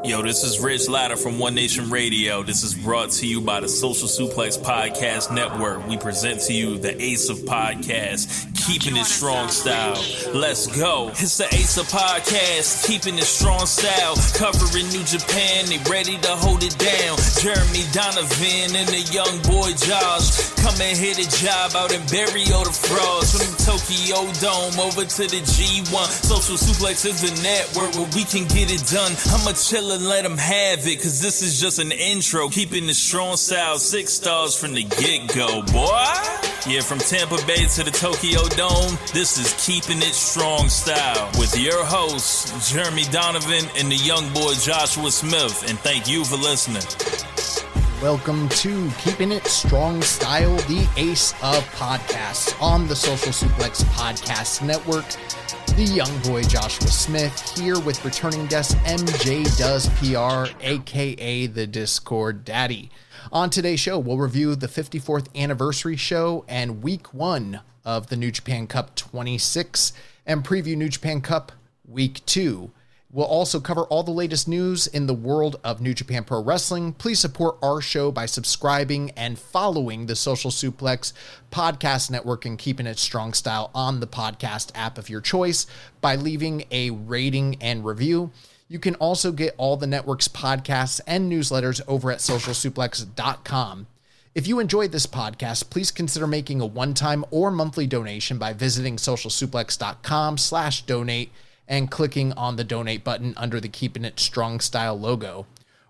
Yo, this is Rich Latta from One Nation Radio. This is brought to you by the Social Suplex Podcast Network. We present to you the Ace of Podcasts, Keeping It Strong Style. Let's go. It's the Ace of Podcasts, Keeping It Strong Style. Covering New Japan, they ready to hold it down. Jeremy Donovan and the young boy Josh. Come and hit a job out and bury all the frauds. From the Tokyo Dome over to the G1. Social Suplex is the network where we can get it done. I'ma chill and let them have it, cause this is just an intro. Keeping the strong style, 6 stars from the get-go, boy. Yeah, from Tampa Bay to the Tokyo Dome, this is Keeping It Strong Style with your hosts, Jeremy Donovan and the young boy Joshua Smith. And thank you for listening. Welcome to Keeping It Strong Style, the Ace of Podcasts on the Social Suplex Podcast Network. The young boy Joshua Smith here with returning guest EmJayDoesPR, aka the Discord Daddy. On today's show, we'll review the 54th anniversary show and week 1 of the New Japan Cup 26 and preview New Japan Cup week 2. We'll also cover all the latest news in the world of New Japan Pro Wrestling. Please support our show by subscribing and following the Social Suplex Podcast Network and Keeping It Strong Style on the podcast app of your choice by leaving a rating and review. You can also get all the network's podcasts and newsletters over at socialsuplex.com. If you enjoyed this podcast, please consider making a one-time or monthly donation by visiting socialsuplex.com/donate and clicking on the donate button under the Keeping It Strong Style logo.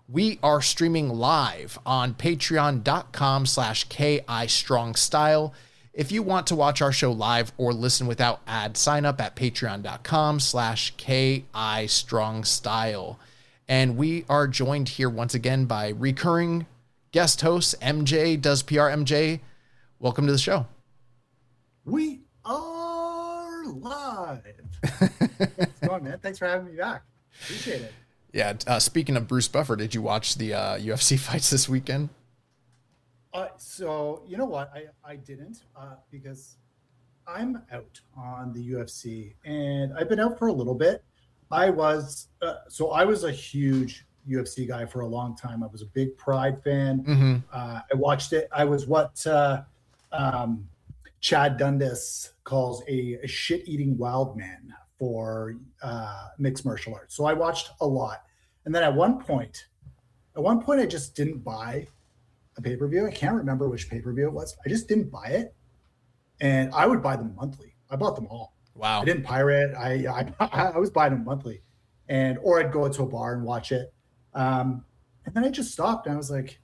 We are streaming live on patreon.com/KIStrongStyle. If you want to watch our show live or listen without ads, sign up at patreon.com/KIStrongStyle. And we are joined here once again by recurring guest host EmJayDoesPR. MJ, welcome to the show. We are live. What's going on, man? Thanks for having me back. Appreciate it. Yeah. Speaking of Bruce Buffer, did you watch the UFC fights this weekend? So you know what? I didn't because I'm out on the UFC, and I've been out for a little bit. I was a huge UFC guy for a long time. I was a big Pride fan. Mm-hmm. I watched it. I was what Chad Dundas calls a shit-eating wild man for mixed martial arts. So I watched a lot. And then at one point I just didn't buy a pay-per-view. I can't remember which pay-per-view it was. I just didn't buy it. And I would buy them monthly. I bought them all. Wow. I didn't pirate. I was buying them monthly. Or I'd go to a bar and watch it. And then I just stopped and I was like,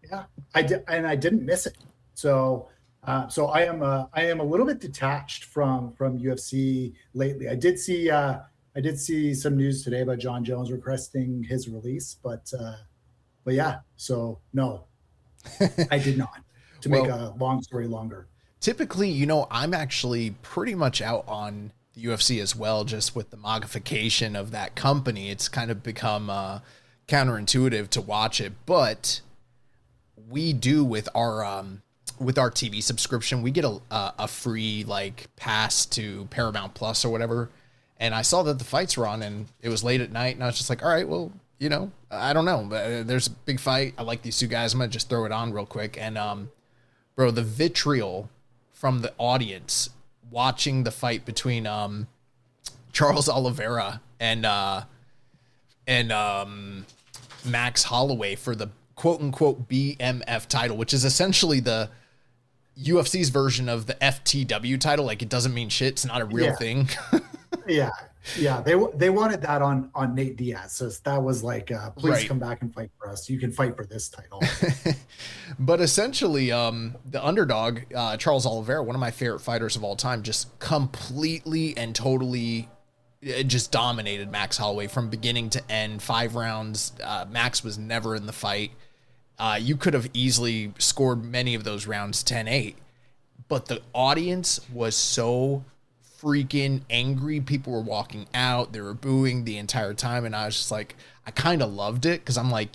yeah, I did, and I didn't miss it. So I am a little bit detached from UFC lately. I did see some news today about John Jones requesting his release, but yeah. So no, I did not. To make a long story longer. Typically, I'm actually pretty much out on the UFC as well. Just with the modification of that company, it's kind of become counterintuitive to watch it. But we do with our TV subscription, we get a free pass to Paramount Plus or whatever. And I saw that the fights were on and it was late at night and I was just like, all right, well, I don't know, but there's a big fight. I like these two guys. I'm going to just throw it on real quick. And, bro, the vitriol from the audience watching the fight between, Charles Oliveira and Max Holloway for the quote unquote BMF title, which is essentially the UFC's version of the FTW title. It doesn't mean shit. It's not a real thing. Yeah. They wanted that on Nate Diaz. So that was please come back and fight for us. You can fight for this title. But essentially, the underdog, Charles Oliveira, one of my favorite fighters of all time, just completely and totally just dominated Max Holloway from beginning to end. 5 rounds. Max was never in the fight. You could have easily scored many of those rounds 10-8, but the audience was so freaking angry. People were walking out. They were booing the entire time. And I was just like, I kind of loved it because I'm like,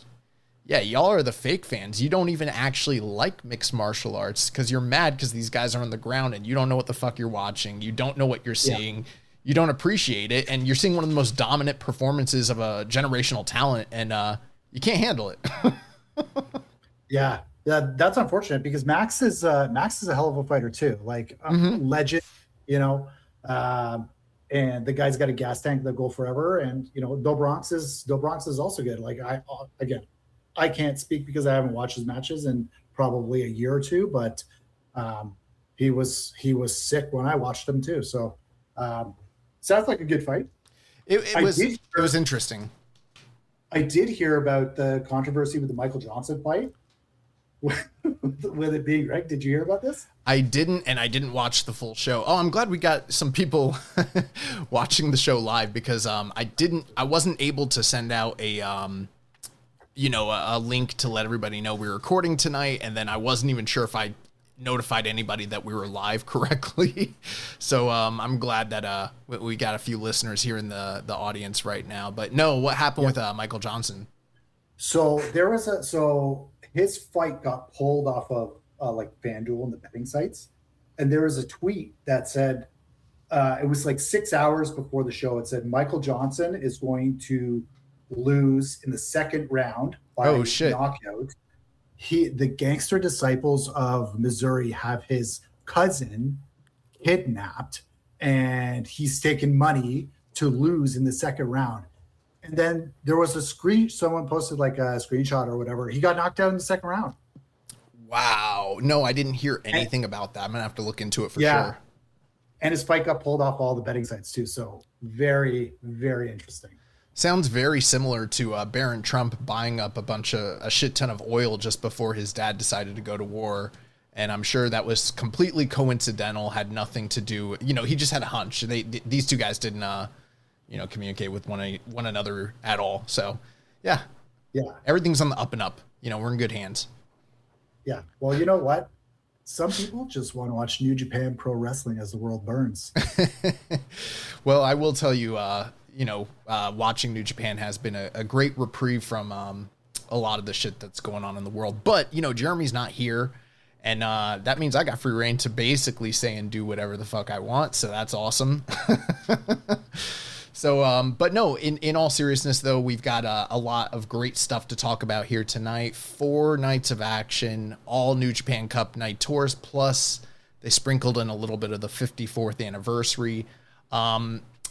yeah, y'all are the fake fans. You don't even actually like mixed martial arts because you're mad because these guys are on the ground and you don't know what the fuck you're watching. You don't know what you're seeing. you don't appreciate it, and you're seeing one of the most dominant performances of a generational talent, and you can't handle it. Yeah, that's unfortunate because Max is a hell of a fighter too. Like legend, you know, and the guy's got a gas tank that'll go forever. And you know, Do Bronx is also good. Like I can't speak because I haven't watched his matches in probably a year or two, but he was sick when I watched him too. So sounds like a good fight. It was interesting. I did hear about the controversy with the Michael Johnson fight. With it being Greg, did you hear about this? I didn't, and I didn't watch the full show. Oh, I'm glad we got some people watching the show live because I wasn't able to send out a link to let everybody know we were recording tonight, and then I wasn't even sure if I notified anybody that we were live correctly. So I'm glad that we got a few listeners here in the audience right now. But no, what happened with Michael Johnson? So his fight got pulled off of like FanDuel and the betting sites. And there was a tweet that said, it was like 6 hours before the show. It said, Michael Johnson is going to lose in the second round by knockout. The gangster disciples of Missouri have his cousin kidnapped, and he's taken money to lose in the second round. And then there was someone posted like a screenshot or whatever. He got knocked out in the second round. Wow. No, I didn't hear anything about that. I'm going to have to look into it for sure. And his fight got pulled off all the betting sites too. So very, very interesting. Sounds very similar to Barron Trump buying up a shit ton of oil just before his dad decided to go to war. And I'm sure that was completely coincidental, had nothing to do. You know, he just had a hunch. These two guys didn't, communicate with one another at all. So, yeah, everything's on the up and up. You know, we're in good hands. Yeah. Well, you know what? Some people just want to watch New Japan Pro Wrestling as the world burns. Well, I will tell you, watching New Japan has been a great reprieve from a lot of the shit that's going on in the world. But, you know, Jeremy's not here. And that means I got free reign to basically say and do whatever the fuck I want. So that's awesome. So, but no, in all seriousness, though, we've got a lot of great stuff to talk about here tonight. 4 nights of action, all New Japan Cup night tours, plus they sprinkled in a little bit of the 54th anniversary.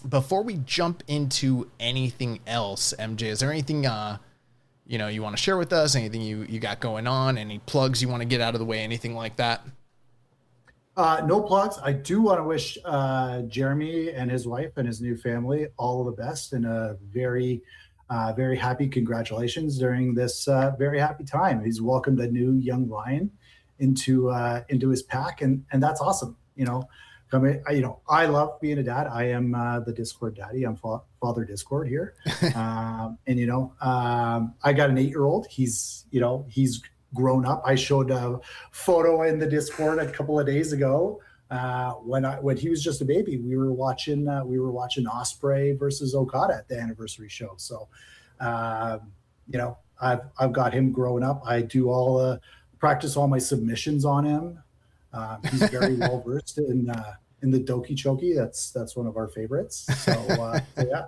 Before we jump into anything else, MJ, is there anything you want to share with us? Anything you got going on? Any plugs you want to get out of the way? Anything like that? No plugs. I do want to wish Jeremy and his wife and his new family all of the best and a very, very happy congratulations during this very happy time. He's welcomed a new young lion into his pack, and that's awesome. I love being a dad. I am the Discord daddy. I'm Father Discord here. I got an 8-year-old. He's grown up. I showed a photo in the Discord a couple of days ago when he was just a baby. We were watching Osprey versus Okada at the anniversary show. So, I've got him growing up. I do practice all my submissions on him. He's very well versed in the Doki Choki. That's one of our favorites. So yeah.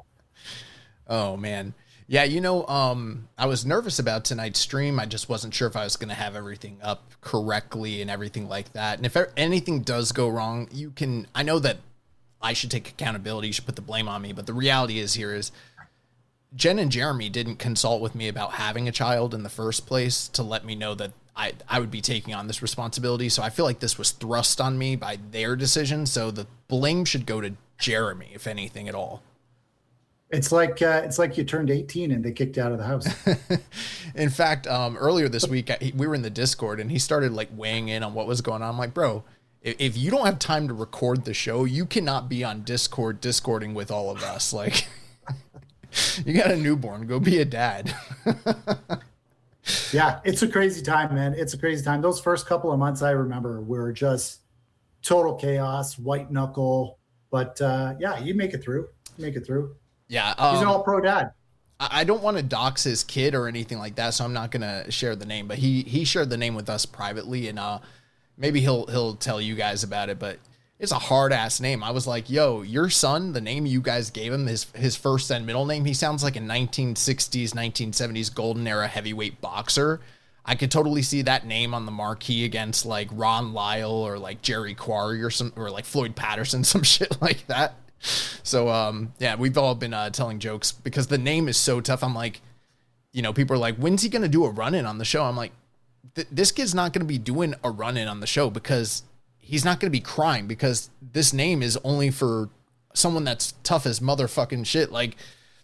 Oh man. Yeah, I was nervous about tonight's stream. I just wasn't sure if I was going to have everything up correctly and everything like that. And if anything does go wrong, I know that I should take accountability. You should put the blame on me. But the reality is Jen and Jeremy didn't consult with me about having a child in the first place to let me know that I would be taking on this responsibility. So I feel like this was thrust on me by their decision. So the blame should go to Jeremy, if anything at all. It's like you turned 18 and they kicked you out of the house. In fact, earlier this week, we were in the Discord and he started like weighing in on what was going on. I'm like, bro, if you don't have time to record the show, you cannot be on Discord discording with all of us. Like, you got a newborn, go be a dad. Yeah, it's a crazy time, man. It's a crazy time. Those first couple of months I remember were just total chaos, white knuckle. But you make it through. Yeah, he's an all-pro dad. I don't want to dox his kid or anything like that, so I'm not gonna share the name. But he shared the name with us privately, and maybe he'll tell you guys about it. But it's a hard ass name. I was like, yo, your son, the name you guys gave him, his first and middle name, he sounds like a 1960s, 1970s golden era heavyweight boxer. I could totally see that name on the marquee against like Ron Lyle or like Jerry Quarry or like Floyd Patterson, some shit like that. So, yeah, we've all been telling jokes because the name is so tough. I'm like, you know, people are like, when's he going to do a run-in on the show? I'm like, this kid's not going to be doing a run-in on the show because he's not going to be crying, because this name is only for someone that's tough as motherfucking shit. Like,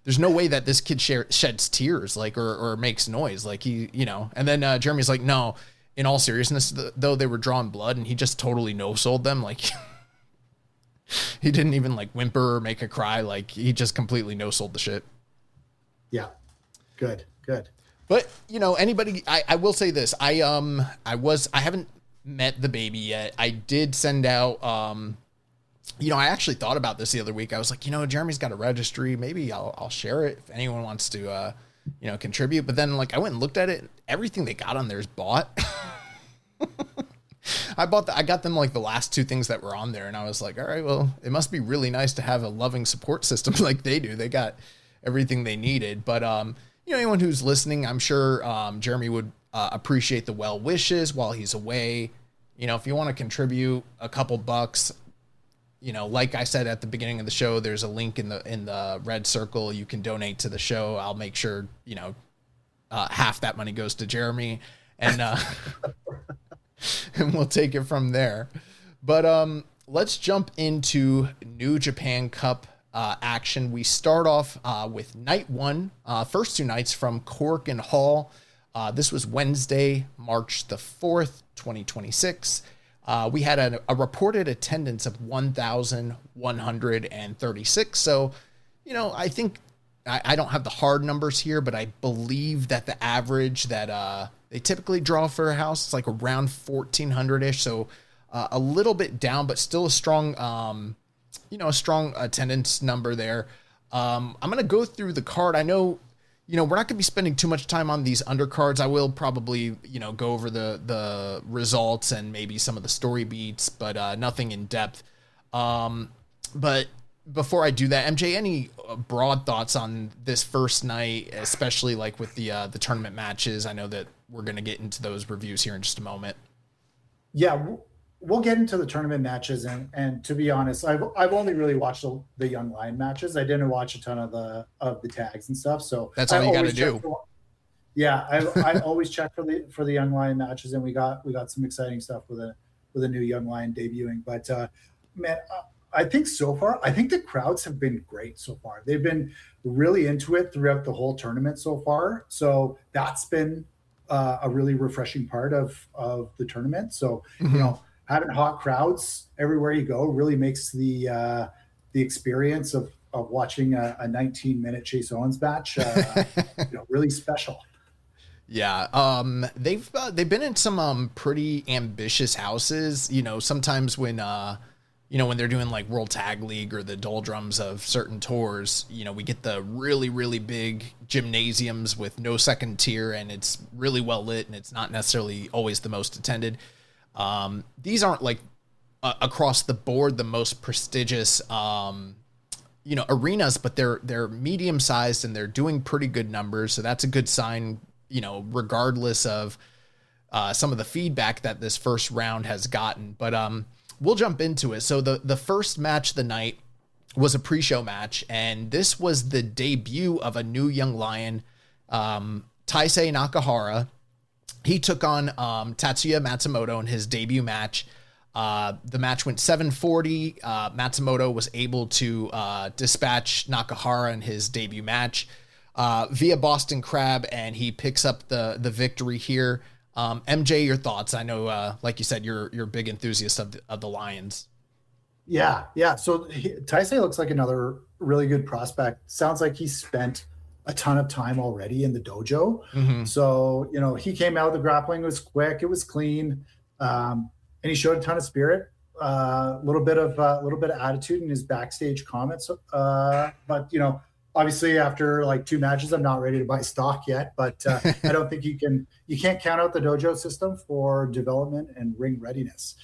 there's no way that this kid sheds tears, like, or makes noise. Like, he, you know, and then Jeremy's like, no, in all seriousness, though, they were drawing blood and he just totally no-sold them. Like, he didn't even like whimper or make a cry. Like, he just completely no-sold the shit. Yeah. Good. But, you know, anybody, I will say this. I haven't met the baby yet. I did send out, you know, I actually thought about this the other week. I was like, you know, Jeremy's got a registry. Maybe I'll share it if anyone wants to, you know, contribute. But then, like, I went and looked at it. Everything they got on there is bought. I got them like the last two things that were on there. And I was like, all right, well, it must be really nice to have a loving support system like they do. They got everything they needed. But, you know, anyone who's listening, I'm sure Jeremy would appreciate the well wishes while he's away. You know, if you want to contribute a couple bucks, you know, like I said at the beginning of the show, there's a link in the red circle. You can donate to the show. I'll make sure, you know, half that money goes to Jeremy, and and we'll take it from there. But let's jump into New Japan Cup action. We start off with night one, first two nights from Cork and Hall. This was Wednesday, March the 4th, 2026. We had a reported attendance of 1,136. So, you know, I think I don't have the hard numbers here, but I believe that the average that they typically draw for a house is like around 1,400-ish. So a little bit down, but still a strong, you know, a strong attendance number there. I'm going to go through the card. I know, you know, we're not going to be spending too much time on these undercards. I will probably, you know, go over the results and maybe some of the story beats, but nothing in depth. But before I do that, MJ, any broad thoughts on this first night, especially like with the tournament matches? I know that we're going to get into those reviews here in just a moment. Yeah, we'll get into the tournament matches, and to be honest, I've only really watched the Young Lion matches. I didn't watch a ton of the tags and stuff. So that's all you got to do. I always check for the Young Lion matches, and we got some exciting stuff with a new Young Lion debuting. But man, I think so far, I think the crowds have been great so far. They've been really into it throughout the whole tournament so far. So that's been a really refreshing part of the tournament. So, you know, having hot crowds everywhere you go really makes the experience of watching a 19-minute Chase Owens match, you know, really special. Yeah, they've been in some pretty ambitious houses. You know, sometimes when you know, when they're doing like World Tag League or the doldrums of certain tours, you know, we get the really, really big gymnasiums with no second tier, and it's really well lit, and it's not necessarily always the most attended. These aren't like across the board the most prestigious, you know, arenas, but they're medium sized and they're doing pretty good numbers. So that's a good sign, you know, regardless of some of the feedback that this first round has gotten. But we'll jump into it. So the first match of the night was a pre-show match, and this was the debut of a new Young Lion, Taisei Nakahara. He took on Tatsuya Matsumoto in his debut match. The match went 740. Matsumoto was able to dispatch Nakahara in his debut match via Boston Crab, and he picks up the victory here. MJ, your thoughts? I know, like you said, you're a big enthusiast of the Lions. Yeah. So Taisei looks like another really good prospect. Sounds like he spent a ton of time already in the dojo. So, you know, he came out, the grappling was quick, it was clean, and he showed a ton of spirit, a little bit of attitude in his backstage comments. But, you know, obviously after like two matches, I'm not ready to buy stock yet, but I don't think you can't count out the dojo system for development and ring readiness.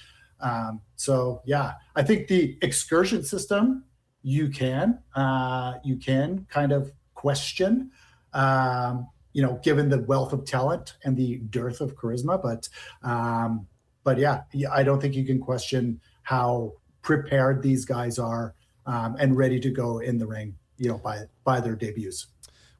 So yeah, I think the excursion system you can kind of question, given the wealth of talent and the dearth of charisma. But yeah, I don't think you can question how prepared these guys are and ready to go in the ring, by their debuts.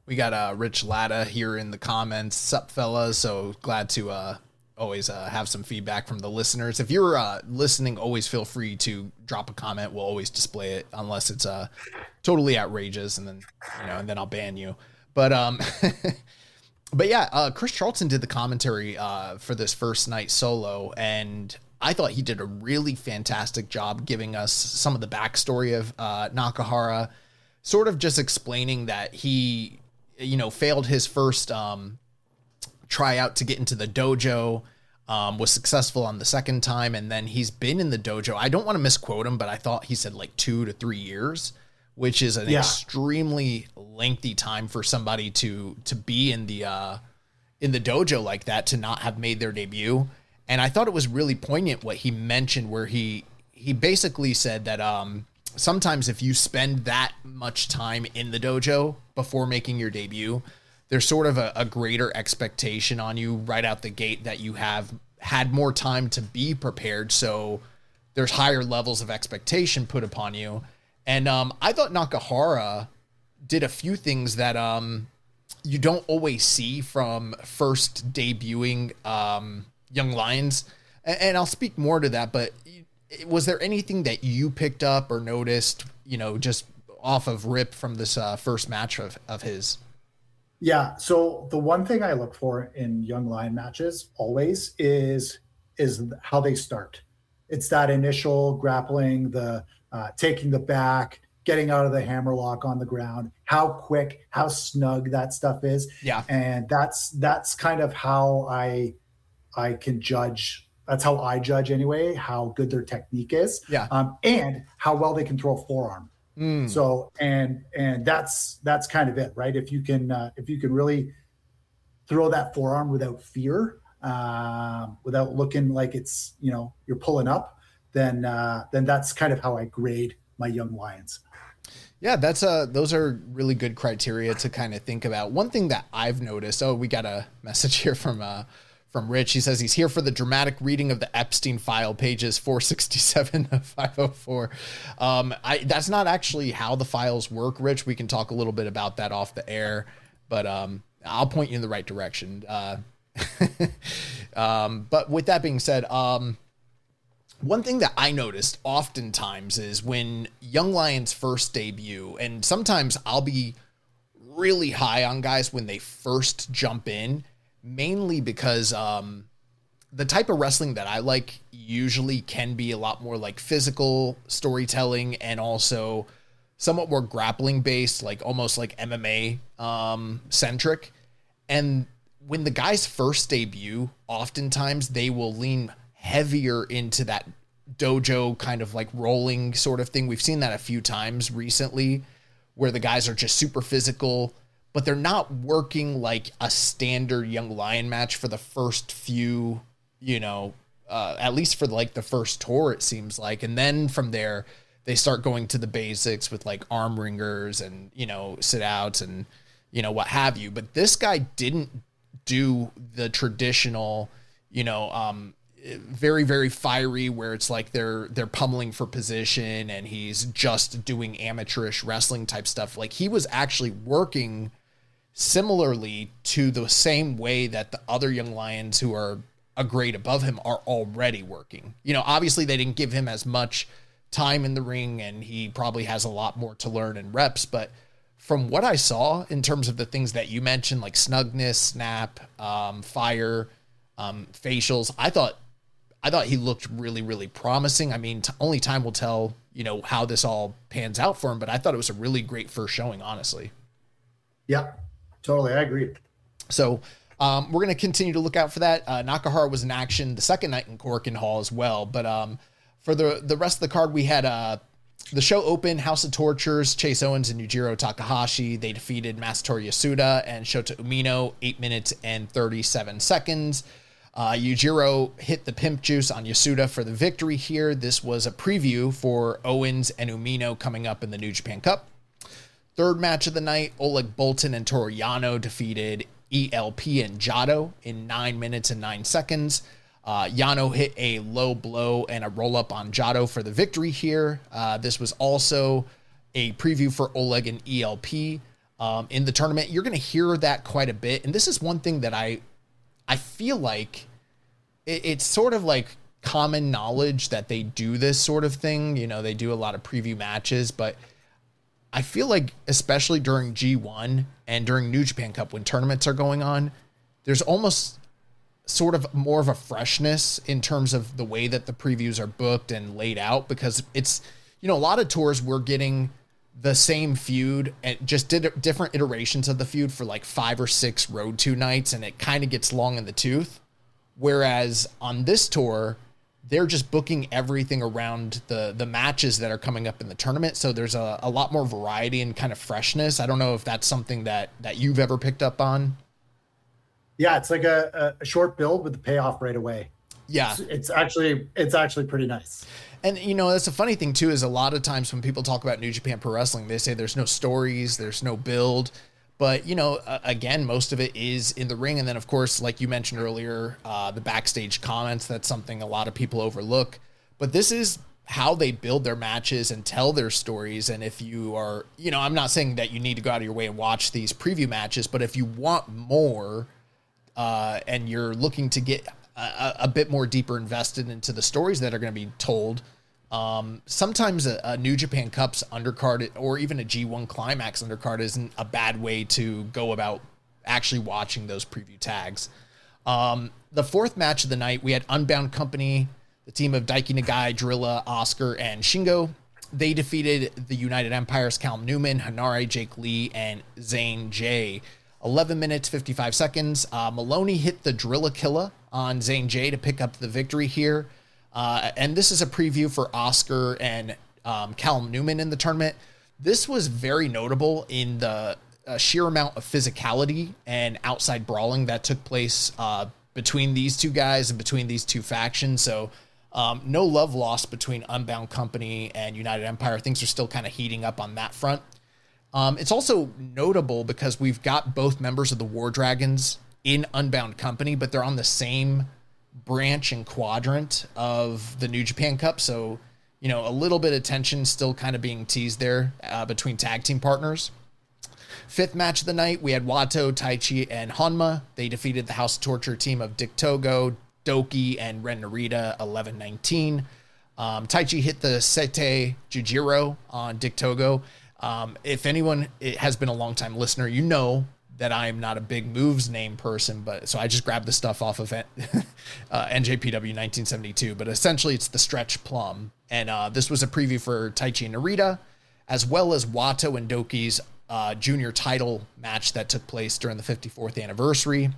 We got Rich Latta here in the comments. Sup, fellas? So glad to always have some feedback from the listeners. If you're listening, always feel free to drop a comment. We'll always display it unless it's totally outrageous, and then I'll ban you. But but yeah, Chris Charlton did the commentary for this first night solo, and I thought he did a really fantastic job giving us some of the backstory of Nakahara, sort of just explaining that he, failed his first tryout to get into the dojo, was successful on the second time, and then he's been in the dojo. I don't want to misquote him, but I thought he said like 2 to 3 years, which is an extremely lengthy time for somebody to be in the dojo like that, to not have made their debut. And I thought it was really poignant what he mentioned, where he basically said that sometimes if you spend that much time in the dojo before making your debut, there's sort of a greater expectation on you right out the gate that you have had more time to be prepared. So there's higher levels of expectation put upon you. And I thought Nakahara did a few things that you don't always see from first debuting young lions. And I'll speak more to that, but was there anything that you picked up or noticed, just off of rip from this first match of his? Yeah. So the one thing I look for in young lion matches always is how they start. It's that initial grappling, the taking the back, getting out of the hammerlock on the ground, how quick, how snug that stuff is. Yeah. And that's kind of how I can judge. That's how I judge anyway, how good their technique is. Yeah. And how well they can throw a forearm. So, and that's kind of it, right? If you can really throw that forearm without fear, without looking like it's, you're pulling up, then that's kind of how I grade my young lions. Yeah, those are really good criteria to kind of think about. One thing that I've noticed, we got a message here from Rich. He says he's here for the dramatic reading of the Epstein file, pages 467 of 504. That's not actually how the files work, Rich. We can talk a little bit about that off the air, but I'll point you in the right direction. But with that being said, one thing that I noticed oftentimes is when young lions first debut, and sometimes I'll be really high on guys when they first jump in, mainly because the type of wrestling that I like usually can be a lot more like physical storytelling and also somewhat more grappling based, like almost like MMA centric. And when the guys first debut, oftentimes they will lean heavier into that dojo kind of like rolling sort of thing. We've seen that a few times recently where the guys are just super physical, but they're not working like a standard young lion match for the first few, at least for like the first tour, it seems like. And then from there, they start going to the basics with like arm ringers and, sit outs and, what have you. But this guy didn't do the traditional, very, very fiery where it's like they're pummeling for position and he's just doing amateurish wrestling type stuff. Like he was actually working similarly to the same way that the other young lions who are a grade above him are already working. Obviously they didn't give him as much time in the ring and he probably has a lot more to learn in reps, but from what I saw in terms of the things that you mentioned, like snugness, snap, fire, facials, I thought he looked really, really promising. I mean, only time will tell, how this all pans out for him, but I thought it was a really great first showing, honestly. Yeah, totally. I agree. So we're going to continue to look out for that. Nakahara was in action the second night in Corkin Hall as well. But for the rest of the card, we had the show open, House of Tortures, Chase Owens and Yujiro Takahashi. They defeated Masatori Yasuda and Shota Umino, 8 minutes and 37 seconds. Yujiro hit the pimp juice on Yasuda for the victory here. This was a preview for Owens and Umino coming up in the New Japan Cup. Third match of the night, Oleg Boltin and Toru Yano defeated ELP and Jado in 9 minutes and 9 seconds. Yano hit a low blow and a roll-up on Jado for the victory here. This was also a preview for Oleg and ELP in the tournament. You're going to hear that quite a bit, and this is one thing that I feel like it's sort of like common knowledge that they do this sort of thing. You know, they do a lot of preview matches, but I feel like especially during G1 and during New Japan Cup when tournaments are going on, there's almost sort of more of a freshness in terms of the way that the previews are booked and laid out, because it's, you know, a lot of tours we're getting the same feud and just did different iterations of the feud for like 5 or 6 road to nights, and it kind of gets long in the tooth. Whereas on this tour, they're just booking everything around the matches that are coming up in the tournament. So there's a lot more variety and kind of freshness. I don't know if that's something that you've ever picked up on. Yeah, it's like a short build with the payoff right away. Yeah, it's actually pretty nice. And, you know, that's a funny thing, too, is a lot of times when people talk about New Japan Pro Wrestling, they say there's no stories, there's no build. But, you know, again, most of it is in the ring. And then, of course, like you mentioned earlier, the backstage comments, that's something a lot of people overlook. But this is how they build their matches and tell their stories. And if you are, you know, I'm not saying that you need to go out of your way and watch these preview matches, but if you want more and you're looking to get a bit more deeper invested into the stories that are going to be told, sometimes a New Japan Cup's undercard or even a G1 Climax undercard isn't a bad way to go about actually watching those preview tags. The fourth match of the night, we had Unbound Company, the team of Daiki Nagai, Drilla, Oscar, and Shingo. They defeated the United Empire's Callum Newman, Hanare, Jake Lee, and Zane J. 11 minutes, 55 seconds. Maloney hit the Drilla Killa on Zane J to pick up the victory here. And this is a preview for Oscar and Callum Newman in the tournament. This was very notable in the sheer amount of physicality and outside brawling that took place between these two guys and between these two factions. So no love lost between Unbound Company and United Empire. Things are still kind of heating up on that front. It's also notable because we've got both members of the War Dragons in Unbound Company, but they're on the same branch and quadrant of the New Japan Cup. So, you know, a little bit of tension still kind of being teased there between tag team partners. Fifth match of the night, we had Wato, Taichi, and Honma. They defeated the House of Torture team of Dick Togo, Doki, and Ren Narita 11-19. Taichi hit the Sete Jujiro on Dick Togo. If anyone has been a long-time listener, you know that I am not a big moves name person, but so I just grabbed the stuff off of NJPW 1972. But essentially, it's the stretch plum, and this was a preview for Taichi and Narita, as well as Wato and Doki's junior title match that took place during the 54th anniversary.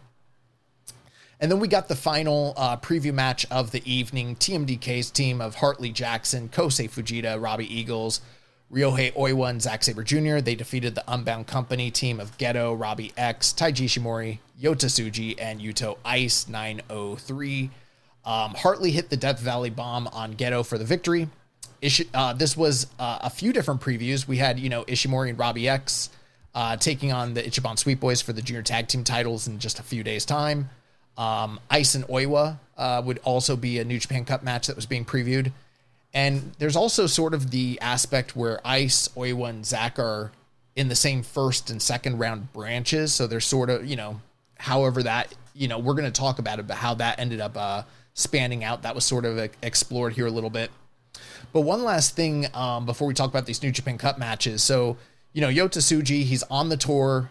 And then we got the final preview match of the evening. TMDK's team of Hartley Jackson, Kosei Fujita, Robbie Eagles, Ryohei Oiwa, and Zack Sabre Jr. They defeated the Unbound Company team of Geto, Robbie X, Taiji Ishimori, Yota Tsuji, and Yuto Ice 903. Hartley hit the Death Valley Bomb on Geto for the victory. This was a few different previews. We had, you know, Ishimori and Robbie X taking on the Ichiban Sweet Boys for the junior tag team titles in just a few days' time. Ice and Oiwa would also be a New Japan Cup match that was being previewed. And there's also sort of the aspect where Ice, Oiwa, and Zack are in the same first and second round branches. So they're sort of, you know, however that, you know, we're going to talk about it, but how that ended up spanning out. That was sort of explored here a little bit. But one last thing before we talk about these New Japan Cup matches. So, you know, Yota Tsuji, he's on the tour.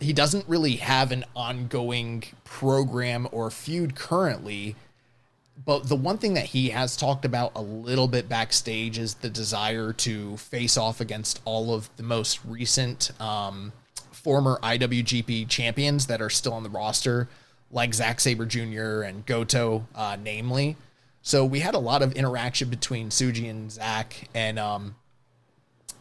He doesn't really have an ongoing program or feud currently. But the one thing that he has talked about a little bit backstage is the desire to face off against all of the most recent former IWGP champions that are still on the roster, like Zack Sabre Jr. and Goto, namely. So we had a lot of interaction between Tsuji and Zack. And,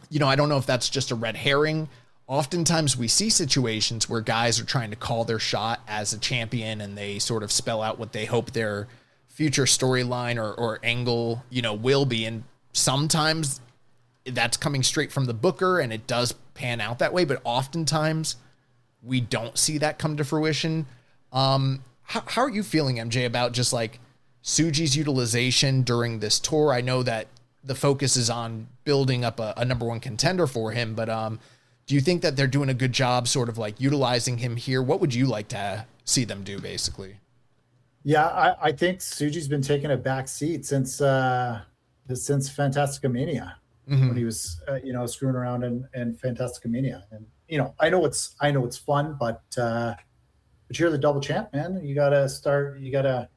you know, I don't know if that's just a red herring. oftentimes we see situations where guys are trying to call their shot as a champion and they sort of spell out what they hope their future storyline or angle, will be. And sometimes that's coming straight from the booker and it does pan out that way, but oftentimes we don't see that come to fruition. How are you feeling, MJ, about just like Tsuji's utilization during this tour? I know that the focus is on building up a number one contender for him, but do you think that they're doing a good job sort of like utilizing him here? What would you like to see them do, basically? Yeah, I think Tsuji's been taking a back seat since Fantastica Mania, when he was screwing around in Fantastica Mania. And I know it's fun, but you're the double champ, man. You gotta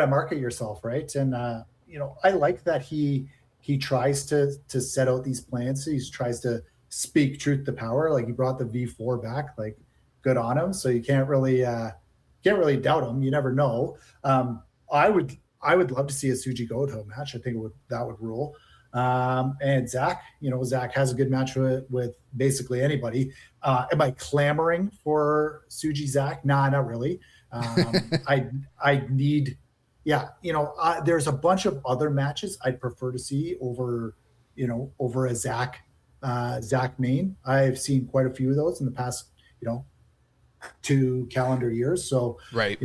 market yourself, right? And I like that he tries to set out these plans. He tries to speak truth to power. Like, he brought the V4 back, like, good on him. So you can't really doubt him. You never know. I would love to see a Tsuji Goto match. I think that would rule. And Zach has a good match with basically anybody. Am I clamoring for Tsuji Zach? Nah, not really. There's a bunch of other matches I'd prefer to see over a Zach main. I've seen quite a few of those in the past, 2 calendar years. So, right.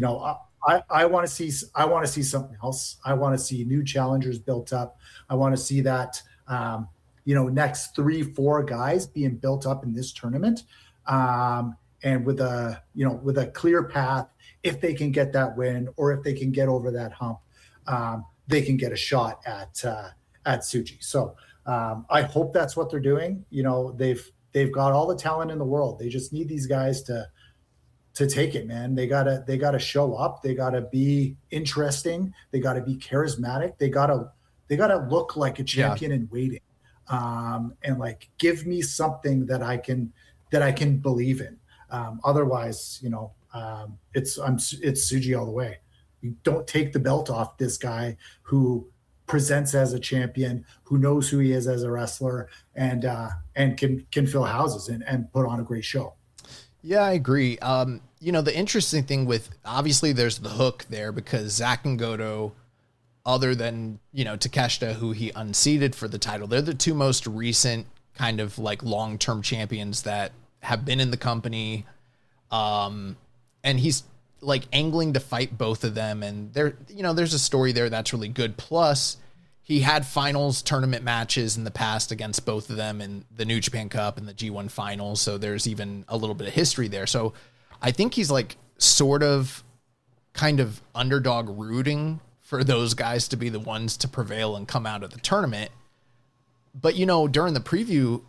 I want to see something else. I want to see new challengers built up. I want to see that, next 3-4 guys being built up in this tournament. And with a clear path, if they can get that win or if they can get over that hump, they can get a shot at Tsuji. So I hope that's what they're doing. They've got all the talent in the world. They just need these guys to take it, man. They gotta show up. They gotta be interesting. They gotta be charismatic. They gotta look like a champion in waiting. And like, give me something that I can believe in. Otherwise, it's Tsuji all the way. You don't take the belt off this guy who presents as a champion, who knows who he is as a wrestler, and can fill houses and put on a great show. Yeah, I agree. The interesting thing with, obviously there's the hook there because Zach and Goto, other than, Takeshita, who he unseated for the title, they're the 2 most recent kind of like long-term champions that have been in the company. And he's like angling to fight both of them. And there's a story there that's really good. Plus, he had finals tournament matches in the past against both of them in the New Japan Cup and the G1 finals. So there's even a little bit of history there. So I think he's like sort of kind of underdog rooting for those guys to be the ones to prevail and come out of the tournament. But, during the preview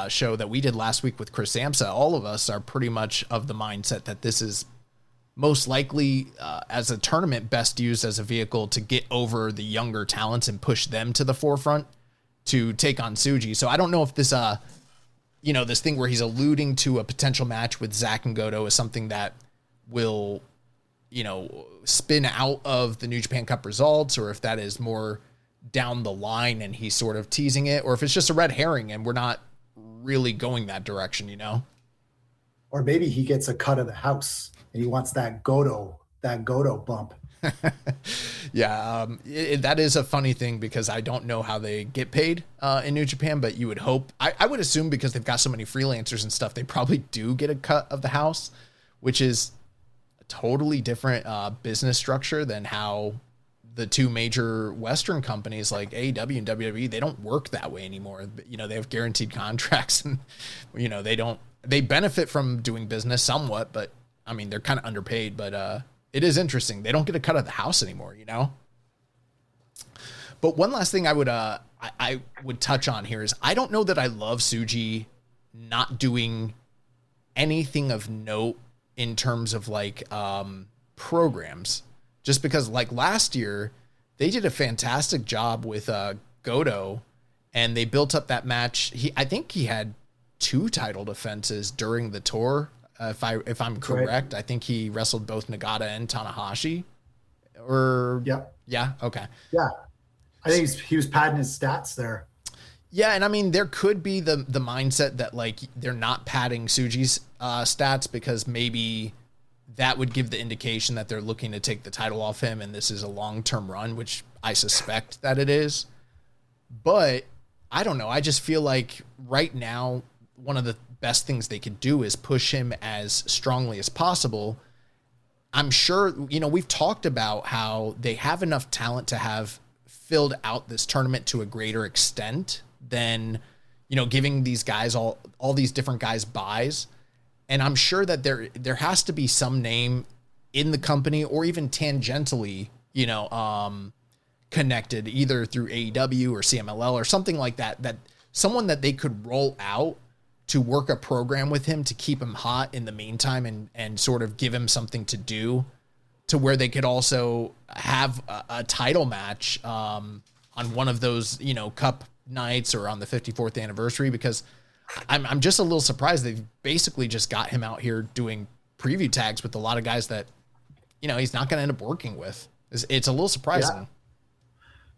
show that we did last week with Chris Samsa, all of us are pretty much of the mindset that this is most likely as a tournament best used as a vehicle to get over the younger talents and push them to the forefront to take on Tsuji. So I don't know if this, this thing where he's alluding to a potential match with Zach and Goto is something that will, spin out of the New Japan Cup results, or if that is more down the line and he's sort of teasing it, or if it's just a red herring and we're not really going that direction, Or maybe he gets a cut of the house and he wants that Goto bump. Yeah, that is a funny thing because I don't know how they get paid in New Japan, but you would hope. I would assume because they've got so many freelancers and stuff, they probably do get a cut of the house, which is a totally different business structure than how the 2 major Western companies like AEW and WWE, they don't work that way anymore. They have guaranteed contracts and, they benefit from doing business somewhat, but I mean, they're kind of underpaid, but it is interesting. They don't get a cut of the house anymore, But one last thing I would touch on here is I don't know that I love Tsuji not doing anything of note in terms of like programs, just because like last year they did a fantastic job with Goto and they built up that match. I think he had 2 title defenses during the tour. If I'm correct, right. I think he wrestled both Nagata and Tanahashi. Yeah. Okay. Yeah. I think he was padding his stats there. Yeah, and I mean, there could be the mindset that like they're not padding Tsuji's stats because maybe that would give the indication that they're looking to take the title off him and this is a long-term run, which I suspect that it is. But I don't know. I just feel like right now, one of the best things they could do is push him as strongly as possible. I'm sure, you know, we've talked about how they have enough talent to have filled out this tournament to a greater extent than, you know, giving these guys all these different guys buys. And I'm sure that there has to be some name in the company or even tangentially, you know, connected either through AEW or CMLL or something like that, that someone that they could roll out to work a program with him to keep him hot in the meantime and sort of give him something to do to where they could also have a title match on one of those, you know, cup nights or on the 54th anniversary, because I'm just a little surprised they've basically just got him out here doing preview tags with a lot of guys that, you know, he's not going to end up working with. It's a little surprising.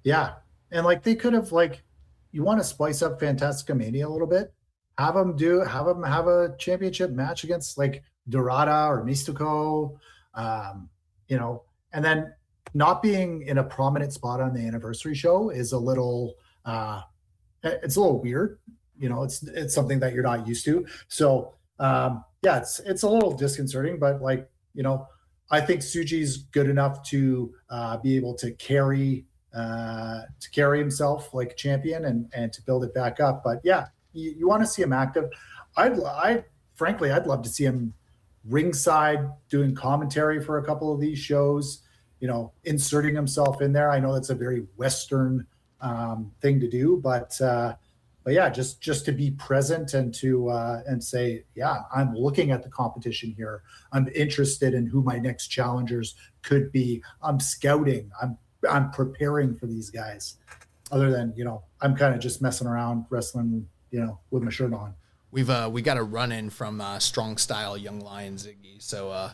Yeah. And like they could have, like, you want to spice up Fantastica Mania a little bit, have them have a championship match against like Dorada or Mystico, you know, and then not being in a prominent spot on the anniversary show is a little, it's a little weird. You know, it's something that you're not used to. So yeah, it's a little disconcerting, but like, you know, I think Tsuji's good enough to be able to carry himself like a champion and to build it back up. But yeah, you want to see him active. Frankly, I'd love to see him ringside doing commentary for a couple of these shows, you know, inserting himself in there. I know that's a very Western thing to do, but yeah, just to be present and to and say, yeah, I'm looking at the competition here. I'm interested in who my next challengers could be. I'm scouting. I'm preparing for these guys. Other than, you know, I'm kind of just messing around wrestling, you know, with my shirt on. We got a run in from Strong Style Young Lion Ziggy, so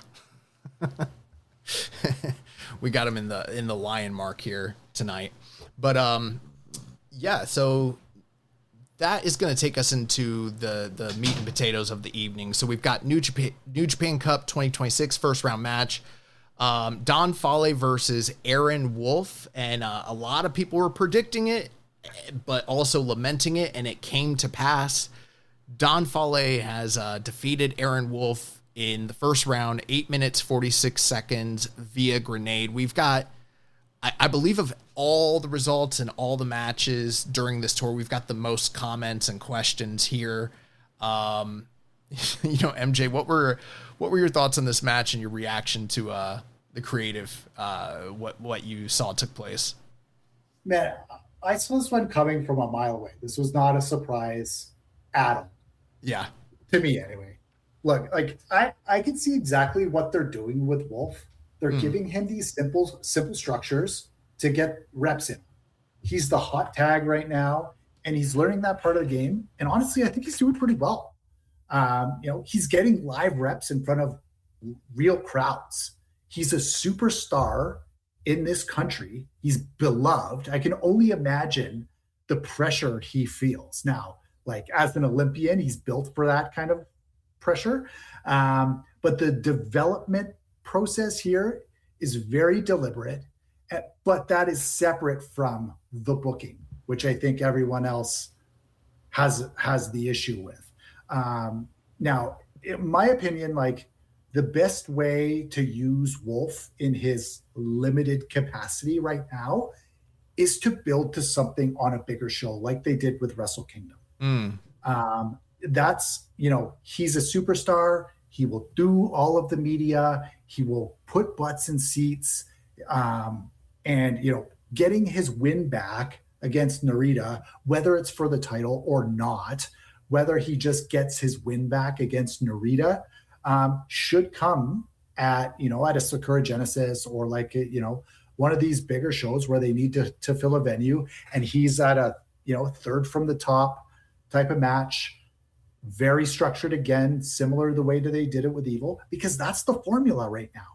we got him in the lion mark here tonight. But yeah, so that is going to take us into the meat and potatoes of the evening. So we've got New Japan Cup 2026 first round match. Don Fale versus Aaron Wolf, and a lot of people were predicting it, but also lamenting it, and it came to pass. Don Fale has defeated Aaron Wolf in the first round, 8 minutes, 46 seconds via grenade. We've got, I believe, of all the results and all the matches during this tour, we've got the most comments and questions here. You know, MJ, what were your thoughts on this match and your reaction to the creative, what you saw took place? Man, I saw this one coming from a mile away. This was not a surprise at all. Yeah. To me, anyway. Look, like I can see exactly what they're doing with Wolf. They're giving him these simple structures to get reps in. He's the hot tag right now, and he's learning that part of the game. And honestly, I think he's doing pretty well. You know, he's getting live reps in front of real crowds. He's a superstar in this country. He's beloved. I can only imagine the pressure he feels now. Like as an Olympian, he's built for that kind of pressure. But the development process here is very deliberate, but that is separate from the booking, which I think everyone else has the issue with. Now, in my opinion, like the best way to use Wolf in his limited capacity right now is to build to something on a bigger show like they did with Wrestle Kingdom. That's, you know, he's a superstar. He will do all of the media. He will put butts in seats. And, you know, getting his win back against Narita, whether it's for the title or not, whether he just gets his win back against Narita, should come at, you know, at a Sakura Genesis or like, you know, one of these bigger shows where they need to fill a venue. And he's at a, you know, third from the top type of match, very structured again, similar to the way that they did it with Evil, because that's the formula right now.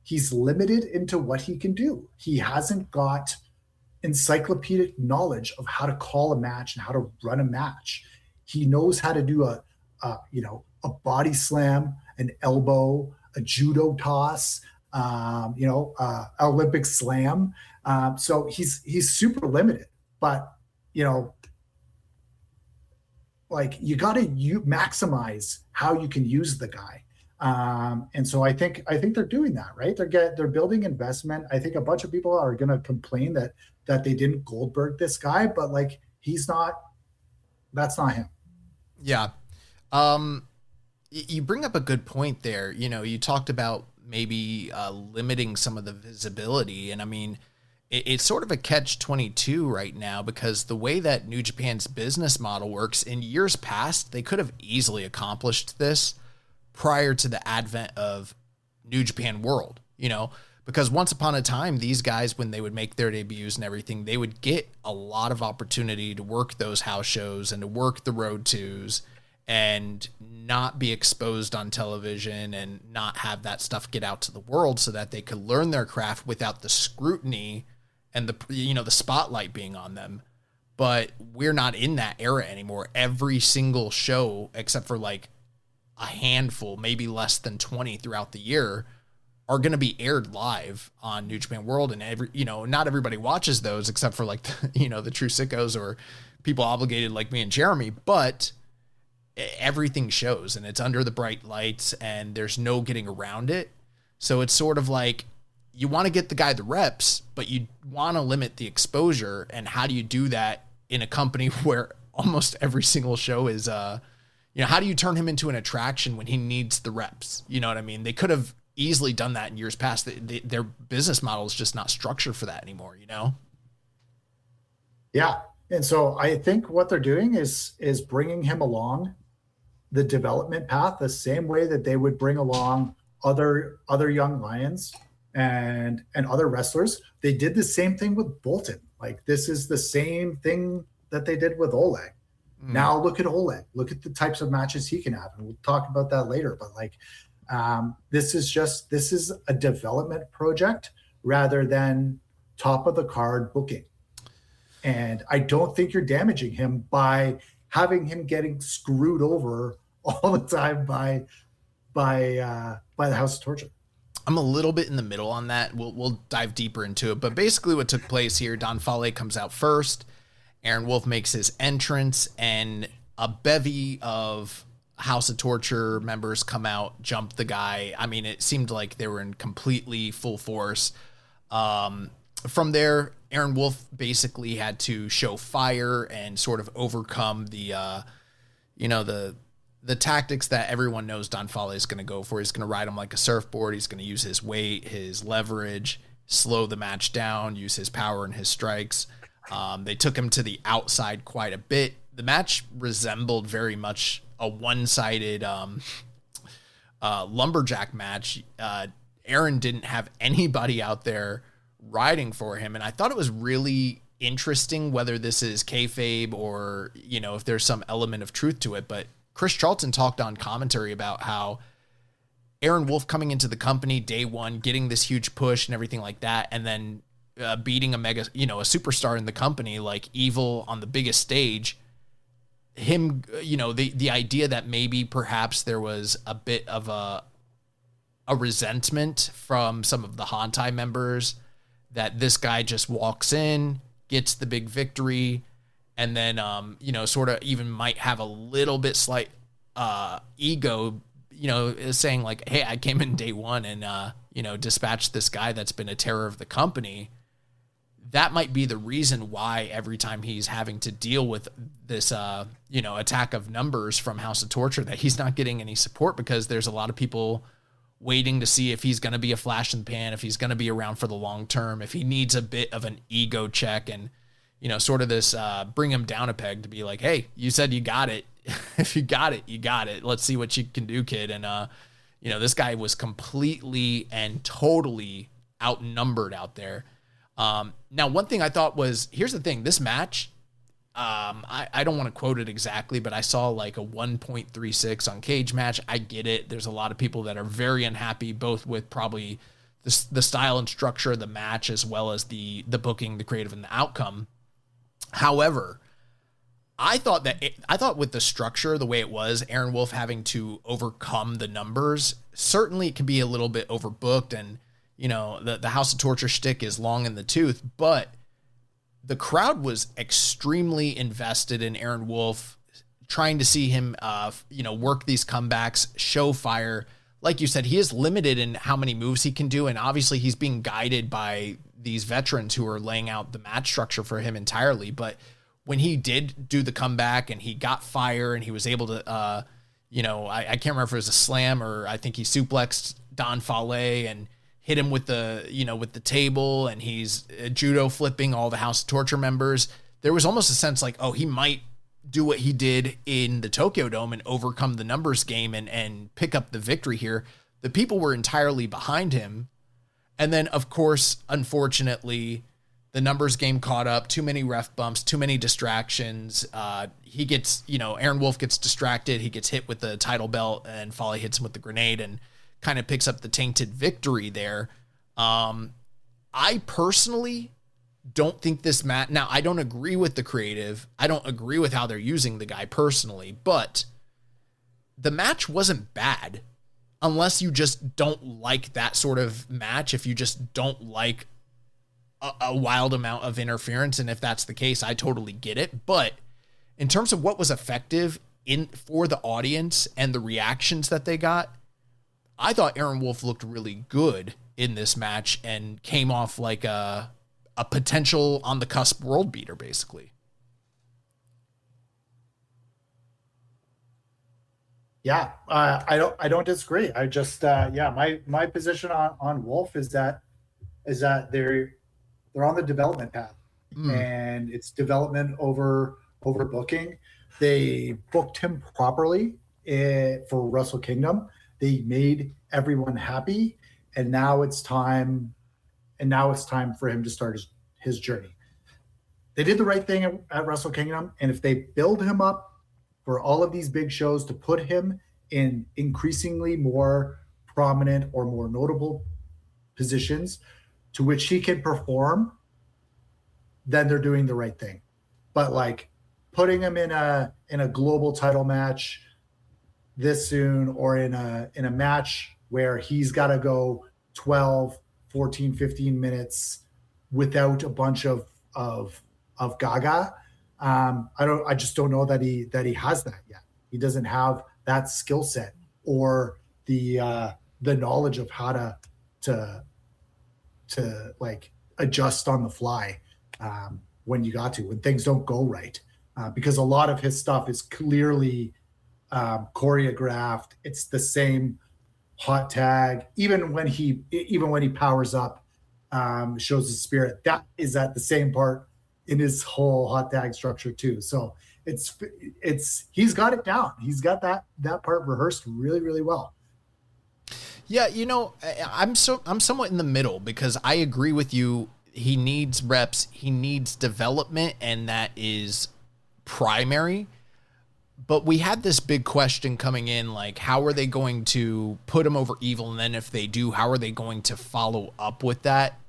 He's limited into what he can do. He hasn't got encyclopedic knowledge of how to call a match and how to run a match. He knows how to do a body slam, an elbow, a judo toss, Olympic slam. So he's super limited, but like you got to maximize how you can use the guy. And so I think they're doing that, right? They're building investment. I think a bunch of people are going to complain that they didn't Goldberg this guy, but like that's not him. Yeah. You bring up a good point there. You talked about maybe limiting some of the visibility. And I mean, it's sort of a catch-22 right now, because the way that New Japan's business model works, in years past, they could have easily accomplished this prior to the advent of New Japan World, because once upon a time, these guys, when they would make their debuts and everything, they would get a lot of opportunity to work those house shows and to work the road twos and not be exposed on television and not have that stuff get out to the world, so that they could learn their craft without the scrutiny and the spotlight being on them. But we're not in that era anymore. Every single show, except for like a handful, maybe less than 20 throughout the year, are going to be aired live on New Japan World. And not everybody watches those, except for like, the true sickos or people obligated like me and Jeremy, but everything shows and it's under the bright lights and there's no getting around it. So it's sort of like, you want to get the guy the reps, but you want to limit the exposure. And how do you do that in a company where almost every single show is, how do you turn him into an attraction when he needs the reps? You know what I mean? They could have easily done that in years past. Their business model is just not structured for that anymore, Yeah. And so I think what they're doing is bringing him along the development path, the same way that they would bring along other young lions and other wrestlers. They did the same thing with Bolton. Like, this is the same thing that they did with Oleg. Now look at Oleg. Look at the types of matches he can have. And we'll talk about that later. But like, this is a development project rather than top of the card booking. And I don't think you're damaging him by having him getting screwed over all the time by the House of Torture. I'm a little bit in the middle on that. We'll dive deeper into it. But basically what took place here, Don Fale comes out first. Aaron Wolf makes his entrance, and a bevy of House of Torture members come out, jump the guy. I mean, it seemed like they were in completely full force. From there, Aaron Wolf basically had to show fire and sort of overcome the tactics that everyone knows Don Fale is going to go for. He's going to ride him like a surfboard. He's going to use his weight, his leverage, slow the match down, use his power and his strikes. They took him to the outside quite a bit. The match resembled very much a one-sided lumberjack match. Aaron didn't have anybody out there riding for him, and I thought it was really interesting, whether this is kayfabe or, if there's some element of truth to it. But Chris Charlton talked on commentary about how Aaron Wolf coming into the company day one, getting this huge push and everything like that, and then beating a superstar in the company like Evil on the biggest stage, him, the idea that maybe perhaps there was a bit of a resentment from some of the Hantai members that this guy just walks in, gets the big victory, and then, sort of even might have a little bit slight ego, saying like, hey, I came in day one and, dispatched this guy that's been a terror of the company. That might be the reason why every time he's having to deal with this, attack of numbers from House of Torture, that he's not getting any support, because there's a lot of people waiting to see if he's going to be a flash in the pan, if he's going to be around for the long term, if he needs a bit of an ego check and, sort of this bring him down a peg to be like, hey, you said you got it. If you got it, you got it. Let's see what you can do, kid. And, this guy was completely and totally outnumbered out there. Now, one thing I thought was, here's the thing, this match, I don't want to quote it exactly, but I saw like a 1.36 on Cage Match. I get it. There's a lot of people that are very unhappy, both with probably the style and structure of the match, as well as the booking, the creative, and the outcome. However, I thought with the structure, the way it was, Aaron Wolf having to overcome the numbers, certainly it can be a little bit overbooked, and the House of Torture shtick is long in the tooth, but the crowd was extremely invested in Aaron Wolf, trying to see him, work these comebacks, show fire. Like you said, he is limited in how many moves he can do, and obviously he's being guided by these veterans who are laying out the match structure for him entirely. But when he did do the comeback and he got fire and he was able to, I can't remember if it was a slam or I think he suplexed Don Fale and hit him with the table, and he's judo flipping all the House of Torture members. There was almost a sense like, oh, he might do what he did in the Tokyo Dome and overcome the numbers game and pick up the victory here. The people were entirely behind him. And then, of course, unfortunately, the numbers game caught up, too many ref bumps, too many distractions. Aaron Wolf gets distracted. He gets hit with the title belt, and Fale hits him with the grenade and kind of picks up the tainted victory there. I personally don't think this match, now I don't agree with the creative. I don't agree with how they're using the guy personally, but the match wasn't bad unless you just don't like that sort of match. If you just don't like a wild amount of interference, and if that's the case, I totally get it. But in terms of what was effective for the audience and the reactions that they got, I thought Aaron Wolf looked really good in this match and came off like a potential on the cusp world beater, basically. Yeah, I don't disagree. I just my position on Wolf is that they're on the development path, and it's development over booking. They booked him properly for Wrestle Kingdom. They made everyone happy, and now it's time for him to start his journey. They did the right thing at Wrestle Kingdom, and if they build him up for all of these big shows to put him in increasingly more prominent or more notable positions to which he can perform, then they're doing the right thing. But like putting him in a global title match this soon, or in a match where he's got to go 12, 14, 15 minutes without a bunch of gaga. I just don't know that he has that yet. He doesn't have that skill set or the knowledge of how to like adjust on the fly when things don't go right, because a lot of his stuff is clearly choreographed. It's the same hot tag. Even when he powers up, shows his spirit. That is at the same part in his whole hot tag structure too. So he's got it down. He's got that part rehearsed really, really well. Yeah, I'm somewhat in the middle, because I agree with you. He needs reps, he needs development, and that is primary. But we had this big question coming in, like, how are they going to put him over Evil? And then if they do, how are they going to follow up with that?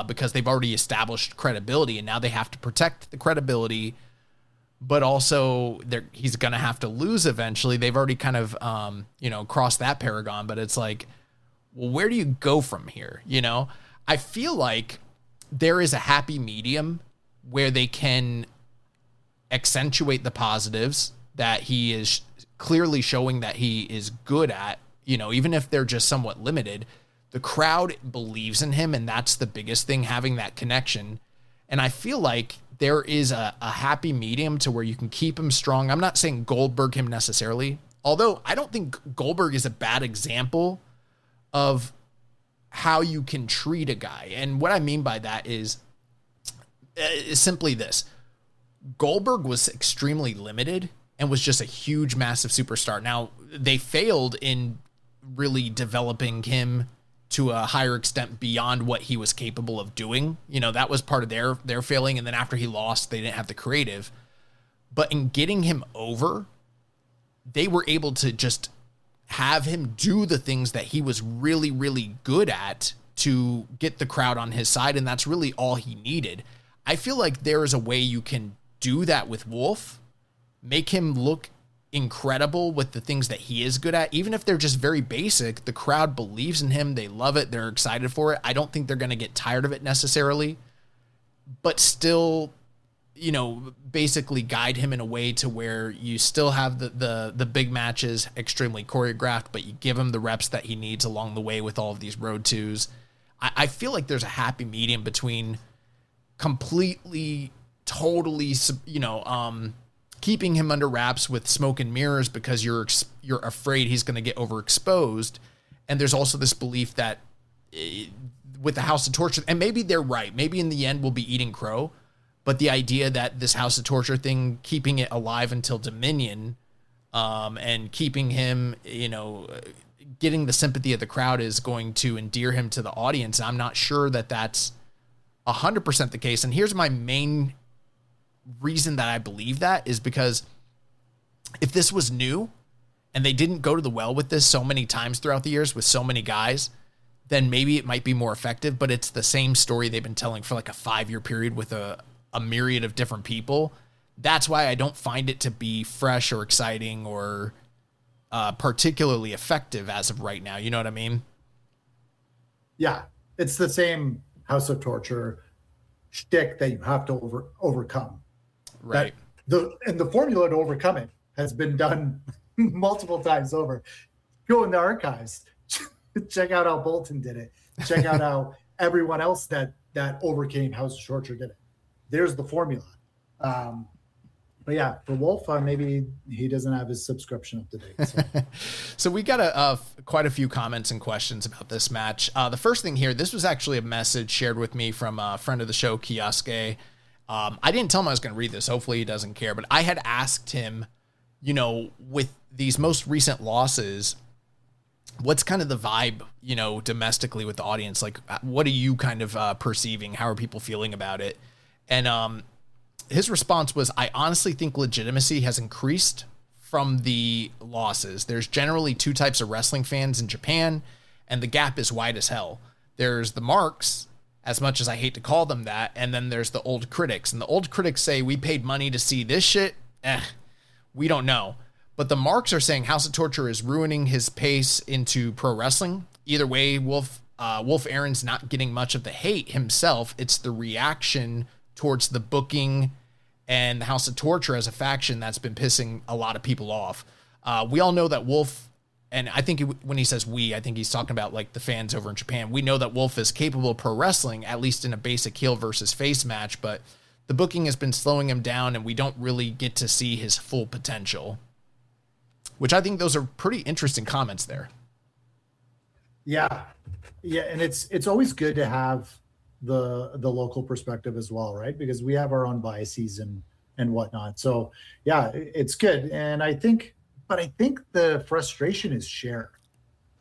Because they've already established credibility, and now they have to protect the credibility, but also he's going to have to lose eventually. They've already kind of, crossed that paragon, but it's like, well, where do you go from here? I feel like there is a happy medium where they can accentuate the positives that he is clearly showing that he is good at, even if they're just somewhat limited. The crowd believes in him, and that's the biggest thing, having that connection. And I feel like there is a happy medium to where you can keep him strong. I'm not saying Goldberg him necessarily, although I don't think Goldberg is a bad example of how you can treat a guy. And what I mean by that is simply this. Goldberg was extremely limited and was just a huge, massive superstar. Now, they failed in really developing him to a higher extent beyond what he was capable of doing. That was part of their failing. And then after he lost, they didn't have the creative. But in getting him over, they were able to just have him do the things that he was really, really good at to get the crowd on his side, and that's really all he needed. I feel like there is a way you can do that with Wolf, make him look incredible with the things that he is good at, even if they're just very basic. The crowd believes in him. They love it. They're excited for it. I don't think they're going to get tired of it necessarily, but still, you know, basically guide him in a way to where you still have the big matches extremely choreographed, but you give him the reps that he needs along the way with all of these road twos. I feel like there's a happy medium between completely, totally, you know, keeping him under wraps with smoke and mirrors because you're afraid he's going to get overexposed. And there's also this belief that with the House of Torture, and maybe they're right, maybe in the end we'll be eating crow, but the idea that this House of Torture thing, keeping it alive until Dominion, and keeping him, you know, getting the sympathy of the crowd is going to endear him to the audience. I'm not sure that that's 100% the case. And here's my main reason that I believe that is because if this was new and they didn't go to the well with this so many times throughout the years with so many guys, then maybe it might be more effective, but it's the same story they've been telling for like a 5-year period with a myriad of different people. That's why I don't find it to be fresh or exciting or particularly effective as of right now. You know what I mean? Yeah. It's the same House of Torture shtick that you have to overcome. Right. The formula to overcome it has been done multiple times over. Go in the archives, check out how Bolton did it. Check out how everyone else that overcame House of Torture did it. There's the formula. But yeah, for Wolf, maybe he doesn't have his subscription up to date. So, so we got quite a few comments and questions about this match. The first thing here, this was actually a message shared with me from a friend of the show, Kioske. I didn't tell him I was going to read this. Hopefully he doesn't care. But I had asked him, you know, with these most recent losses, what's kind of the vibe, you know, domestically with the audience? Like, what are you kind of perceiving? How are people feeling about it? And his response was, I honestly think legitimacy has increased from the losses. There's generally 2 types of wrestling fans in Japan, and the gap is wide as hell. There's the marks, as much as I hate to call them that, and then there's the old critics. And the old critics say, we paid money to see this shit. We don't know. But the marks are saying House of Torture is ruining his pace into pro wrestling. Either way, Wolf Aaron's not getting much of the hate himself. It's the reaction towards the booking and the House of Torture as a faction that's been pissing a lot of people off. We all know that Wolf, and I think when he says we, I think he's talking about like the fans over in Japan. We know that Wolf is capable of pro wrestling, at least in a basic heel versus face match, but the booking has been slowing him down and we don't really get to see his full potential, which I think those are pretty interesting comments there. Yeah. And it's always good to have the local perspective as well, right? Because we have our own biases and whatnot. So yeah, it's good. And I think the frustration is shared.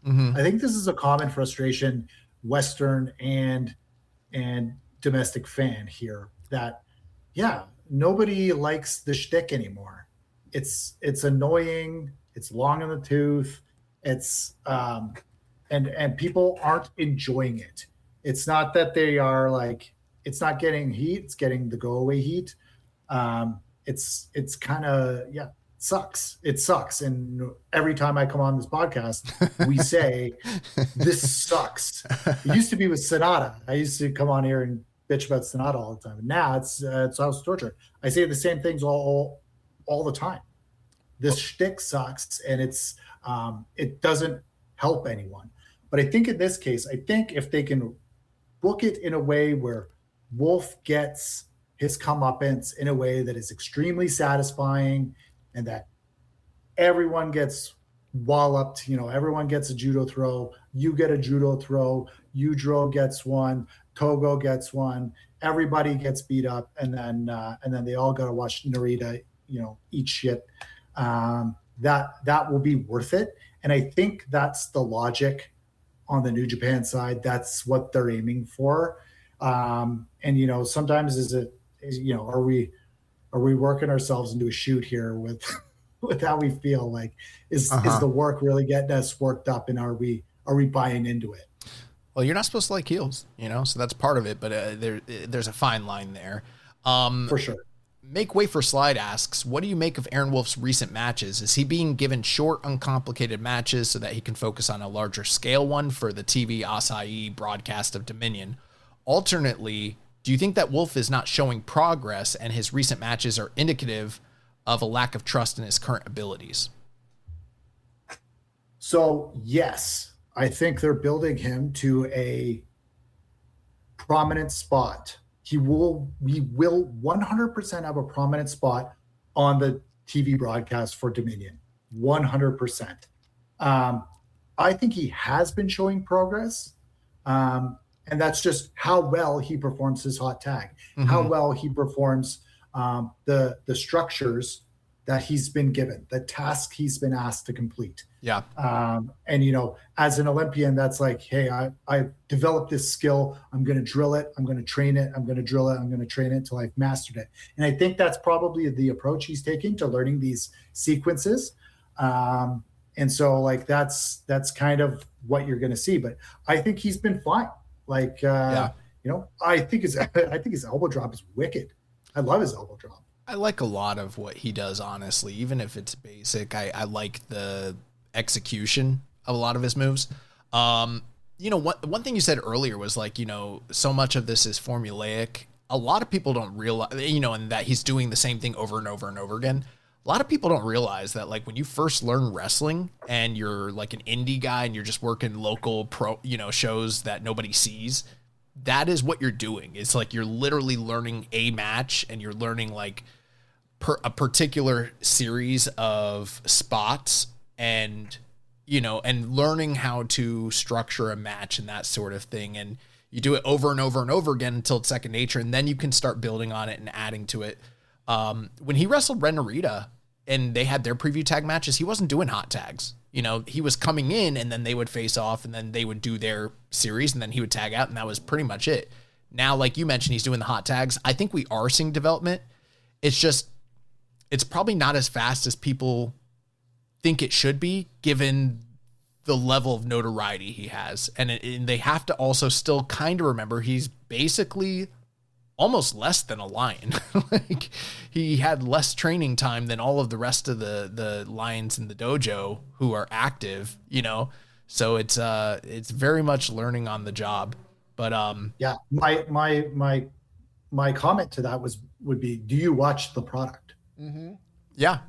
Mm-hmm. I think this is a common frustration, Western and domestic fan here, that yeah, nobody likes the shtick anymore. It's annoying. It's long in the tooth. It's and people aren't enjoying it. It's not that they are like, it's not getting heat. It's getting the go away heat. It's kind of, yeah, sucks. It sucks. And every time I come on this podcast, we say, this sucks. It used to be with Sonata. I used to come on here and bitch about Sonata all the time. And now it's House of Torture. I say the same things all the time. This shtick sucks, and it doesn't help anyone. But I think in this case, I think if they can book it in a way where Wolf gets his comeuppance in a way that is extremely satisfying, and that everyone gets walloped, you know, everyone gets a judo throw, you get a judo throw, Yujiro gets one, Togo gets one, everybody gets beat up, and then they all got to watch Narita, you know, eat shit. That will be worth it. And I think that's the logic on the New Japan side. That's what they're aiming for. And, you know, sometimes are we working ourselves into a shoot here with how we feel? Like, is the work really getting us worked up, and are we buying into it? Well, you're not supposed to like heels, so that's part of it, but there's a fine line there. For sure. Make Way for Slide asks, what do you make of Aaron Wolf's recent matches? Is he being given short, uncomplicated matches so that he can focus on a larger scale one for the TV Asahi broadcast of Dominion? Alternately, do you think that Wolf is not showing progress and his recent matches are indicative of a lack of trust in his current abilities? So, yes, I think they're building him to a prominent spot. He will 100% have a prominent spot on the TV broadcast for Dominion. 100%. I think he has been showing progress. And that's just how well he performs his hot tag, how well he performs the structures that he's been given, the task he's been asked to complete. Yeah. And, as an Olympian, that's like, hey, I've developed this skill. I'm going to drill it. I'm going to train it. I'm going to drill it. I'm going to train it until I've mastered it. And I think that's probably the approach he's taking to learning these sequences. And so like, that's kind of what you're going to see, but I think he's been fine. Like, I think his elbow drop is wicked. I love his elbow drop. I like a lot of what he does, honestly, even if it's basic. I like the execution of a lot of his moves. One thing you said earlier was like, so much of this is formulaic. A lot of people don't realize, and that he's doing the same thing over and over and over again. A lot of people don't realize that, like, when you first learn wrestling and you're like an indie guy and you're just working local pro, shows that nobody sees, that is what you're doing. It's like you're literally learning a match and you're learning like a particular series of spots and learning how to structure a match and that sort of thing. And you do it over and over and over again until it's second nature. And then you can start building on it and adding to it. When he wrestled Ren Narita and they had their preview tag matches, he wasn't doing hot tags. He was coming in and then they would face off and then they would do their series and then he would tag out and that was pretty much it. Now, like you mentioned, he's doing the hot tags. I think we are seeing development. It's probably not as fast as people think it should be given the level of notoriety he has. And they have to also still kind of remember he's basically almost less than a lion. Like he had less training time than all of the rest of the lions in the dojo who are active, so it's very much learning on the job. But yeah, my comment to that would be, do you watch the product? Yeah.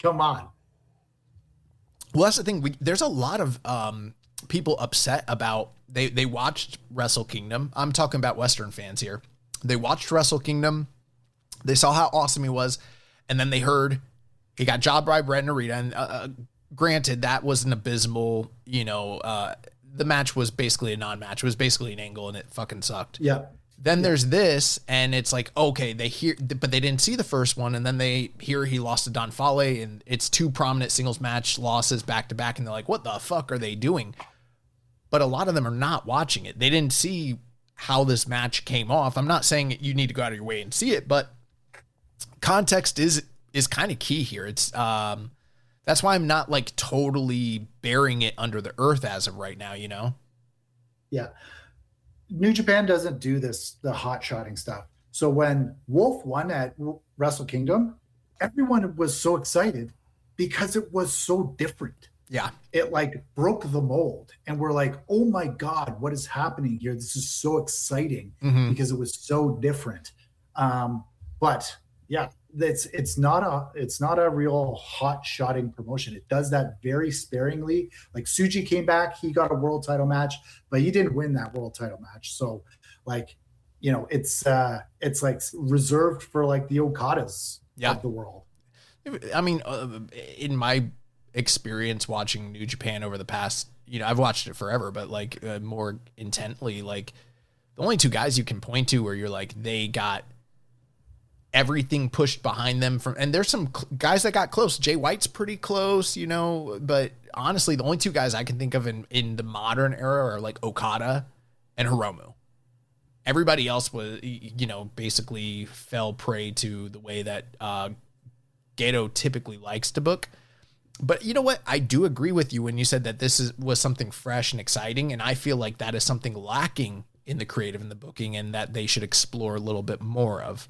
Come on. Well, that's the thing. There's a lot of people upset about they watched Wrestle Kingdom. I'm talking about Western fans here. They watched Wrestle Kingdom. They saw how awesome he was. And then they heard he got jobbed by Ren Narita. And granted, that was an abysmal, the match was basically a non-match. It was basically an angle and it fucking sucked. Yeah. Then there's this, and it's like, okay, but they didn't see the first one. And then they hear he lost to Don Fale and it's two prominent singles match losses back to back. And they're like, what the fuck are they doing? But a lot of them are not watching it. They didn't see how this match came off. I'm not saying you need to go out of your way and see it, but context is kind of key here. It's that's why I'm not like totally burying it under the earth as of right now, Yeah. New Japan doesn't do the hot shotting stuff. So when Wolf won at Wrestle Kingdom, everyone was so excited because it was so different. Yeah. It like broke the mold and we're like, oh my God, what is happening here? This is so exciting because it was so different. But yeah, it's not a real hot shotting promotion. It does that very sparingly. Like Tsuji came back, he got a world title match, but he didn't win that world title match. So like, it's like reserved for like the Okadas of the world. I mean, in my experience watching New Japan over the past, I've watched it forever, but like more intently, like the only two guys you can point to where you're like, they got everything pushed behind them and there's some guys that got close. Jay White's pretty close, but honestly, the only two guys I can think of in the modern era are like Okada and Hiromu. Everybody else was, basically fell prey to the way that Gato typically likes to book. But you know what? I do agree with you when you said that was something fresh and exciting. And I feel like that is something lacking in the creative and the booking and that they should explore a little bit more of.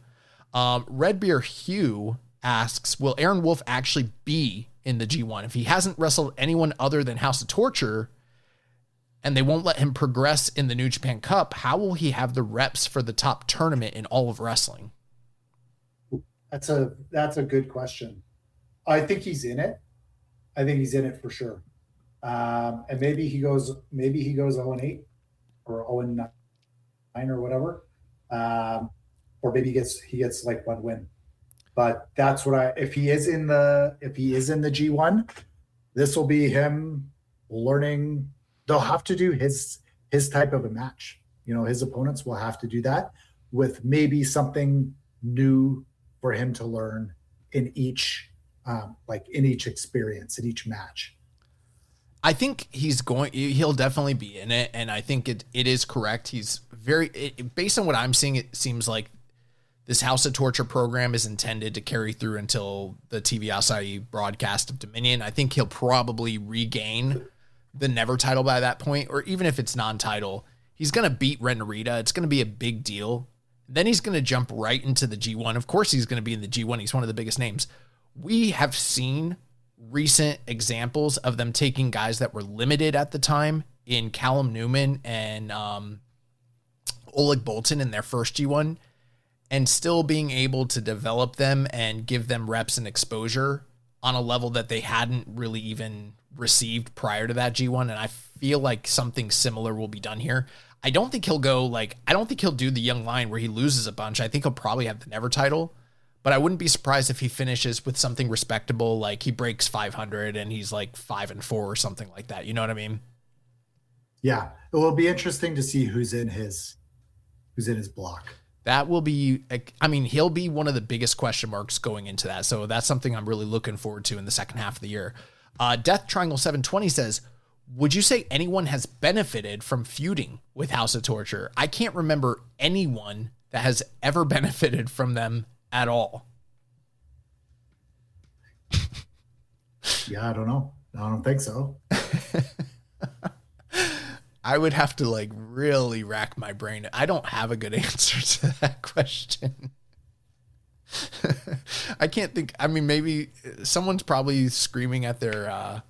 Redbeer Hugh asks, will Aaron Wolf actually be in the G1? If he hasn't wrestled anyone other than House of Torture and they won't let him progress in the New Japan Cup, how will he have the reps for the top tournament in all of wrestling? That's a good question. I think he's in it. I think he's in it for sure. And maybe he goes 0-8 or 0-9 or whatever. Or maybe he gets like one win. But that's what if he is in the G1, this will be him learning. They'll have to do his type of a match. His opponents will have to do that with maybe something new for him to learn in each experience, in each match. I think he'll definitely be in it. And I think it is correct. He's based on what I'm seeing, it seems like this House of Torture program is intended to carry through until the TV Asahi broadcast of Dominion. I think he'll probably regain the Never title by that point, or even if it's non-title, he's going to beat Ren Narita. It's going to be a big deal. Then he's going to jump right into the G1. Of course, he's going to be in the G1. He's one of the biggest names. We have seen recent examples of them taking guys that were limited at the time in Callum Newman and Oleg Bolton in their first G1 and still being able to develop them and give them reps and exposure on a level that they hadn't really even received prior to that G1. And I feel like something similar will be done here. I don't think he'll do the Young Lion where he loses a bunch. I think he'll probably have the Never title, but I wouldn't be surprised if he finishes with something respectable. Like he breaks 500 and he's like 5-4 or something like that. You know what I mean? Yeah. It will be interesting to see who's in his block. That will be, he'll be one of the biggest question marks going into that. So that's something I'm really looking forward to in the second half of the year. Death Triangle 720 says, would you say anyone has benefited from feuding with House of Torture? I can't remember anyone that has ever benefited from them at all. Yeah, I don't know. I don't think so. I would have to really rack my brain. I don't have a good answer to that question. I can't think. Maybe someone's probably screaming at their,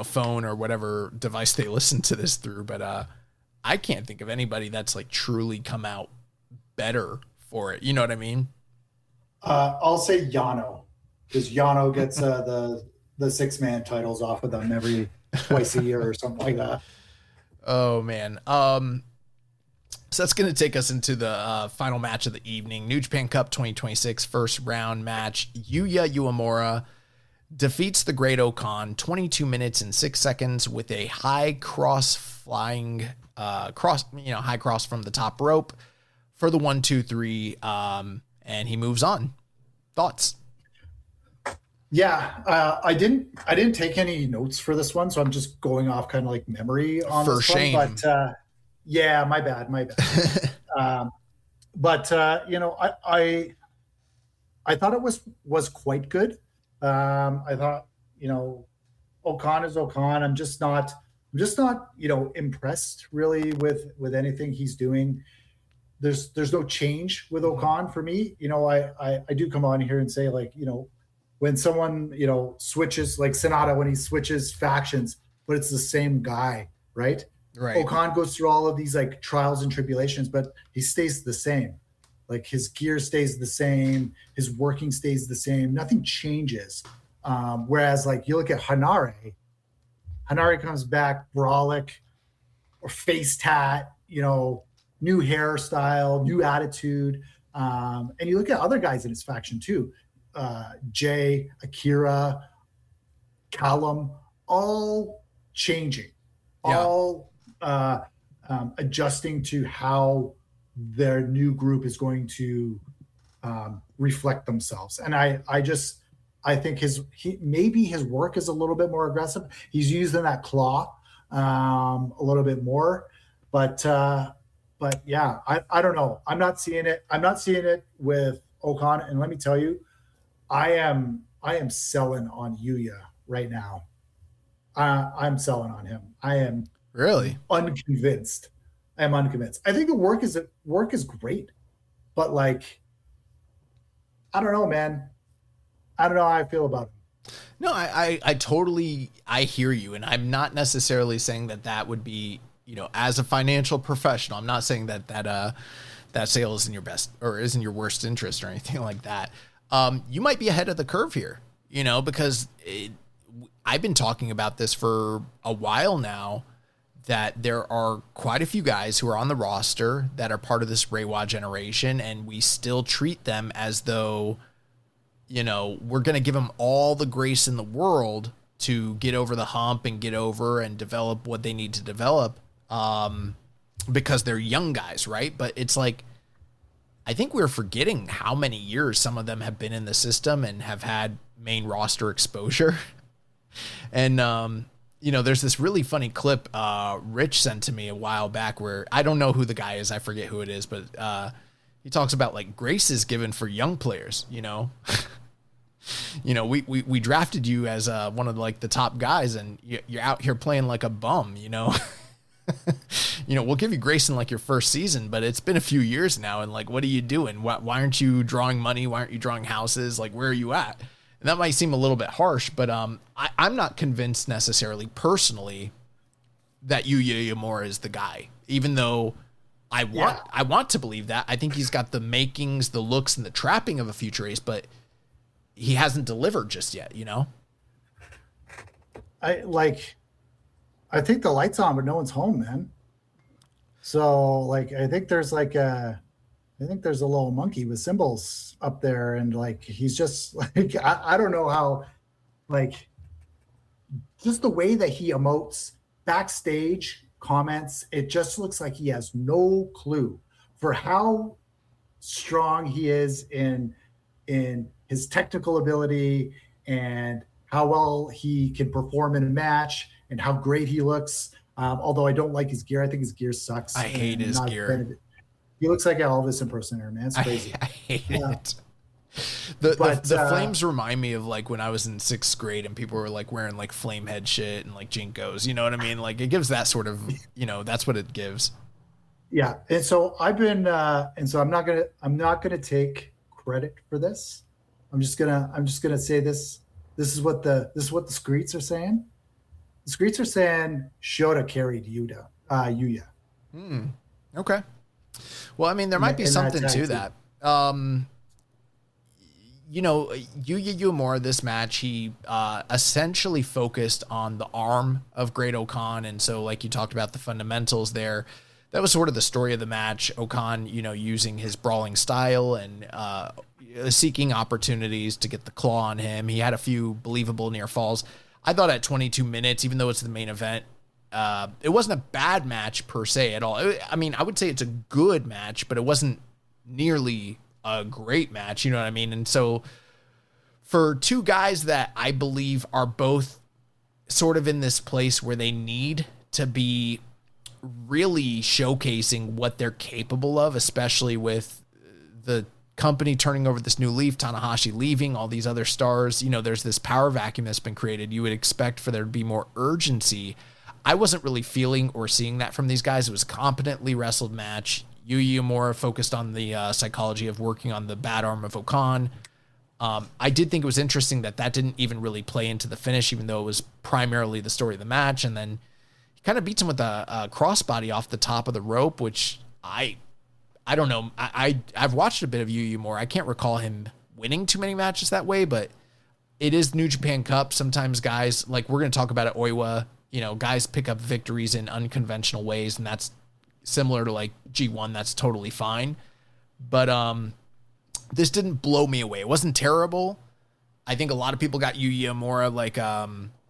phone or whatever device they listen to this through. But I can't think of anybody that's truly come out better for it. You know what I mean? I'll say Yano, because Yano gets the 6-man titles off of them every twice a year or something like that. Oh man. So that's going to take us into the final match of the evening. New Japan Cup 2026 first round match. Yuya Uemura defeats the Great Okan 22 minutes and 6 seconds with a high cross from the top rope for the 1-2-3. And he moves on. Thoughts? Yeah, I didn't take any notes for this one, so I'm just going off kind of memory on for this shame. one. But yeah, my bad. But I thought it was quite good. I thought Okan is Okan. I'm just not impressed really with anything he's doing. There's no change with Okan for me. I do come on here and say when someone, switches, like Sonata, when he switches factions, but it's the same guy, right? Right. Okan goes through all of these trials and tribulations, but he stays the same. His gear stays the same. His working stays the same. Nothing changes. Whereas you look at Hanare comes back brolic or face tat, new hairstyle, new attitude. And you look at other guys in his faction too. Jay, Akira, Callum, all changing, all adjusting to how their new group is going to reflect themselves. And I think maybe his work is a little bit more aggressive. He's using that claw a little bit more, but yeah, I don't know. I'm not seeing it. I'm not seeing it with Okan. And let me tell you, I am selling on Yuya right now, I'm selling on him. I am Really unconvinced. I am unconvinced. I think the work is great, but like, I don't know, man. I don't know how I feel about him. No, I totally, I hear you. And I'm not necessarily saying that would be, as a financial professional, I'm not saying that sale is in your best or isn't your worst interest or anything like that. You might be ahead of the curve here, because I've been talking about this for a while now, that there are quite a few guys who are on the roster that are part of this Reiwa generation, and we still treat them as though, we're going to give them all the grace in the world to get over the hump and get over and develop what they need to develop, because they're young guys, right? But it's like, I think we're forgetting how many years some of them have been in the system and have had main roster exposure. And, there's this really funny clip Rich sent to me a while back where I don't know who the guy is. I forget who it is, but he talks about like grace is given for young players, we drafted you as one of like the top guys, and you're out here playing like a bum, we'll give you grace in like your first season, but it's been a few years now. And like, what are you doing? Why aren't you drawing money? Why aren't you drawing houses? Like, where are you at? And that might seem a little bit harsh, but I'm not convinced necessarily personally that Yuya Uemura is the guy, even though I want to believe that. I think he's got the makings, the looks, and the trapping of a future ace, but he hasn't delivered just yet, I think the light's on, but no one's home, man. So like, I think there's a little monkey with cymbals up there, and like, he's just like, I don't know how, like, just the way that he emotes backstage comments, it just looks like he has no clue for how strong he is in his technical ability and how well he can perform in a match and how great he looks. Although I don't like his gear. I think his gear sucks. I hate his gear. He looks like an Elvis impersonator, man. It's crazy. I hate it. The flames remind me of like when I was in 6th grade and people were like wearing like flame head shit and like Jinkos, you know what I mean? Like it gives that sort of, that's what it gives. Yeah. And so I've been, I'm not going to take credit for this. I'm just going to say this. This is what the Screets are saying. The Screets are saying Shota carried Yuya. Okay. Well, I mean, there might be something to that. Yuya Uemura, this match, he essentially focused on the arm of Great Okan. And so, like you talked about the fundamentals there, that was sort of the story of the match. Okan, using his brawling style and seeking opportunities to get the claw on him. He had a few believable near falls. I thought at 22 minutes, even though it's the main event, it wasn't a bad match per se at all. I mean, I would say it's a good match, but it wasn't nearly a great match. You know what I mean? And so for two guys that I believe are both sort of in this place where they need to be really showcasing what they're capable of, especially with the company turning over this new leaf, Tanahashi leaving, all these other stars, there's this power vacuum that's been created. You would expect for there to be more urgency. I wasn't really feeling or seeing that from these guys. It was a competently wrestled match. Yuya Uemura focused on the psychology of working on the bad arm of Okan. I did think it was interesting that didn't even really play into the finish, even though it was primarily the story of the match. And then he kind of beats him with a crossbody off the top of the rope, which I don't know. I've watched a bit of Yuya Uemura. I can't recall him winning too many matches that way, but it is New Japan Cup. Sometimes guys, like we're going to talk about at Oiwa, guys pick up victories in unconventional ways, and that's similar to like G1. That's totally fine. But this didn't blow me away. It wasn't terrible. I think a lot of people got Yuya Uemura like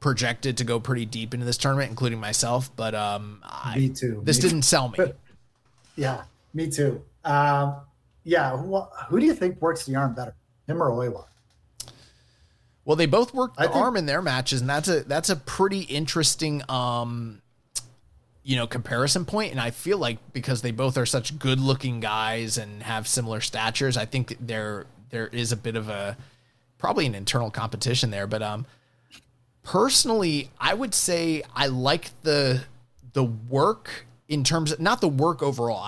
projected to go pretty deep into this tournament, including myself. But me too. This didn't sell me. Yeah, me too. Who do you think works the arm better, him or Oiwa? Well, they both worked the arm in their matches, and that's a pretty interesting comparison point. And I feel like because they both are such good-looking guys and have similar statures, I think there is a bit of probably an internal competition there. But Personally, I would say I like the work in terms of, not the work overall.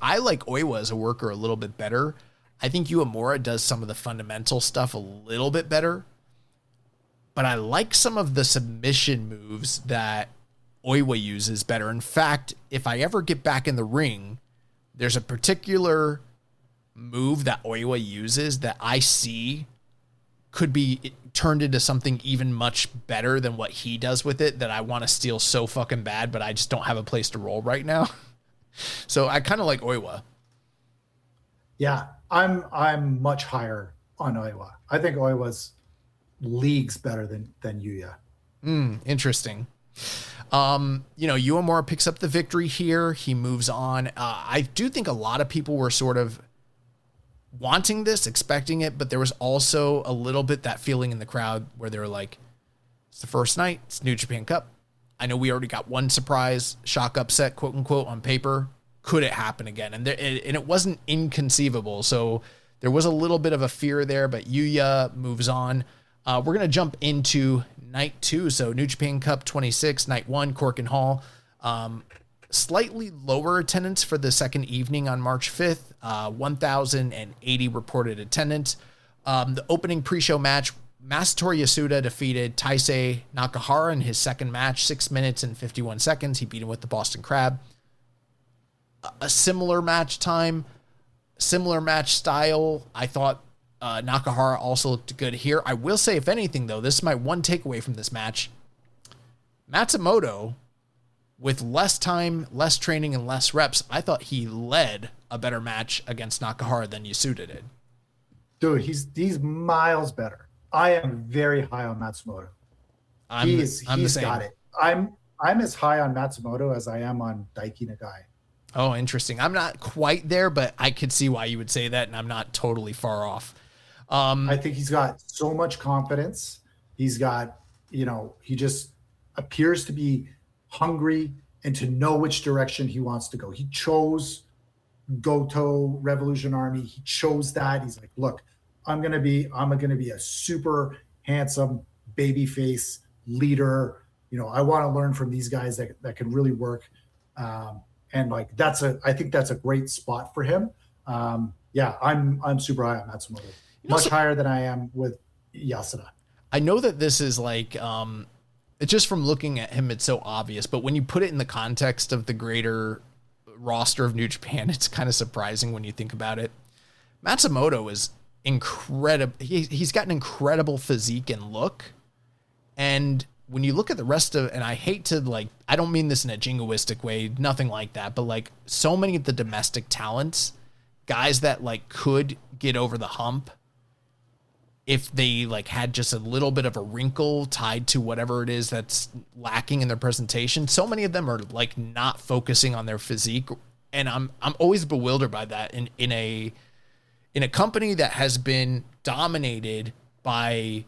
I like Oiwa as a worker a little bit better. I think Uemura does some of the fundamental stuff a little bit better. But I like some of the submission moves that Oiwa uses better. In fact, if I ever get back in the ring, there's a particular move that Oiwa uses that I see could be turned into something even much better than what he does with it, that I want to steal so fucking bad, but I just don't have a place to roll right now. So I kind of like Oiwa. Yeah, I'm much higher on Oiwa. I think Oiwa's leagues better than Yuya. Interesting. Uemura picks up the victory here. He moves on. I do think a lot of people were sort of wanting this, expecting it, but there was also a little bit that feeling in the crowd where they were like, it's the first night, it's New Japan Cup. I know we already got one surprise shock upset, quote unquote, on paper. Could it happen again? And it wasn't inconceivable. So there was a little bit of a fear there, but Yuya moves on. We're going to jump into night 2. So New Japan Cup 26, night 1, Cork and Hall. Slightly lower attendance for the second evening on March 5th, 1,080 reported attendance. The opening pre-show match, Masatori Yasuda defeated Taisei Nakahara in his second match, 6 minutes and 51 seconds. He beat him with the Boston Crab. A similar match time, similar match style. I thought Nakahara also looked good here. I will say, if anything, though, this is my one takeaway from this match. Matsumoto, with less time, less training, and less reps, I thought he led a better match against Nakahara than Yasuda did. Dude, he's miles better. I am very high on Matsumoto. He's got it. I'm as high on Matsumoto as I am on Daiki Nagai. Oh, interesting. I'm not quite there, but I could see why you would say that, and I'm not totally far off. I think he's got so much confidence. He's got, he just appears to be hungry and to know which direction he wants to go. He chose Goto Revolution Army. He chose that. He's like, look, I'm gonna be a super handsome babyface leader. I want to learn from these guys that can really work. And like I think that's a great spot for him. Yeah, I'm super high on Matsumoto. Much higher than I am with Yasuda. I know that this is like it's just from looking at him, it's so obvious, but when you put it in the context of the greater roster of New Japan, it's kind of surprising when you think about it. Matsumoto is incredible. He's got an incredible physique and look. And when you look at the rest of, and I hate to I don't mean this in a jingoistic way, nothing like that, but like so many of the domestic talents, guys that could get over the hump if they had just a little bit of a wrinkle tied to whatever it is that's lacking in their presentation. So many of them are not focusing on their physique. And I'm always bewildered by that in a company that has been dominated by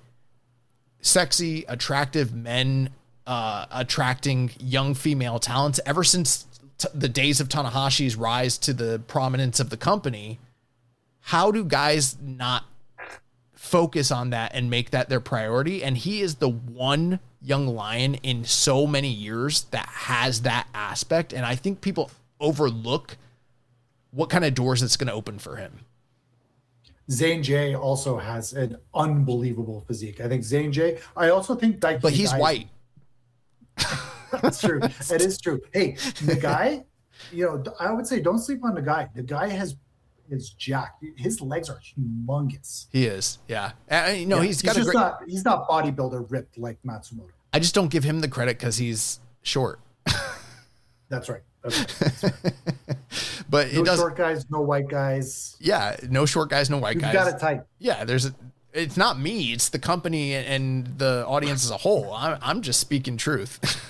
sexy, attractive men, attracting young female talents ever since the days of Tanahashi's rise to the prominence of the company. How do guys not focus on that and make that their priority? And he is the one young lion in so many years that has that aspect. And I think people overlook what kind of doors it's going to open for him. Zane J also has an unbelievable physique. I think Zane J. I also think Daiki. But he's white. That's true. It is true. Hey, the guy, I would say don't sleep on the guy. The guy is jacked. His legs are humongous. He is. Yeah. He's got he's not bodybuilder ripped like Matsumoto. I just don't give him the credit because he's short. That's right. That's right. But no short guys, no white guys. Yeah, no short guys, no white guys. You got it tight. Yeah, it's not me, it's the company and the audience as a whole. I'm just speaking truth.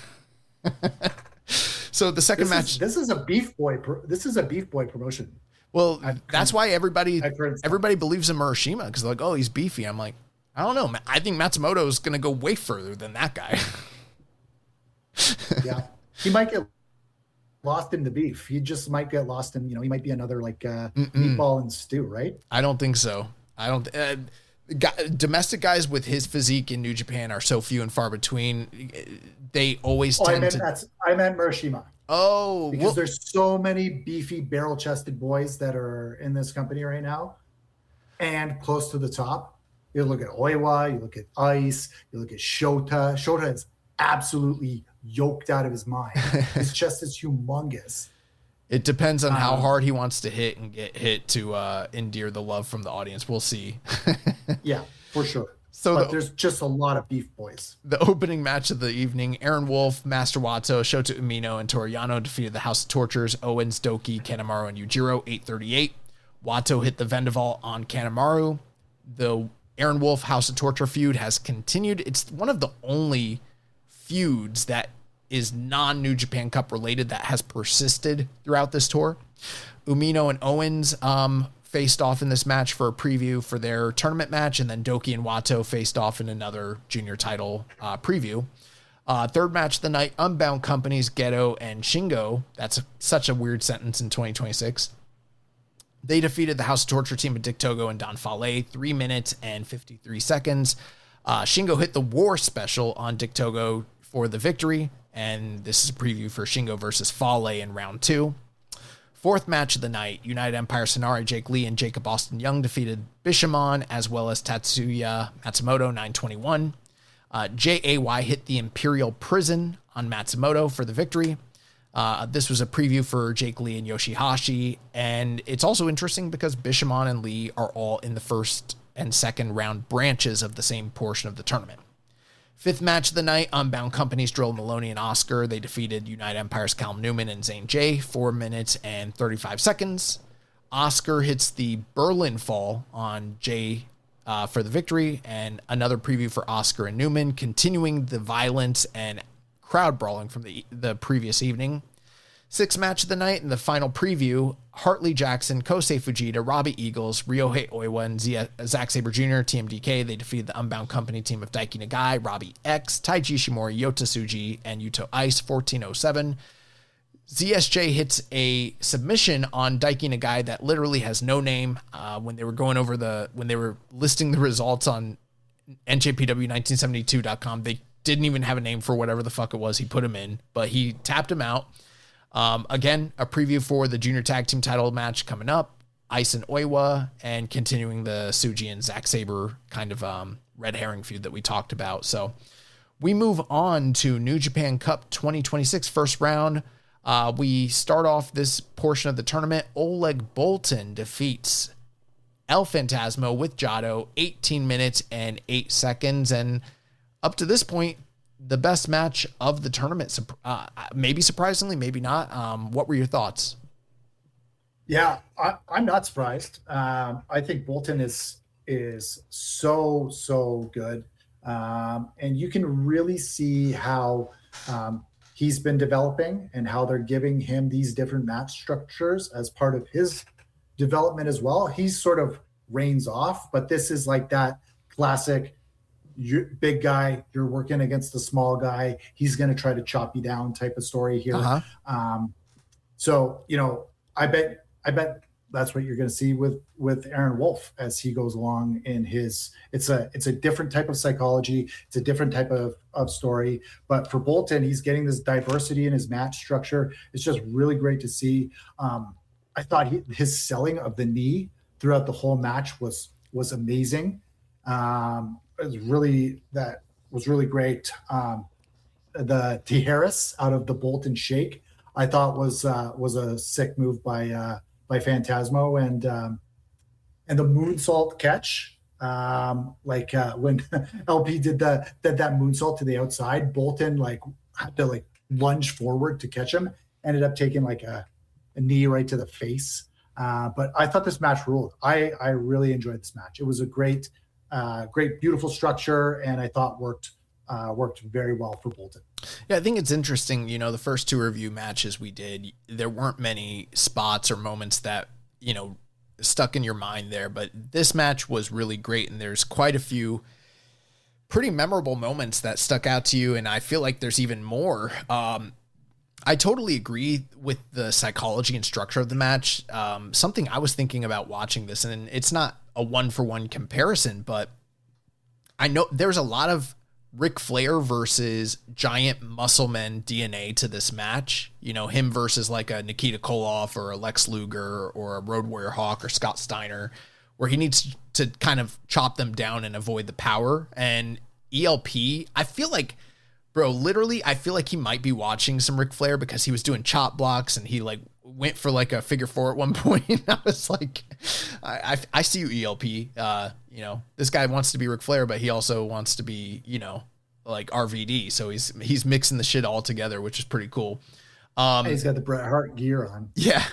So the second match. This is a beef boy promotion. Well, that's why everybody believes in Murashima because they're like, oh, he's beefy. I'm like, I don't know. I think Matsumoto is going to go way further than that guy. Yeah, he might get lost in the beef. He just might get lost in, he might be another meatball and stew, right? I don't think so. Domestic guys with his physique in New Japan are so few and far between. They always I meant Murashima. Oh, because there's so many beefy barrel-chested boys that are in this company right now, and close to the top. You look at Oiwa, you look at Ice, you look at Shota. Shota is absolutely yoked out of his mind. His chest is humongous. It depends on how hard he wants to hit and get hit to endear the love from the audience. We'll see. Yeah, for sure. So there's just a lot of beef boys. The opening match of the evening, Aaron Wolf, Master Wato, Shota Umino, and Toriyano defeated the House of Tortures, Owens, Doki, Kanemaru, and Yujiro, 8:38. Wato hit the Vendaval on Kanemaru. The Aaron Wolf House of Torture feud has continued. It's one of the only feuds that is non-New Japan Cup related that has persisted throughout this tour. Umino and Owens faced off in this match for a preview for their tournament match, and then Doki and Wato faced off in another junior title preview. Third match of the night, Unbound Companies, Geto and Shingo. That's such a weird sentence in 2026. They defeated the House of Torture team of Dick Togo and Don Fale, 3 minutes and 53 seconds. Shingo hit the War Special on Dick Togo for the victory, and this is a preview for Shingo versus Fale in round 2. Fourth match of the night, United Empire Sonari, Jake Lee, and Jacob Austin Young defeated Bishamon as well as Tatsuya Matsumoto, 9:21. JAY hit the Imperial Prison on Matsumoto for the victory. This was a preview for Jake Lee and Yoshihashi, and it's also interesting because Bishamon and Lee are all in the first and second round branches of the same portion of the tournament. Fifth match of the night, Unbound Companies, Drill Maloney and Oscar. They defeated United Empire's Callum Newman and Zane J, 4 minutes and 35 seconds. Oscar hits the Berlin Fall on J for the victory, and another preview for Oscar and Newman, continuing the violence and crowd brawling from the previous evening. Sixth match of the night and the final preview, Hartley Jackson, Kosei Fujita, Robbie Eagles, Ryohei Oiwa, and Zack Sabre Jr., TMDK. They defeated the Unbound Company team of Daiki Nagai, Robbie X, Taiji Ishimori, Yota Tsuji, and Yuto Ice, 14:07. ZSJ hits a submission on Daiki Nagai that literally has no name. When they were listing the results on NJPW1972.com, they didn't even have a name for whatever the fuck it was he put him in, but he tapped him out. Again, a preview for the junior tag team title match coming up, Ice and Oiwa, and continuing the Tsuji and Zack Sabre kind of red herring feud that we talked about. So we move on to New Japan Cup 2026 first round. We start off this portion of the tournament. Oleg Boltin defeats El Phantasmo with Jado, 18 minutes and 8 seconds. And up to this point, the best match of the tournament, maybe surprisingly, maybe not. What were your thoughts? Yeah, I'm not surprised. I think Bolton is so good. And you can really see how he's been developing and how they're giving him these different match structures as part of his development as well. He's sort of reins off, but this is like that classic big guy, you're working against the small guy, he's going to try to chop you down type of story here. So, I bet that's what you're going to see with Aaron Wolf as he goes along in his, it's a different type of psychology. It's a different type of story, but for Bolton, he's getting this diversity in his match structure. It's just really great to see. I thought his selling of the knee throughout the whole match was amazing. That was really great. The Tijeras out of the Bolton shake, I thought was a sick move by Phantasmo, and the moonsault catch, when LP did that moonsault to the outside, Bolton had to lunge forward to catch him, ended up taking a knee right to the face. But I thought this match ruled. I really enjoyed this match. It was a great, beautiful structure, and I thought worked very well for Bolton. Yeah, I think it's interesting. The first two review matches we did, there weren't many spots or moments that, stuck in your mind there, but this match was really great, and there's quite a few pretty memorable moments that stuck out to you, and I feel like there's even more. I totally agree with the psychology and structure of the match. Something I was thinking about watching this, and it's not a one-for-one comparison, but I know there's a lot of Ric Flair versus giant muscle men DNA to this match. You know, him versus like a Nikita Koloff or a Lex Luger or a Road Warrior Hawk or Scott Steiner, where he needs to kind of chop them down and avoid the power. And ELP, I feel like, bro, literally, I feel like he might be watching some Ric Flair because he was doing chop blocks and he like went for like a figure four at one point. I was like, I see you, ELP. You know, this guy wants to be Ric Flair, but he also wants to be, you know, like RVD. So he's mixing the shit all together, which is pretty cool. He's got the Bret Hart gear on. Yeah.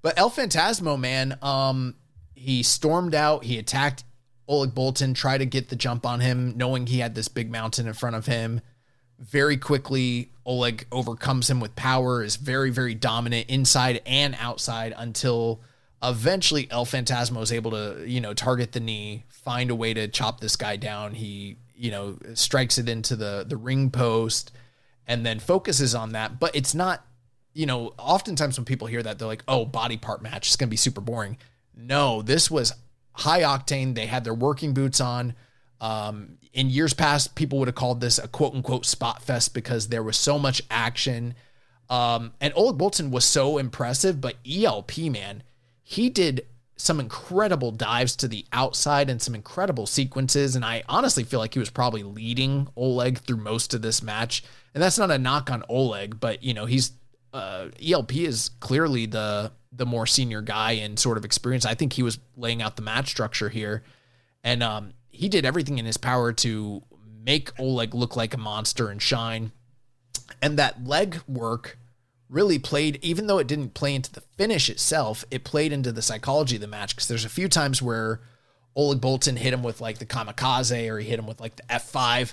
But El Phantasmo, man, he stormed out. He attacked Oleg Boltin, tried to get the jump on him, knowing he had this big mountain in front of him. Very quickly, Oleg overcomes him with power, is very, very dominant inside and outside until eventually El Phantasmo is able to, you know, target the knee, find a way to chop this guy down. He, you know, strikes it into the ring post and then focuses on that. But it's not, you know, oftentimes when people hear that, they're like, oh, body part match, it's going to be super boring. No, this was high octane. They had their working boots on. In years past, people would have called this a quote unquote spot fest because there was so much action. And Oleg Boltin was so impressive, but ELP, man, he did some incredible dives to the outside and some incredible sequences. And I honestly feel like he was probably leading Oleg through most of this match. And that's not a knock on Oleg, but you know, he's, ELP is clearly the more senior guy and sort of experience. I think he was laying out the match structure here. And, he did everything in his power to make Oleg look like a monster and shine. And that leg work really played, even though it didn't play into the finish itself, it played into the psychology of the match. Because there's a few times where Oleg Boltin hit him with like the kamikaze or he hit him with like the F5,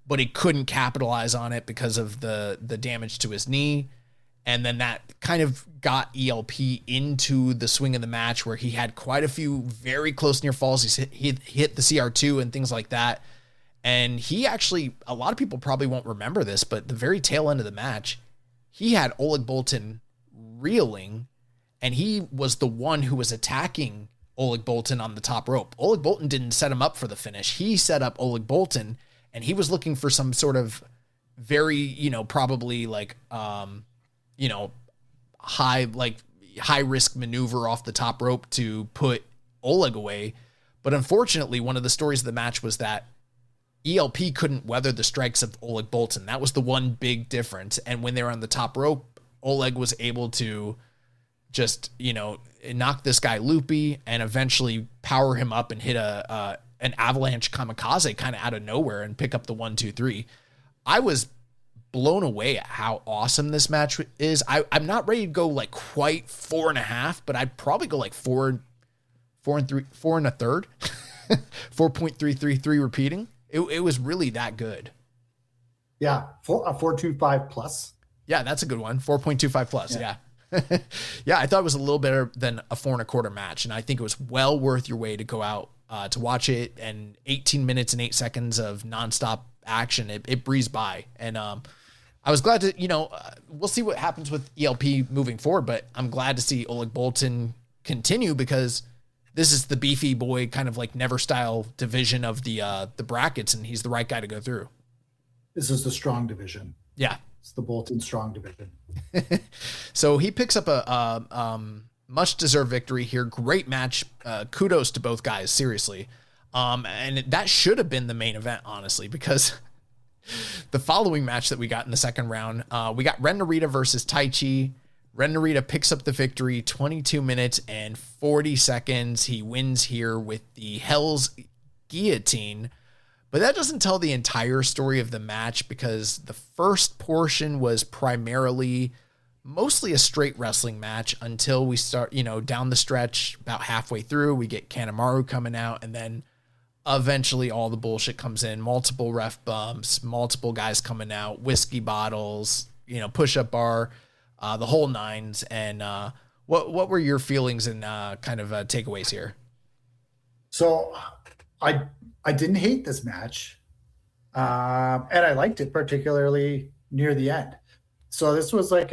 but he couldn't capitalize on it because of the damage to his knee. And then that kind of got ELP into the swing of the match where he had quite a few very close near falls. He hit the CR2 and things like that. And he actually, a lot of people probably won't remember this, but the very tail end of the match, he had Oleg Boltin reeling and he was the one who was attacking Oleg Boltin on the top rope. Oleg Boltin didn't set him up for the finish. He set up Oleg Boltin and he was looking for some sort of very, you know, probably like, you know, high risk maneuver off the top rope to put Oleg away. But unfortunately, one of the stories of the match was that ELP couldn't weather the strikes of Oleg Boltin. That was the one big difference. And when they were on the top rope, Oleg was able to just, you know, knock this guy loopy and eventually power him up and hit an avalanche kamikaze kind of out of nowhere and pick up the 1-2-3. I was blown away at how awesome this match is. I'm not ready to go like quite 4.5, but I'd probably go like 4 and a third, 4.333 repeating. It was really that good. Yeah. 4.25 plus. Yeah, that's a good one. 4.25 plus. Yeah. Yeah. I thought it was a little better than a 4.25 match. And I think it was well worth your way to go out to watch it. And 18 minutes and 8 seconds of nonstop action. It breezed by. And, I was glad to, you know, we'll see what happens with ELP moving forward, but I'm glad to see Oleg Boltin continue because this is the beefy boy kind of like never style division of the brackets, and he's the right guy to go through. This is the strong division. Yeah. It's the Boltin strong division. So he picks up a much deserved victory here. Great match. Kudos to both guys. Seriously. And that should have been the main event, honestly, because the following match that we got in the second round, we got Ren Narita versus Taichi. Ren Narita picks up the victory, 22 minutes and 40 seconds. He wins here with the Hell's Guillotine. But that doesn't tell the entire story of the match because the first portion was primarily mostly a straight wrestling match until we start, you know, down the stretch about halfway through, we get Kanemaru coming out and then eventually all the bullshit comes in, multiple ref bumps, multiple guys coming out, whiskey bottles, you know, push-up bar, the whole nines. And what were your feelings and kind of takeaways here? So I didn't hate this match. And I liked it particularly near the end. So this was like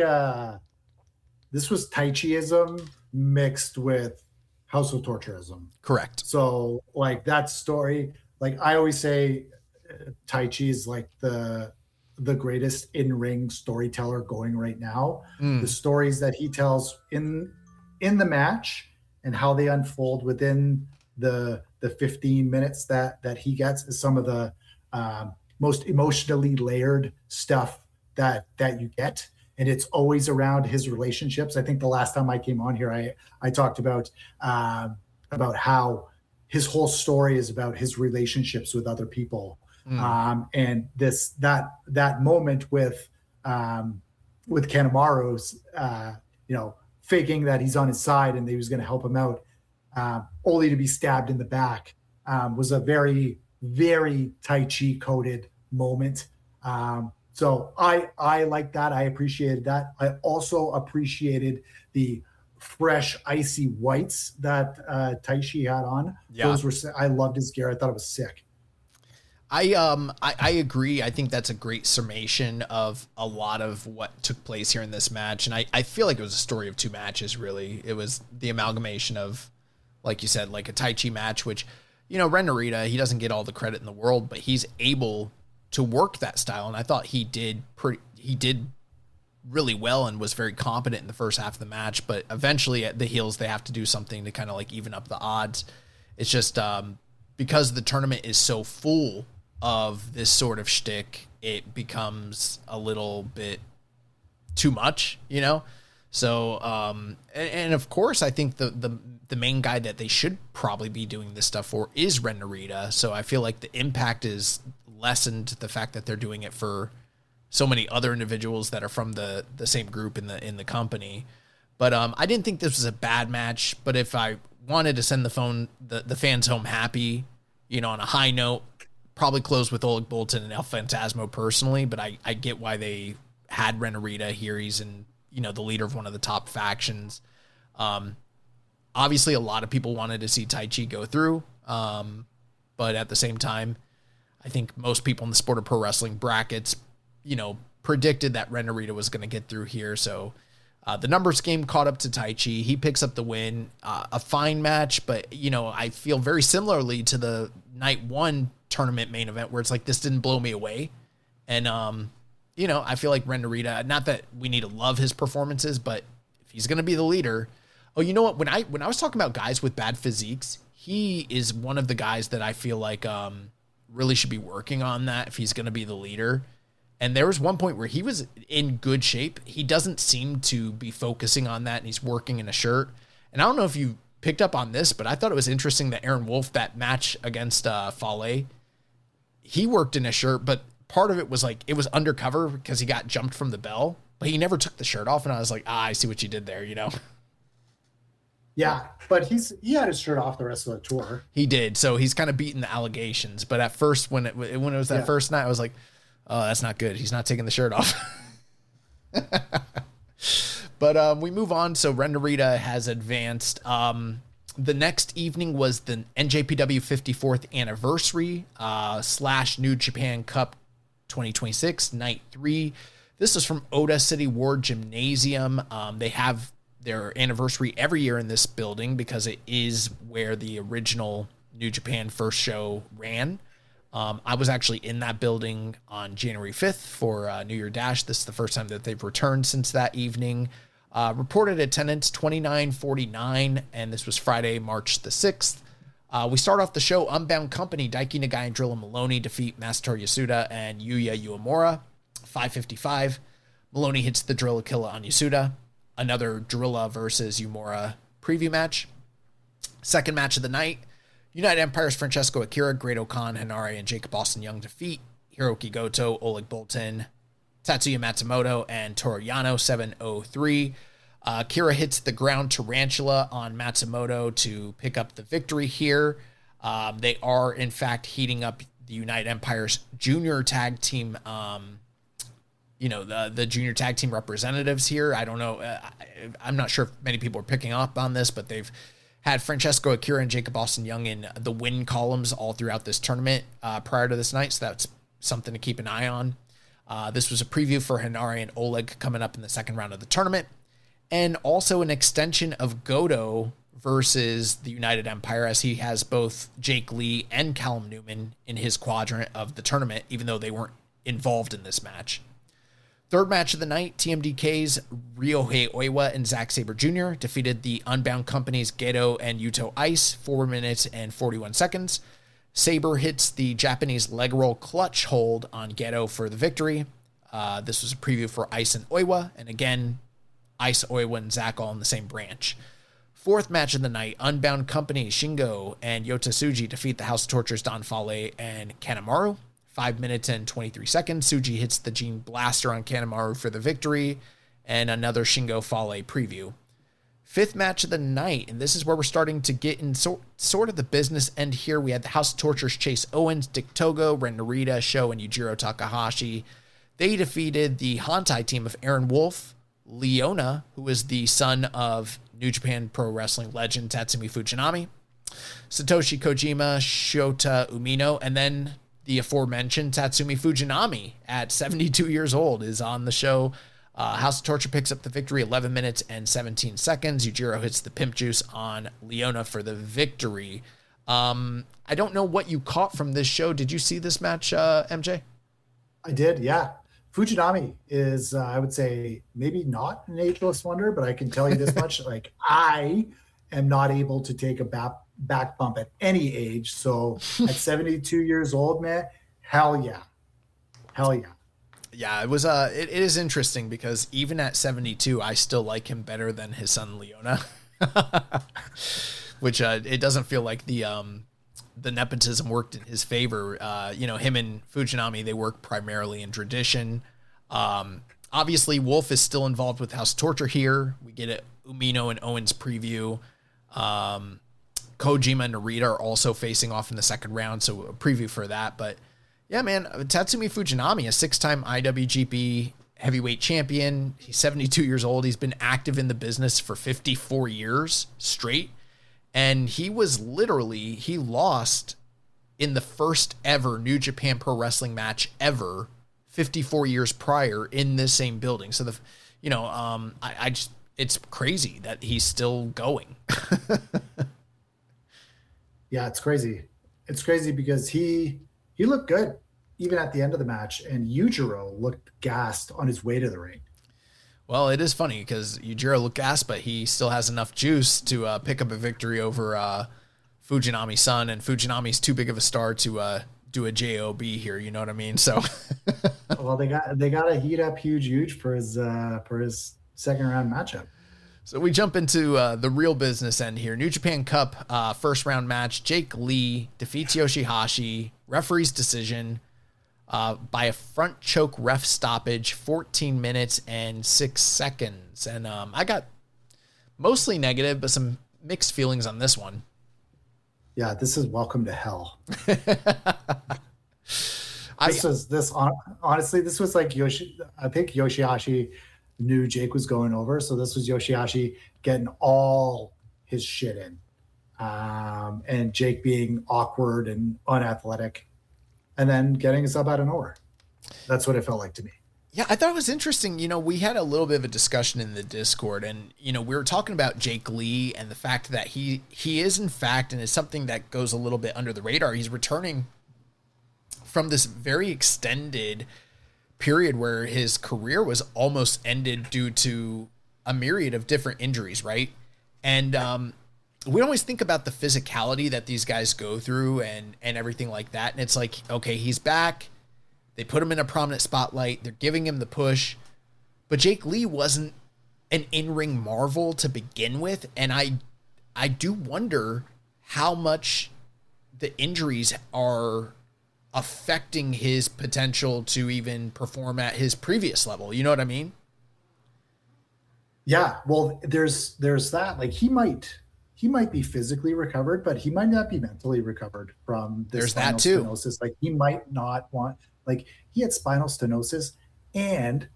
this was Taichiism mixed with House of Tortureism. Correct. So like that story, like I always say, Taichi is like the greatest in-ring storyteller going right now. The stories that he tells in the match and how they unfold within the 15 minutes that he gets is some of the most emotionally layered stuff that you get. And it's always around his relationships. I think the last time I came on here, I talked about how his whole story is about his relationships with other people. And that moment with Kanemaru's, faking that he's on his side and that he was going to help him out, only to be stabbed in the back, was a very, very Taichi coded moment. So I like that. I appreciated that. I also appreciated the fresh icy whites that Taichi had on. Yeah. Those were, I loved his gear. I thought it was sick. I agree. I think that's a great summation of a lot of what took place here in this match. And I feel like it was a story of two matches, really. It was the amalgamation of, like you said, like a Taichi match, which, Ren Narita, he doesn't get all the credit in the world, but he's able to work that style. And I thought he did really well and was very competent in the first half of the match. But eventually at the heels, they have to do something to kind of like even up the odds. It's just because the tournament is so full of this sort of shtick, it becomes a little bit too much, So, and of course, I think the main guy that they should probably be doing this stuff for is Ren Narita. So I feel like the impact is lessened the fact that they're doing it for so many other individuals that are from the same group in the company. But I didn't think this was a bad match. But if I wanted to send the fans home happy, on a high note, probably close with Oleg Boltin and El Phantasmo personally. But I get why they had Ren Narita here. He's the leader of one of the top factions. Obviously, a lot of people wanted to see Taichi go through. But at the same time, I think most people in the Sport of Pro Wrestling brackets, predicted that Ren Narita was going to get through here. So the numbers game caught up to Taichi. He picks up the win. A fine match, but, I feel very similarly to the night one tournament main event where it's like, this didn't blow me away. And, I feel like Ren Narita, not that we need to love his performances, but if he's going to be the leader. Oh, you know what? When I was talking about guys with bad physiques, he is one of the guys that I feel like really should be working on that if he's going to be the leader. And there was one point where he was in good shape. He doesn't seem to be focusing on that, and he's working in a shirt. And I don't know if you picked up on this, but I thought it was interesting that Aaron Wolf, that match against Fale, he worked in a shirt, but part of it was like it was undercover because he got jumped from the bell, but he never took the shirt off. And I was like, I see what you did there, Yeah, but he had his shirt off the rest of the tour. He did, so he's kind of beating the allegations. But at first, when it was that first night, I was like, oh, that's not good. He's not taking the shirt off. But we move on. So Ren Narita has advanced. The next evening was the NJPW 54th anniversary / New Japan Cup 2026, night 3. This is from Oda City Ward Gymnasium. They have their anniversary every year in this building because it is where the original New Japan first show ran. I was actually in that building on January 5th for New Year Dash. This is the first time that they've returned since that evening. Reported attendance 2949, and this was Friday, March the 6th. We start off the show, Unbound Company, Daiki Nagai and Drilla Maloney defeat Masatori Yasuda and Yuya Uemura, 5:55. Maloney hits the Drilla Killa on Yasuda. Another Drilla versus Uemura preview match. Second match of the night, United Empire's Francesco Akira, Great Okan, Hanare, and Jacob Austin Young defeat Hiroki Goto, Oleg Boltin, Tatsuya Matsumoto, and Toru Yano, 7:03. Akira hits the ground tarantula on Matsumoto to pick up the victory here. They are, in fact, heating up the United Empire's junior tag team, the junior tag team representatives here. I don't know. I'm not sure if many people are picking up on this, but they've had Francesco Akira and Jacob Austin Young in the win columns all throughout this tournament prior to this night, so that's something to keep an eye on. This was a preview for Hanare and Oleg coming up in the second round of the tournament, and also an extension of Goto versus the United Empire, as he has both Jake Lee and Callum Newman in his quadrant of the tournament, even though they weren't involved in this match. Third match of the night, TMDK's Ryohei Oiwa and Zack Sabre Jr. defeated the Unbound Company's Gedo and Yuto Ice, 4 minutes and 41 seconds. Sabre hits the Japanese leg roll clutch hold on Gedo for the victory. This was a preview for Ice and Oiwa, and again, Ice, Oiwa, and Zack all in the same branch. Fourth match of the night, Unbound Company, Shingo and Yota Tsuji defeat the House of Torture's Don Fale and Kanemaru. 5 minutes and 23 seconds. Tsuji hits the Gene Blaster on Kanemaru for the victory, and another Shingo Fale preview. Fifth match of the night, and this is where we're starting to get in sort of the business end here. We had the House of Torture's Chase Owens, Dick Togo, Ren Narita, Sho, and Yujiro Takahashi. They defeated the Hantai team of Aaron Wolf, Leona, who is the son of New Japan Pro Wrestling legend Tatsumi Fujinami, Satoshi Kojima, Shota Umino, and then the aforementioned Tatsumi Fujinami at 72 years old is on the show. House of Torture picks up the victory, 11 minutes and 17 seconds. Yujiro hits the pimp juice on Leona for the victory. I don't know what you caught from this show. Did you see this match, MJ? I did, yeah. Fujinami is, I would say, maybe not an ageless wonder, but I can tell you this much. Like, I am not able to take a back bump at any age. So at 72 years old, man, hell yeah. Yeah, it was it is interesting because even at 72, I still like him better than his son Leona. Which it doesn't feel like the nepotism worked in his favor. Him and Fujinami, they work primarily in tradition. Obviously Wolf is still involved with House of Torture here. We get a Umino and Owens preview. Kojima and Narita are also facing off in the second round, so a preview for that. But yeah, man, Tatsumi Fujinami, a 6-time IWGP heavyweight champion. He's 72 years old. He's been active in the business for 54 years straight. And he lost in the first ever New Japan Pro Wrestling match ever 54 years prior in this same building. So it's crazy that he's still going. Yeah, it's crazy. It's crazy because he looked good even at the end of the match, and Yujiro looked gassed on his way to the ring. Well, it is funny because Yujiro looked gassed, but he still has enough juice to pick up a victory over Fujinami's son, and Fujinami's too big of a star to do a JOB here. You know what I mean? So, well, they got to heat up huge for his second round matchup. So we jump into the real business end here. New Japan Cup first round match. Jake Lee defeats Yoshihashi. Referee's decision by a front choke ref stoppage, 14 minutes and 6 seconds. And I got mostly negative, but some mixed feelings on this one. Yeah, this is welcome to hell. Honestly, this was like I think Yoshihashi knew Jake was going over, so this was Yoshihashi getting all his shit in, and Jake being awkward and unathletic, and then getting his up out of nowhere. That's what it felt like to me. Yeah, I thought it was interesting. We had a little bit of a discussion in the Discord, and we were talking about Jake Lee and the fact that he is in fact, and it's something that goes a little bit under the radar, he's returning from this very extended period where his career was almost ended due to a myriad of different injuries, right? And we always think about the physicality that these guys go through and everything like that. And it's like, okay, he's back. They put him in a prominent spotlight. They're giving him the push. But Jake Lee wasn't an in-ring marvel to begin with. And I do wonder how much the injuries are affecting his potential to even perform at his previous level. You know what I mean? Yeah. Well, there's that. Like he might be physically recovered, but he might not be mentally recovered from this. There's that too. Stenosis. Like he might not want. Like he had spinal stenosis and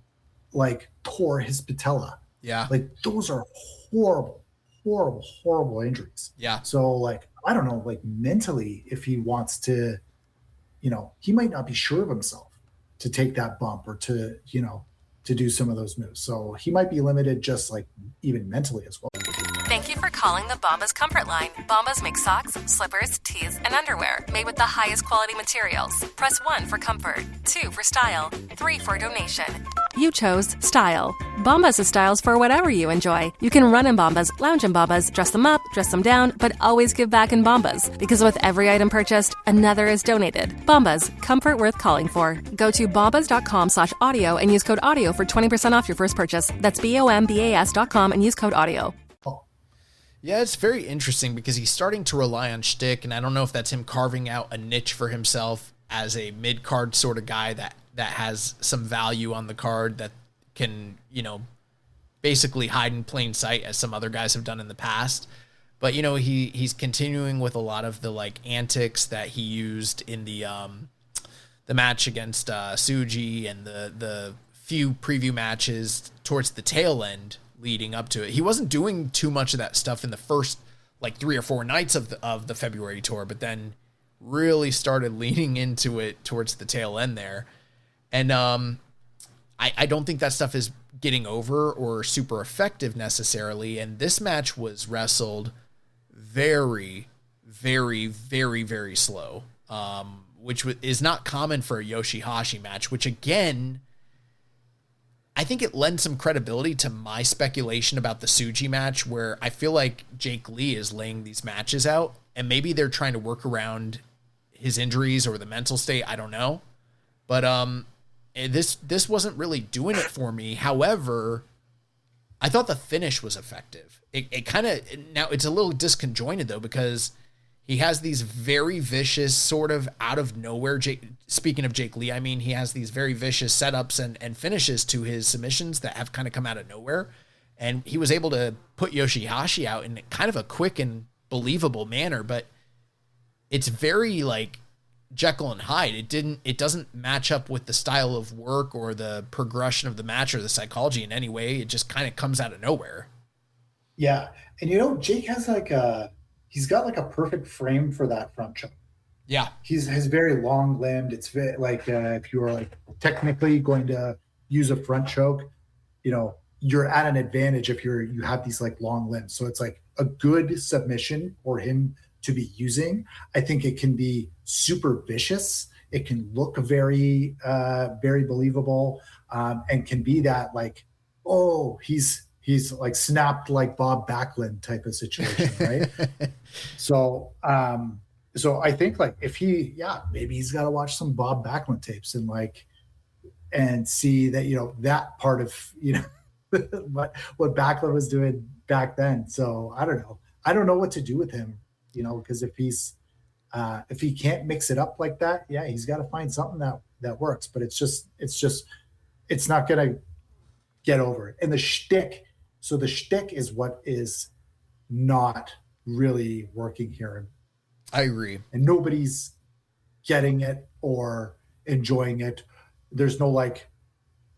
like tore his patella. Yeah. Like those are horrible injuries. Yeah. So like I don't know. Like mentally, if he wants to. He might not be sure of himself to take that bump or to do some of those moves. So he might be limited just like even mentally as well. Thank you for calling the Bombas Comfort Line. Bombas make socks, slippers, tees, and underwear made with the highest quality materials. Press 1 for comfort, 2 for style, 3 for donation. You chose style. Bombas is styles for whatever you enjoy. You can run in Bombas, lounge in Bombas, dress them up, dress them down, but always give back in Bombas. Because with every item purchased, another is donated. Bombas, comfort worth calling for. Go to bombas.com/audio and use code AUDIO for 20% off your first purchase. That's BOMBAS.com and use code AUDIO. Yeah, it's very interesting because he's starting to rely on shtick, and I don't know if that's him carving out a niche for himself as a mid-card sort of guy that has some value on the card that can, basically hide in plain sight as some other guys have done in the past. But, he's continuing with a lot of the antics that he used in the match against Tsuji and the few preview matches towards the tail end leading up to it. He wasn't doing too much of that stuff in the first 3 or 4 nights of the February tour, but then really started leaning into it towards the tail end there. And I don't think that stuff is getting over or super effective necessarily. And this match was wrestled very, very, very, very slow, which is not common for a Yoshihashi match, which again, I think it lends some credibility to my speculation about the Tsuji match, where I feel like Jake Lee is laying these matches out, and maybe they're trying to work around his injuries or the mental state. I don't know. But this wasn't really doing it for me. However, I thought the finish was effective. It kind of, now it's a little disconjointed though, because he has these very vicious sort of out of nowhere. Speaking of Jake Lee, I mean, he has these very vicious setups and finishes to his submissions that have kind of come out of nowhere. And he was able to put Yoshihashi out in kind of a quick and believable manner, but it's very Jekyll and Hyde. It doesn't match up with the style of work or the progression of the match or the psychology in any way. It just kind of comes out of nowhere. Yeah. And Jake has he's got a perfect frame for that front choke. Yeah. He's very long limbed. It's very, if you are technically going to use a front choke, you're at an advantage if you have these long limbs. So it's a good submission for him to be using. I think it can be super vicious. It can look very, very believable, and can be that he's snapped Bob Backlund type of situation, right? So I think if maybe he's got to watch some Bob Backlund tapes and see that, that part of, what Backlund was doing back then. So I don't know. I don't know what to do with him, because if he can't mix it up like that, he's got to find something that works, but it's not going to get over it. And the shtick is what is not really working here. I agree. And nobody's getting it or enjoying it. There's no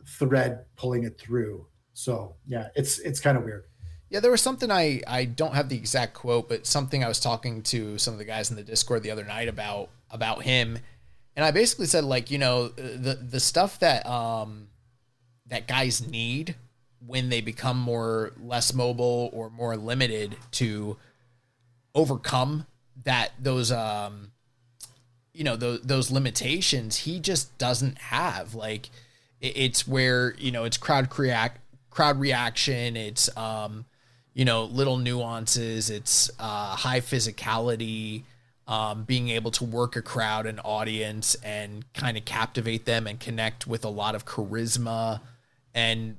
thread pulling it through. So it's kind of weird. Yeah, there was something I don't have the exact quote, but something I was talking to some of the guys in the Discord the other night about him. And I basically said the stuff that that guys need when they become less mobile or more limited to overcome those limitations, he just doesn't have. It's where it's crowd reaction, it's little nuances, it's high physicality, being able to work a crowd and audience and kind of captivate them and connect with a lot of charisma, and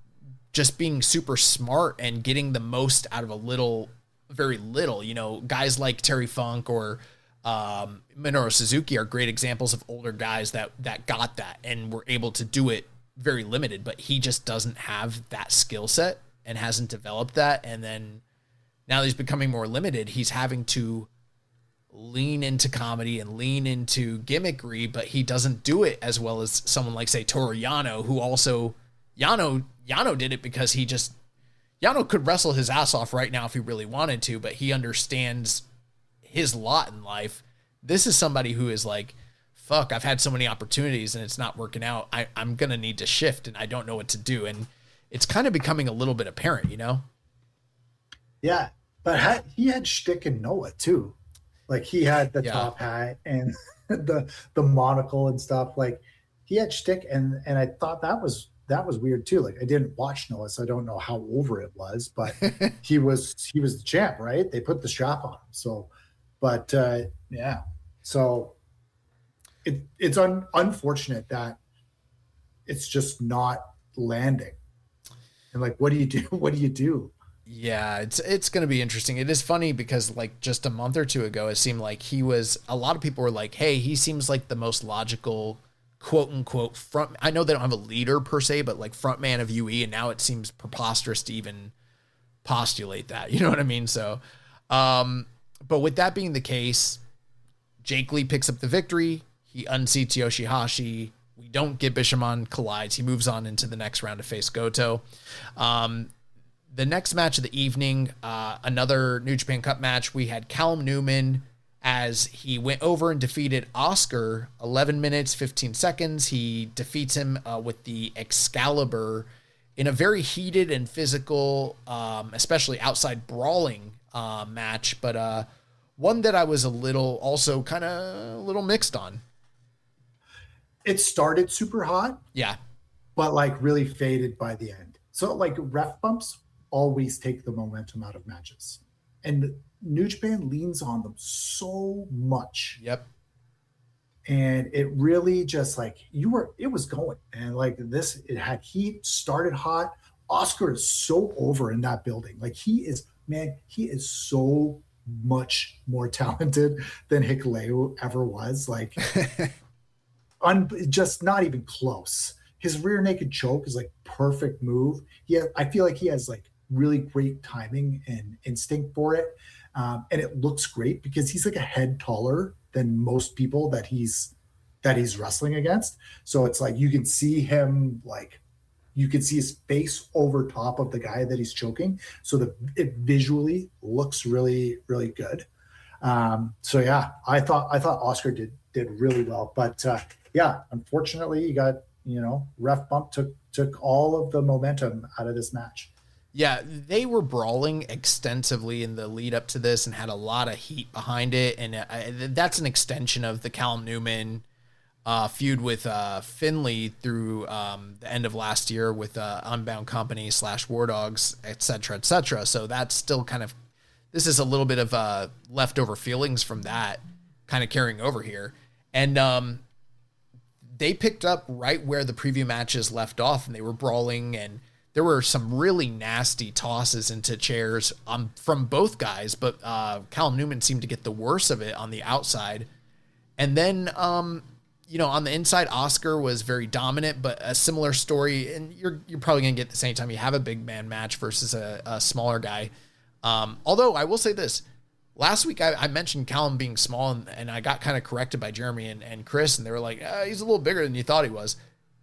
just being super smart and getting the most out of very little. Guys like Terry Funk or Minoru Suzuki are great examples of older guys that got that and were able to do it very limited, but he just doesn't have that skill set and hasn't developed that. And then now he's becoming more limited. He's having to lean into comedy and lean into gimmickry, but he doesn't do it as well as someone like, say, Toru Yano, who also Yano did it because Yano could wrestle his ass off right now if he really wanted to, but he understands his lot in life. This is somebody who is fuck, I've had so many opportunities and it's not working out. I'm going to need to shift and I don't know what to do. And it's kind of becoming a little bit apparent, Yeah. But he had shtick in Noah too. Like he had the Yeah. top hat and the monocle and stuff. Like he had shtick, and I thought that was weird too. Like I didn't watch Noah, so I don't know how over it was, but he was the champ, right? They put the strap on him. So, but yeah, so it's unfortunate that it's just not landing. And like, what do you do? What do you do? Yeah, it's going to be interesting. It is funny because like just a month or two ago, it seemed like a lot of people were like, hey, he seems like the most logical quote unquote front. I know they don't have a leader per se, but like front man of UE. And now it seems preposterous to even postulate that, you know what I mean? So, but with that being the case, Jake Lee picks up the victory. He unseats Yoshihashi. We don't get Bishamon collides. He moves on into the next round to face Goto. The next match of the evening, another New Japan Cup match. We had Callum Newman as he went over and defeated Oscar 11 minutes, 15 seconds. He defeats him with the Excalibur in a very heated and physical, especially outside brawling match, but one that I was a little mixed on. It started super hot. Yeah. But like really faded by the end. So like ref bumps always take the momentum out of matches. And New Japan leans on them so much. Yep. And it really just like it was going. And like this, it had heat, started hot. Oscar is so over in that building. Like he is so much more talented than Hikuleo ever was. Like just not even close. His rear naked choke is like perfect move. I feel like he has like really great timing and instinct for it. And it looks great because he's like a head taller than most people that he's wrestling against. So it's like, you can see him, like you can see his face over top of the guy that he's choking. So it visually looks really, really good. So yeah, I thought Oscar did really well, but yeah, unfortunately you got, ref bump took all of the momentum out of this match. Yeah, they were brawling extensively in the lead up to this and had a lot of heat behind it. And that's an extension of the Callum Newman feud with Finley through the end of last year with Unbound Company / War Dogs, et cetera, et cetera. So that's still this is a little bit of leftover feelings from that kind of carrying over here. And they picked up right where the preview matches left off, and they were brawling, and there were some really nasty tosses into chairs from both guys, but Callum Newman seemed to get the worst of it on the outside. And then, on the inside, Oscar was very dominant, but a similar story, and you're probably going to get this anytime you have a big man match versus a smaller guy. Although I will say this, last week I mentioned Callum being small, and I got kind of corrected by Jeremy and Chris, and they were like, he's a little bigger than you thought he was.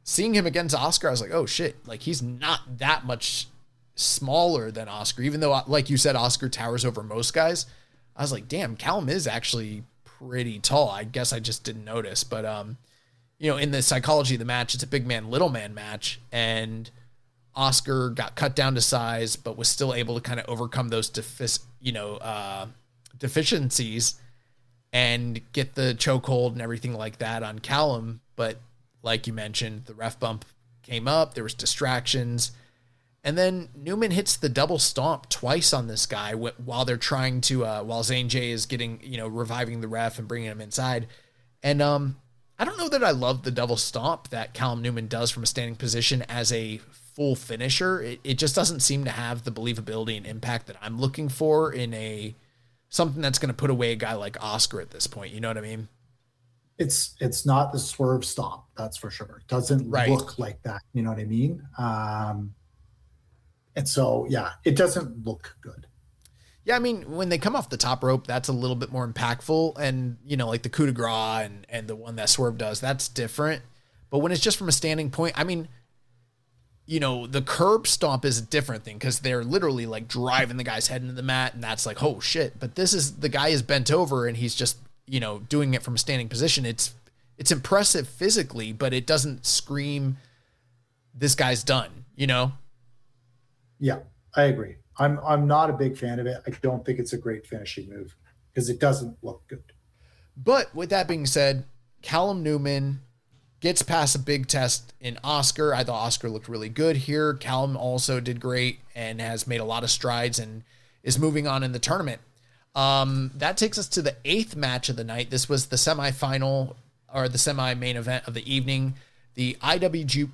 Seeing him against Oscar, I was like, oh shit, like he's not that much smaller than Oscar, even though, like you said, Oscar towers over most guys. I was like, damn, Callum is actually pretty tall. I guess I just didn't notice, but in the psychology of the match, it's a big man, little man match, and Oscar got cut down to size, but was still able to kind of overcome those deficiencies and get the chokehold and everything like that on Callum. But like you mentioned, the ref bump came up, there was distractions, and then Newman hits the double stomp twice on this guy while they're trying to, while Zane J is getting, reviving the ref and bringing him inside. And I don't know that I love the double stomp that Callum Newman does from a standing position as a full finisher. It just doesn't seem to have the believability and impact that I'm looking for in something that's going to put away a guy like Oscar at this point. You know what I mean? It's not the swerve stomp, that's for sure. It doesn't look like that. You know what I mean? And so, yeah, it doesn't look good. Yeah, I mean, when they come off the top rope, that's a little bit more impactful. And, like the coup de grace and the one that Swerve does, that's different. But when it's just from a standing point, I mean, the curb stomp is a different thing because they're literally like driving the guy's head into the mat, and that's like, oh shit. But this is, the guy is bent over and he's just, doing it from a standing position. It's impressive physically, but it doesn't scream this guy's done, Yeah, I agree. I'm not a big fan of it. I don't think it's a great finishing move because it doesn't look good. But with that being said, Callum Newman gets past a big test in Oscar. I thought Oscar looked really good here. Callum also did great and has made a lot of strides and is moving on in the tournament. That takes us to the 8th match of the night. This was the semifinal or the semi-main event of the evening. The IWGP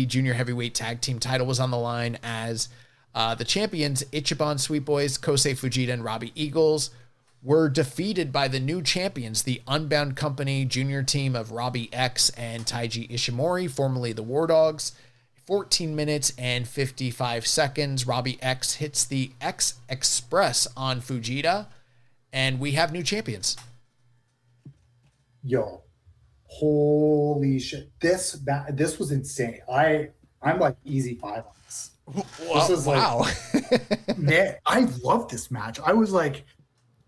Junior Heavyweight Tag Team title was on the line as the champions, Ichiban Sweet Boys, Kosei Fujita, and Robbie Eagles, were defeated by the new champions, the Unbound Company junior team of Robbie X and Taiji Ishimori, formerly the War Dogs. 14 minutes and 55 seconds. Robbie X hits the X Express on Fujita, and we have new champions. Yo, holy shit! This was insane. I'm like easy 5 on this. This is wow. Like, man, I love this match. I was like,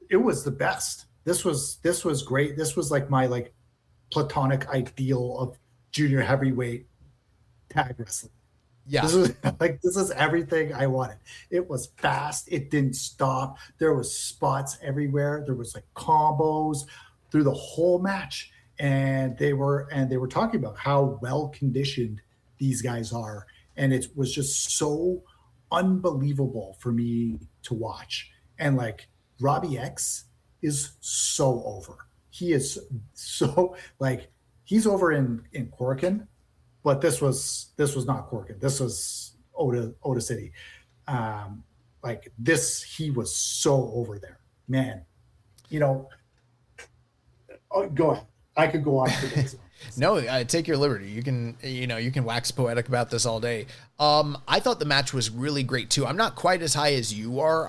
it was the best. This was great. This was like my like platonic ideal of junior heavyweight tag wrestling. Yeah. This is everything I wanted. It was fast. It didn't stop. There was spots everywhere. There was like combos through the whole match. And they were talking about how well conditioned these guys are. And it was just so unbelievable for me to watch. And like Robbie X is so over. He is so like he's over in Corkin, but this was not Corkin. This was Oda City. Like this, he was so over there, man. You know, go ahead. I could go on for days. No, take your liberty. You can wax poetic about this all day. I thought the match was really great too. I'm not quite as high as you are.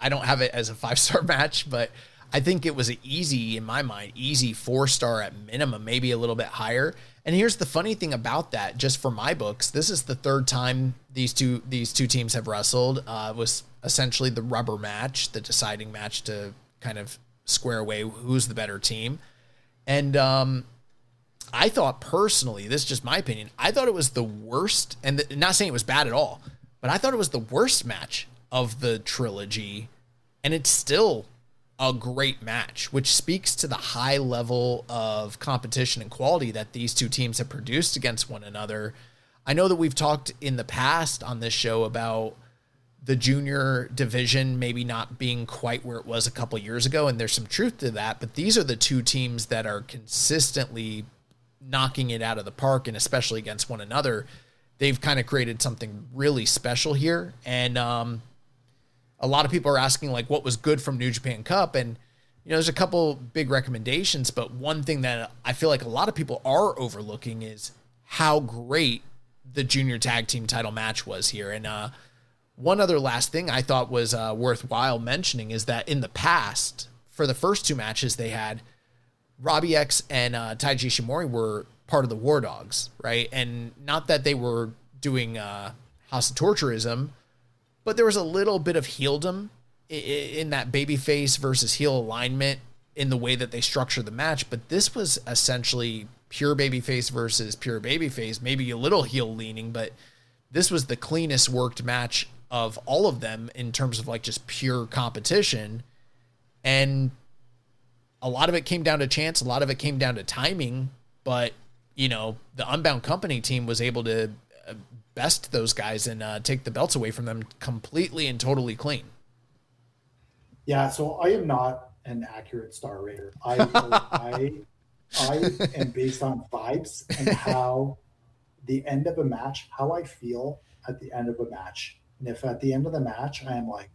I don't have it as a 5-star match, but I think it was an easy, in my mind, easy 4-star at minimum, maybe a little bit higher. And here's the funny thing about that, just for my books, this is the 3rd time these two teams have wrestled. It was essentially the rubber match, the deciding match to kind of square away who's the better team. And I thought personally, this is just my opinion, I thought it was the worst, and not saying it was bad at all, but I thought it was the worst match of the trilogy, and it's still a great match, which speaks to the high level of competition and quality that these two teams have produced against one another. I know that we've talked in the past on this show about the junior division maybe not being quite where it was a couple years ago, and there's some truth to that, but these are the two teams that are consistently knocking it out of the park, and especially against one another. They've kind of created something really special here, and a lot of people are asking like what was good from New Japan Cup, and there's a couple big recommendations, but one thing that I feel like a lot of people are overlooking is how great the junior tag team title match was here. And one other last thing I thought was worthwhile mentioning is that in the past, for the first 2 matches they had, Robbie X and Taiji Ishimori were part of the War Dogs, right? And not that they were doing House of Torturism, but there was a little bit of heeldom in that babyface versus heel alignment in the way that they structured the match. But this was essentially pure babyface versus pure babyface, maybe a little heel leaning, but this was the cleanest worked match of all of them in terms of like just pure competition. And a lot of it came down to chance. A lot of it came down to timing, but the Unbound Company team was able to best those guys and take the belts away from them completely and totally clean. Yeah, so I am not an accurate star rater. I am based on vibes and how the end of a match, how I feel at the end of a match. And if at the end of the match I am like,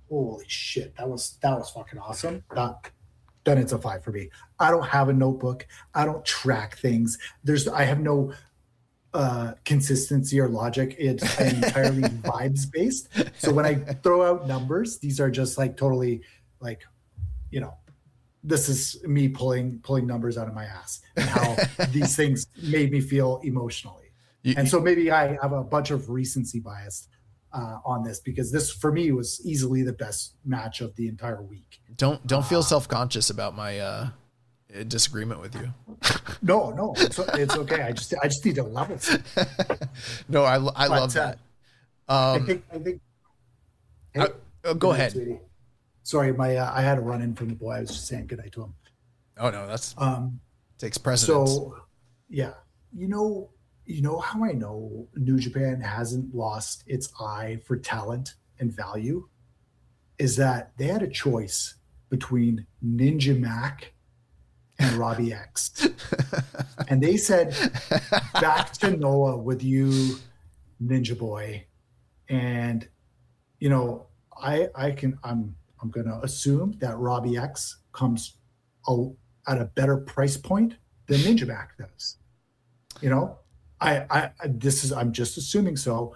holy shit, that was fucking awesome, then it's a 5 for me. I don't have a notebook. I don't track things. I have no consistency or logic. It's entirely vibes based. So when I throw out numbers, these are just like totally like, this is me pulling numbers out of my ass and how these things made me feel emotionally. And so maybe I have a bunch of recency bias on this, because this for me was easily the best match of the entire week. Don't feel self-conscious about my disagreement with you. No, it's okay. I just need to level. No, I love that. I think. Hey, Go ahead. Sweetie. Sorry, I had a run in from the boy. I was just saying goodnight to him. Oh no, that's takes precedence. So, yeah, you know how I know New Japan hasn't lost its eye for talent and value is that they had a choice between Ninja Mac and Robbie X, and they said, "Back to Noah with you, Ninja Boy," and I'm gonna assume that Robbie X comes at a better price point than Ninja Mac does. I'm just assuming so,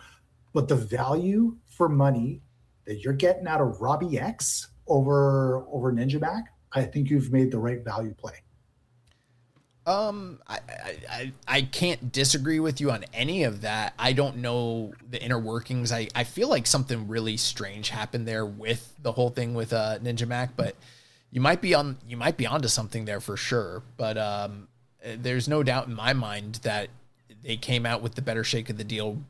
but the value for money that you're getting out of Robbie X over Ninja Mac, I think you've made the right value play. I can't disagree with you on any of that. I don't know the inner workings. I feel like something really strange happened there with the whole thing with Ninja Mac, but you might be onto something there for sure. But there's no doubt in my mind that they came out with the better shake of the deal,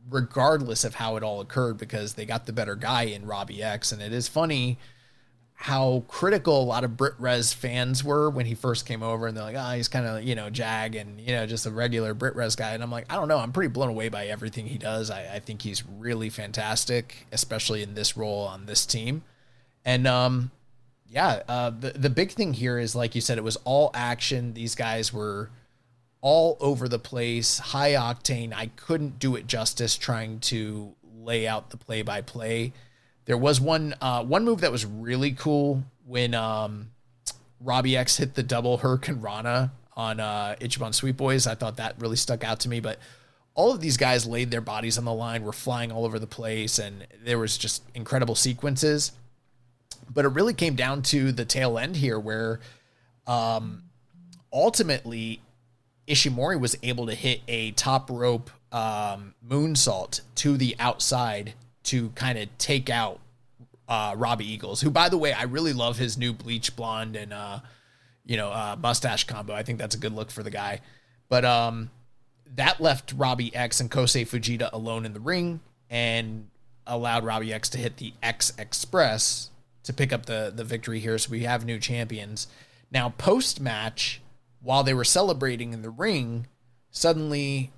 regardless of how it all occurred, because they got the better guy in Robbie X. And it is funny how critical a lot of Brit Res fans were when he first came over, and they're like, he's kind of, Jag and, just a regular Brit Res guy. And I'm like, I don't know. I'm pretty blown away by everything he does. I think he's really fantastic, especially in this role on this team. And, the big thing here is, like you said, it was all action. These guys were all over the place, high octane. I couldn't do it justice trying to lay out the play-by-play. There was one move that was really cool when Robbie X hit the double Hurricane Rana on Ichiban Sweet Boys. I thought that really stuck out to me. But all of these guys laid their bodies on the line, were flying all over the place, and there was just incredible sequences. But it really came down to the tail end here where ultimately Ishimori was able to hit a top rope moonsault to the outside to kind of take out Robbie Eagles, who, by the way, I really love his new bleach blonde and, mustache combo. I think that's a good look for the guy. But that left Robbie X and Kosei Fujita alone in the ring and allowed Robbie X to hit the X Express to pick up the victory here. So we have new champions. Now, post-match, while they were celebrating in the ring, suddenly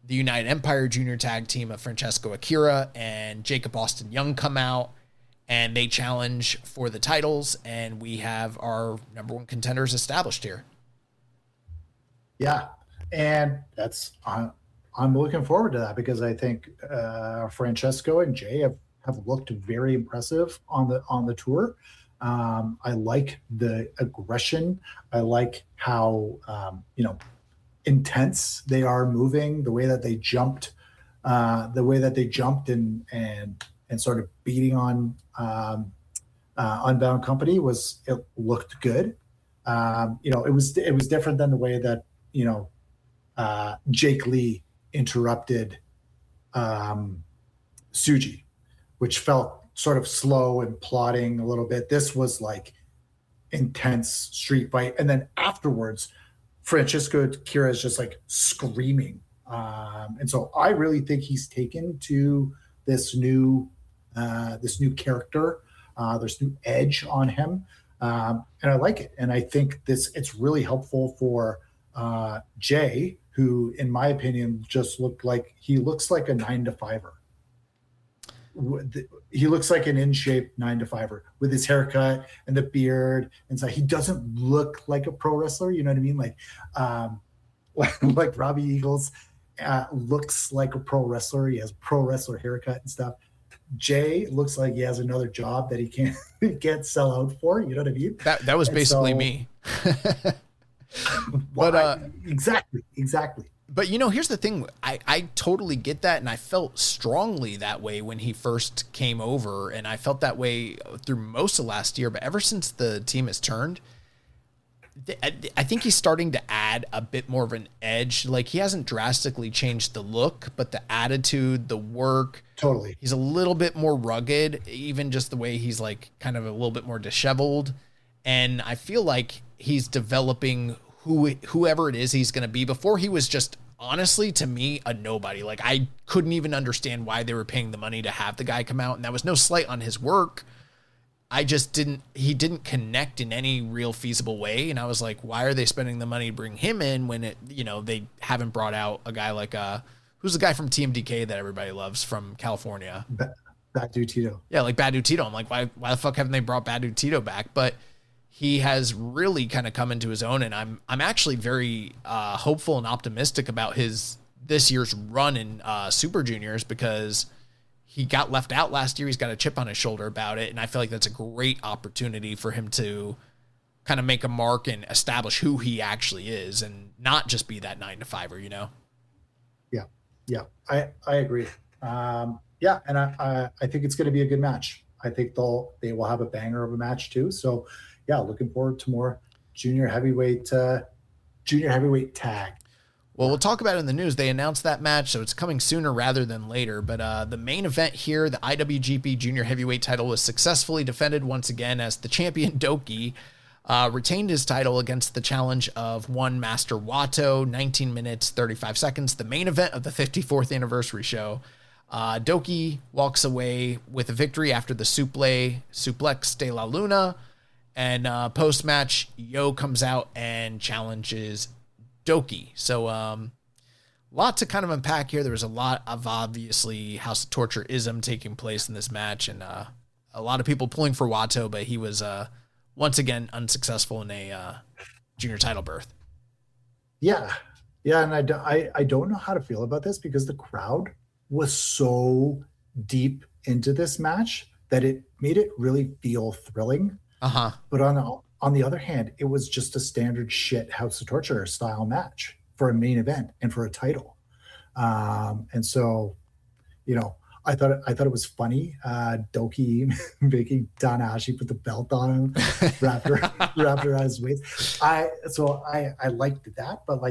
the United Empire Junior Tag Team of Francesco Akira and Jacob Austin Young come out, and they challenge for the titles, and we have our number one contenders established here. Yeah, and I'm looking forward to that because I think Francesco and Jay have looked very impressive on the tour. I like the aggression. I like how intense they are moving, the way that they jumped and sort of beating on Unbound Company it looked good. It was different than the way that Jake Lee interrupted Tsuji, which felt sort of slow and plodding a little bit. This was like intense street fight. And then afterwards, Francesco Akira is just like screaming. And so I really think he's taken to this new character, this new edge on him. And I like it. And I think it's really helpful for Jay, who, in my opinion, just looks like a 9-to-5er. He looks like an in-shape 9-to-5er with his haircut and the beard, and so he doesn't look like a pro wrestler. You know what I mean? Like Robbie Eagles looks like a pro wrestler. He has pro wrestler haircut and stuff. Jay looks like he has another job that he can't sell out for. You know what I mean? That was basically me. But exactly. But, here's the thing. I totally get that, and I felt strongly that way when he first came over, and I felt that way through most of last year. But ever since the team has turned, I think he's starting to add a bit more of an edge. Like, he hasn't drastically changed the look, but the attitude, the work. Totally. He's a little bit more rugged, even just the way he's, like, kind of a little bit more disheveled. And I feel like he's developing whoever it is he's going to be. Before, he was just honestly, to me, a nobody. Like, I couldn't even understand why they were paying the money to have the guy come out, and that was no slight on his work. He didn't connect in any real feasible way. And I was like, why are they spending the money to bring him in when they haven't brought out a guy like, who's the guy from TMDK that everybody loves from California? Bad Dude Tito. Yeah. Like Bad Dude Tito. I'm like, why the fuck haven't they brought Bad Dude Tito back? But he has really kind of come into his own. And I'm actually very, hopeful and optimistic about this year's run in, Super Juniors, because he got left out last year. He's got a chip on his shoulder about it. And I feel like that's a great opportunity for him to kind of make a mark and establish who he actually is and not just be that 9-to-5er, you know? Yeah. I agree. And I think it's going to be a good match. I think they will have a banger of a match too. So yeah, looking forward to more junior heavyweight tag. Well, we'll talk about it in the news. They announced that match, so it's coming sooner rather than later. But the main event here, the IWGP Junior Heavyweight title, was successfully defended once again as the champion Doki retained his title against the challenge of one Master Wato, 19 minutes, 35 seconds, the main event of the 54th anniversary show. Doki walks away with a victory after the suplex de la Luna. And post-match, Yo comes out and challenges Doki. So, lot to kind of unpack here. There was a lot of obviously House of Torture-ism taking place in this match, and a lot of people pulling for Wato, but he was once again unsuccessful in a junior title berth. Yeah, and I don't know how to feel about this because the crowd was so deep into this match that it made it really feel thrilling. But on the other hand, it was just a standard shit House of Torture style match for a main event and for a title. And so, I thought it was funny. Doki making Tanahashi put the belt on him, wrapped around his waist. I liked that, but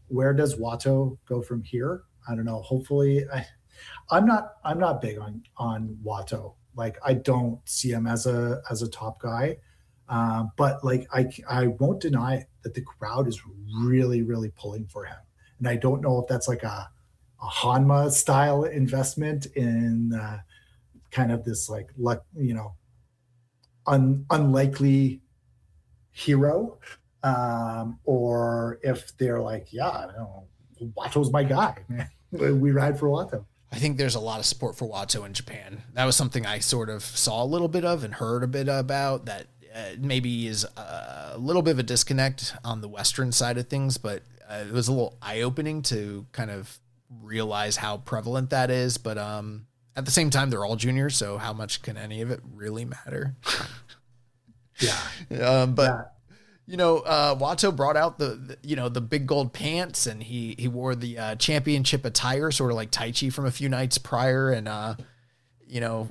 where does Wato go from here? I don't know. Hopefully, I'm not big on Wato. Like, I don't see him as a top guy, but I won't deny that the crowd is really, really pulling for him. And I don't know if that's like a Hanma style investment in kind of this unlikely hero, or if they're like, yeah, I don't know, Wato's my guy, man. We ride for Wato. I think there's a lot of support for Wato in Japan. That was something I sort of saw a little bit of and heard a bit about, that maybe is a little bit of a disconnect on the Western side of things, but it was a little eye-opening to kind of realize how prevalent that is. But at the same time, they're all juniors, so how much can any of it really matter? Yeah. Wato brought out the big gold pants, and he wore the championship attire, sort of like Taichi from a few nights prior, and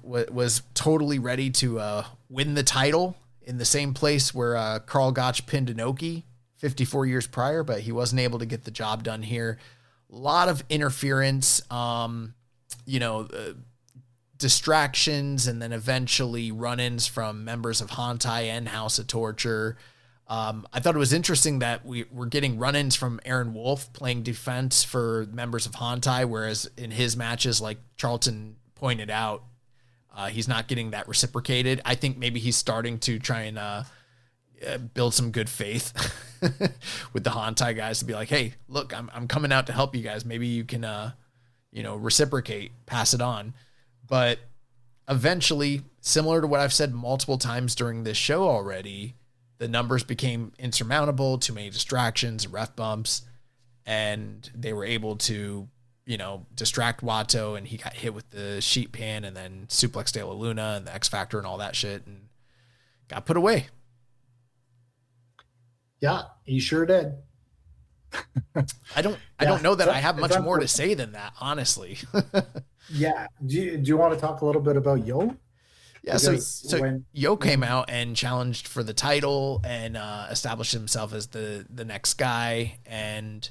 was totally ready to win the title in the same place where Karl Gotch pinned Inoki 54 years prior, but he wasn't able to get the job done here. A lot of interference, distractions, and then eventually run-ins from members of Hantai and House of Torture. I thought it was interesting that we were getting run-ins from Aaron Wolf playing defense for members of Hantai, whereas in his matches, like Charlton pointed out, he's not getting that reciprocated. I think maybe he's starting to try and build some good faith with the Hantai guys to be like, hey, look, I'm coming out to help you guys. Maybe you can, reciprocate, pass it on. But eventually, similar to what I've said multiple times during this show already, the numbers became insurmountable, too many distractions, ref bumps, and they were able to, distract Wato, and he got hit with the sheet pan and then suplex de la Luna and the X Factor and all that shit, and got put away. Yeah, he sure did. I don't know that I have much more to say than that, honestly. Yeah. Do you want to talk a little bit about Yo? Yeah, so when Yo came out and challenged for the title and established himself as the next guy, and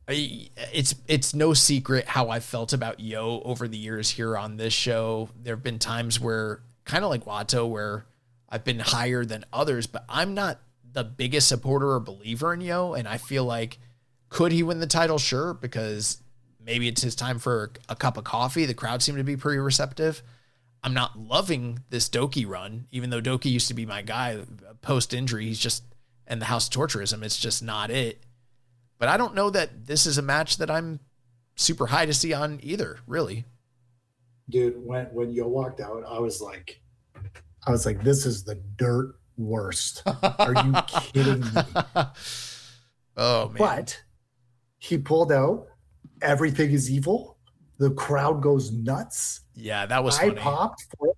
it's no secret how I felt about Yo over the years here on this show. There have been times where, kind of like Wato, where I've been higher than others, but I'm not the biggest supporter or believer in Yo, and I feel like Could he win the title? Sure, because maybe it's his time for a cup of coffee. The crowd seemed to be pretty receptive. I'm not loving this Doki run, even though Doki used to be my guy post-injury. He's just, and the House of Torturism, it's just not it. But I don't know that this is a match that I'm super high to see on either, really. Dude, when Yo walked out, I was like, this is the dirt worst. Are you kidding me? Oh, man. But he pulled out Everything is Evil. The crowd goes nuts. Yeah, that was funny. I popped for it.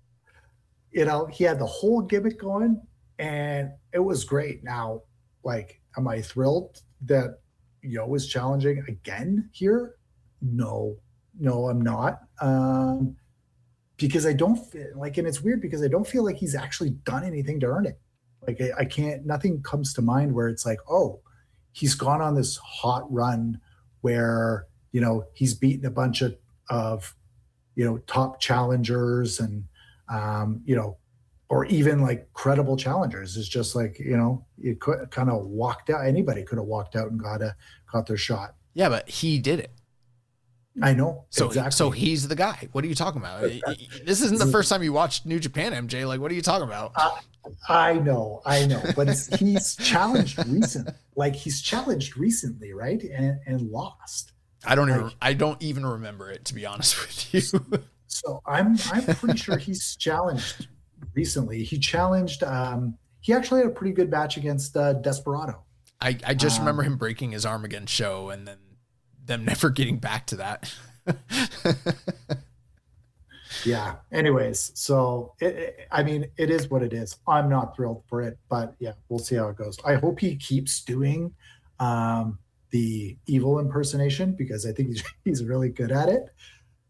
You know, he had the whole gimmick going, and it was great. Now, like, am I thrilled that Yo is challenging again here? No, I'm not. Because I don't feel like, and it's weird because I don't feel like he's actually done anything to earn it. Like, I can't, nothing comes to mind where it's like, oh, he's gone on this hot run where, you know, he's beaten a bunch of you know, top challengers and, you know, or even like credible challengers. It's just like, you know, you could kind of walked out. Anybody could have walked out and got their shot. Yeah, but he did it. I know. So, exactly. So he's the guy. What are you talking about? This isn't the first time you watched New Japan, MJ. Like, what are you talking about? I know. But he's challenged recently. Like, he's challenged recently, right? And lost. I don't even remember it, to be honest with you. So I'm pretty sure he's challenged recently. He challenged. He actually had a pretty good match against Desperado. I just remember him breaking his arm against Show, and then them never getting back to that. Yeah. Anyways, so I mean, it is what it is. I'm not thrilled for it, but yeah, we'll see how it goes. I hope he keeps doing the evil impersonation, because I think he's really good at it.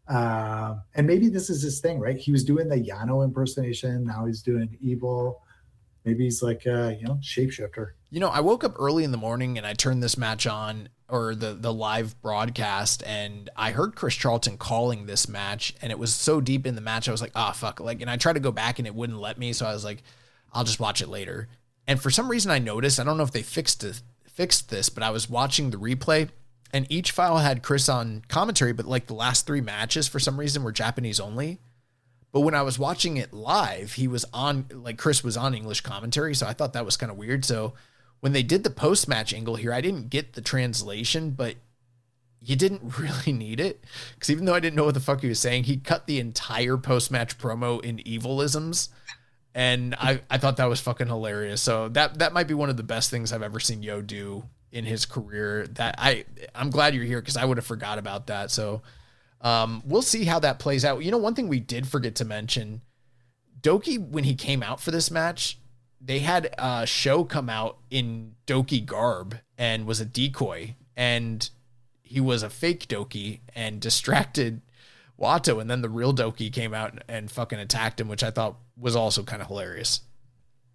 And maybe this is his thing, right? He was doing the Yano impersonation. Now he's doing evil. Maybe he's like a, you know, shapeshifter. You know, I woke up early in the morning and I turned this match on, or the live broadcast, and I heard Chris Charlton calling this match, and it was so deep in the match, I was like, fuck. Like, and I tried to go back and it wouldn't let me. So I was like, I'll just watch it later. And for some reason I noticed, I don't know if they fixed this, but I was watching the replay and each file had Chris on commentary, but like the last 3 matches for some reason were Japanese only. But when I was watching it live, he was on, like, Chris was on English commentary. So I thought that was kind of weird. So when they did the post-match angle here, I didn't get the translation, but you didn't really need it. Because even though I didn't know what the fuck he was saying, he cut the entire post-match promo in evilisms. And I thought that was fucking hilarious. So that might be one of the best things I've ever seen Yo do in his career. That I'm glad you're here, because I would have forgot about that. So we'll see how that plays out. You know, one thing we did forget to mention, Doki, when he came out for this match, they had a Show come out in Doki garb and was a decoy, and he was a fake Doki and distracted Wato, and then the real Doki came out and fucking attacked him, which I thought was also kind of hilarious.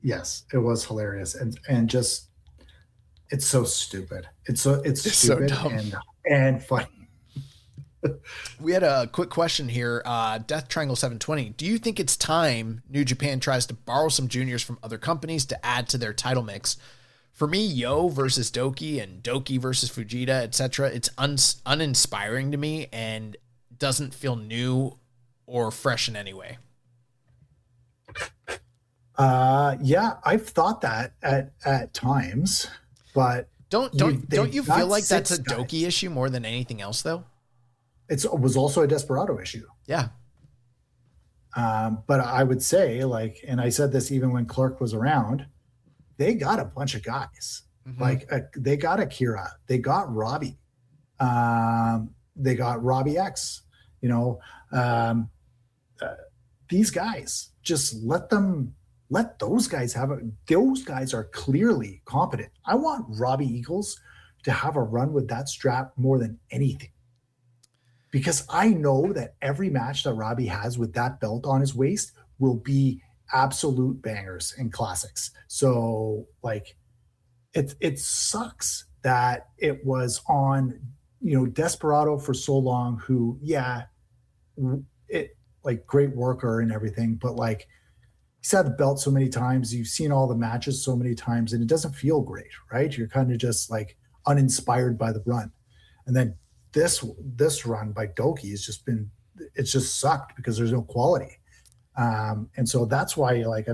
Yes, it was hilarious, and just, it's so stupid. It's stupid so dumb. and funny. We had a quick question here. Death Triangle 720. Do you think it's time New Japan tries to borrow some juniors from other companies to add to their title mix? For me, Yo versus Doki and Doki versus Fujita, etc., it's uninspiring to me and doesn't feel new or fresh in any way. Yeah, I've thought that at times, but don't you feel like that's a guys. Doki issue more than anything else, though? It was also a Desperado issue. Yeah. But I would say, like, and I said this even when Clark was around, they got a bunch of guys. Mm-hmm. Like, they got Akira, they got Robbie, they got Robbie X. You know, these guys, just let those guys have it. Those guys are clearly competent. I want Robbie Eagles to have a run with that strap more than anything, because I know that every match that Robbie has with that belt on his waist will be absolute bangers and classics. So, like, it sucks that it was on, you know, Desperado for so long, who, yeah, it, like, great worker and everything, but, like, he's had the belt so many times, you've seen all the matches so many times, and it doesn't feel great, right? You're kind of just like, uninspired by the run. And then this run by Doki has just been, it's just sucked because there's no quality. And so that's why like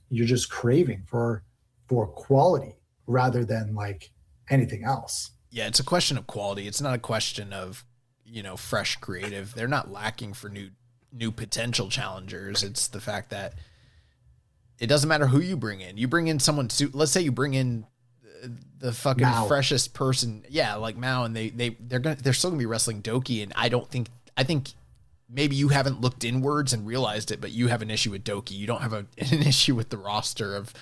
you're just craving for quality rather than like anything else. Yeah, it's a question of quality. It's not a question of, fresh creative. They're not lacking for new potential challengers. It's the fact that it doesn't matter who you bring in. You bring in someone, let's say you bring in the fucking Mao. Freshest person. Yeah, like Mao, and they're still gonna be wrestling Doki. And I think maybe you haven't looked inwards and realized it, but you have an issue with Doki. You don't have an issue with the roster of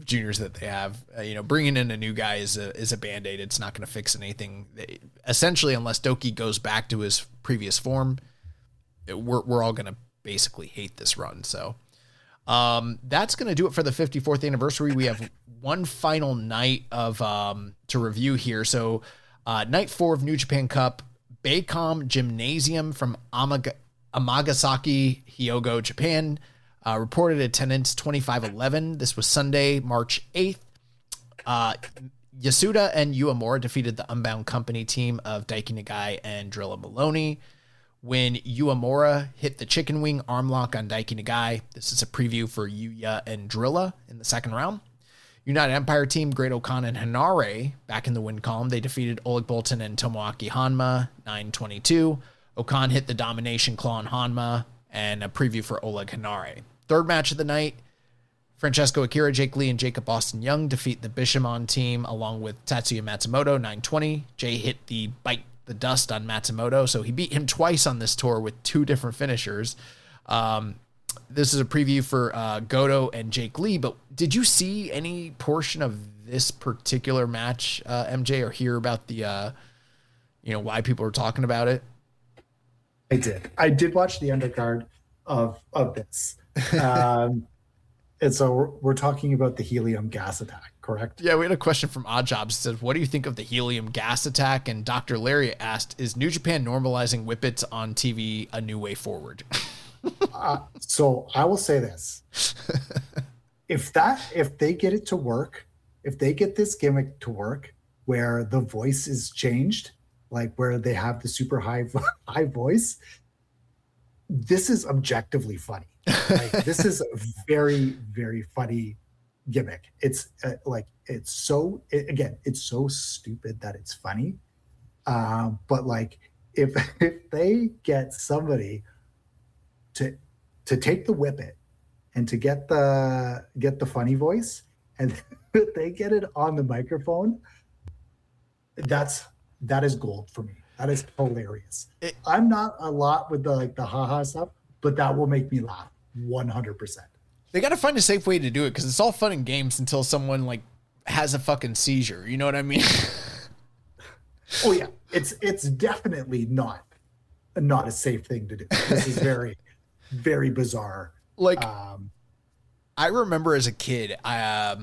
juniors that they have. Bringing in a new guy is a Band-Aid. It's not going to fix anything. Essentially, unless Doki goes back to his previous form, we're all going to basically hate this run. So that's going to do it for the 54th anniversary. We have one final night of to review here. So night 4 of New Japan Cup, Baycom Gymnasium from Amagasaki, Hyogo, Japan. Reported attendance 2,511. This was Sunday, March 8th. Yasuda and Uemura defeated the Unbound Company team of Daiki Nagai and Drilla Maloney. When Uemura hit the chicken wing arm lock on Daiki Nagai, this is a preview for Yuya and Drilla in the second round. United Empire team, Great Okan and Hanare back in the win column. They defeated Oleg Boltin and Tomoaki Hanma 9-22. Okan hit the domination claw on Hanma, and a preview for Oleg Hanare. Third match of the night, Francesco Akira, Jake Lee, and Jacob Austin Young defeat the Bishamon team along with Tatsuya Matsumoto 9-20. Jay hit the bite the dust on Matsumoto, so he beat him twice on this tour with 2 different finishers. This is a preview for Goto and Jake Lee, but did you see any portion of this particular match, MJ, or hear about the, why people are talking about it? I did watch the undercard of this. And so we're talking about the helium gas attack, correct? Yeah, we had a question from Odd Jobs. It says, what do you think of the helium gas attack? And Dr. Larry asked, is New Japan normalizing whippets on TV a new way forward? So I will say this. If they get it to work, if they get this gimmick to work where the voice is changed, like where they have the super high voice, this is objectively funny. Like, this is a very, very funny gimmick. It's it's so stupid that it's funny. But like if they get somebody to take the whippet and to get the funny voice, and they get it on the microphone, that is gold for me. That is hilarious. I'm not a lot with the haha stuff, but that will make me laugh 100%. They got to find a safe way to do it, because it's all fun and games until someone like has a fucking seizure. You know what I mean? Oh yeah, it's definitely not a safe thing to do. This is very, very bizarre. Like, I remember as a kid, I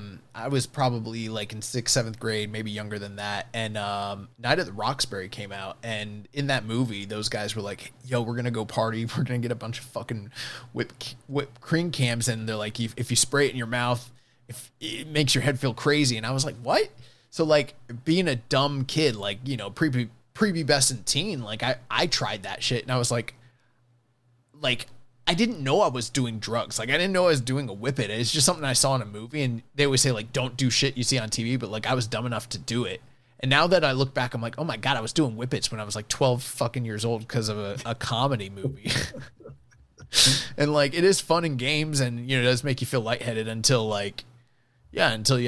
was probably like in 6th, 7th grade, maybe younger than that. And Night at the Roxbury came out. And in that movie, those guys were like, yo, we're going to go party. We're going to get a bunch of fucking whipped cream cams. And they're like, if you spray it in your mouth, if it makes your head feel crazy. And I was like, what? So like being a dumb kid, like, prepubescent teen, like I tried that shit. And I was like, I didn't know I was doing drugs. Like, I didn't know I was doing a whippet. It's just something I saw in a movie, and they always say, like, don't do shit you see on TV, but, like, I was dumb enough to do it. And now that I look back, I'm like, oh, my God, I was doing whippets when I was, like, 12 fucking years old because of a comedy movie. And, like, it is fun in games, and, it does make you feel lightheaded until you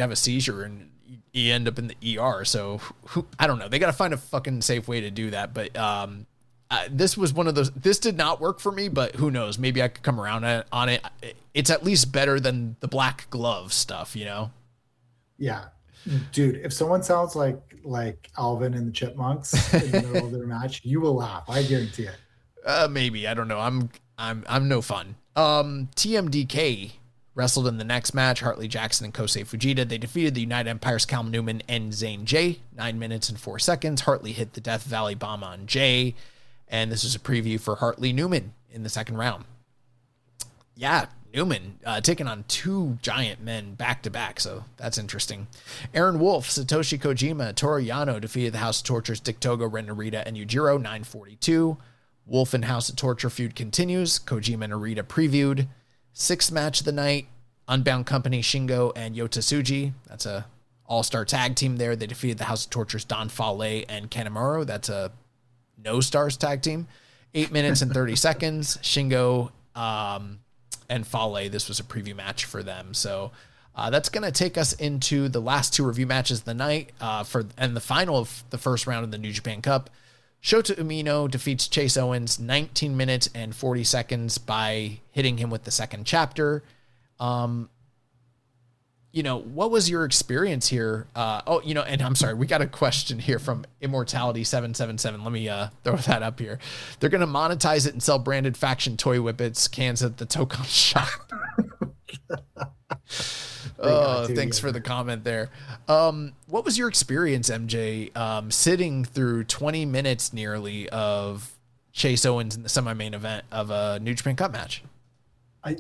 have a seizure and you end up in the ER. So, I don't know. They got to find a fucking safe way to do that, but this was one of those. This did not work for me, but who knows? Maybe I could come around on it. It's at least better than the black glove stuff, Yeah, dude. If someone sounds like Alvin and the Chipmunks in the middle of their match, you will laugh. I guarantee it. Maybe, I don't know. I'm no fun. TMDK wrestled in the next match. Hartley Jackson and Kosei Fujita. They defeated the United Empire's Cal Newman and Zane J. 9 minutes and 4 seconds. Hartley hit the Death Valley Bomb on Jay. And this is a preview for Hartley Newman in the second round. Yeah, Newman taking on two giant men back to back. So that's interesting. Aaron Wolf, Satoshi Kojima, Toru Yano defeated the House of Torture's Dick Togo, Ren Narita, and Yujiro 942. Wolf and House of Torture feud continues. Kojima and Narita previewed. Sixth match of the night, Unbound Company, Shingo and Yota Tsuji. That's a all-star tag team there. They defeated the House of Torture's Don Fale and Kanemaru. That's a no-stars tag team. 8 minutes and 30 seconds. Shingo and Fale, this was a preview match for them. So that's going to take us into the last two review matches of the night and the final of the first round of the New Japan Cup. Shota Umino defeats Chase Owens 19 minutes and 40 seconds by hitting him with the second chapter. What was your experience here? And I'm sorry, we got a question here from Immortality777. Let me throw that up here. They're going to monetize it and sell branded Faction toy whippets cans at the Tokon shop. Thanks for the comment there. What was your experience, MJ, sitting through 20 minutes nearly of Chase Owens in the semi-main event of a New Japan Cup match? I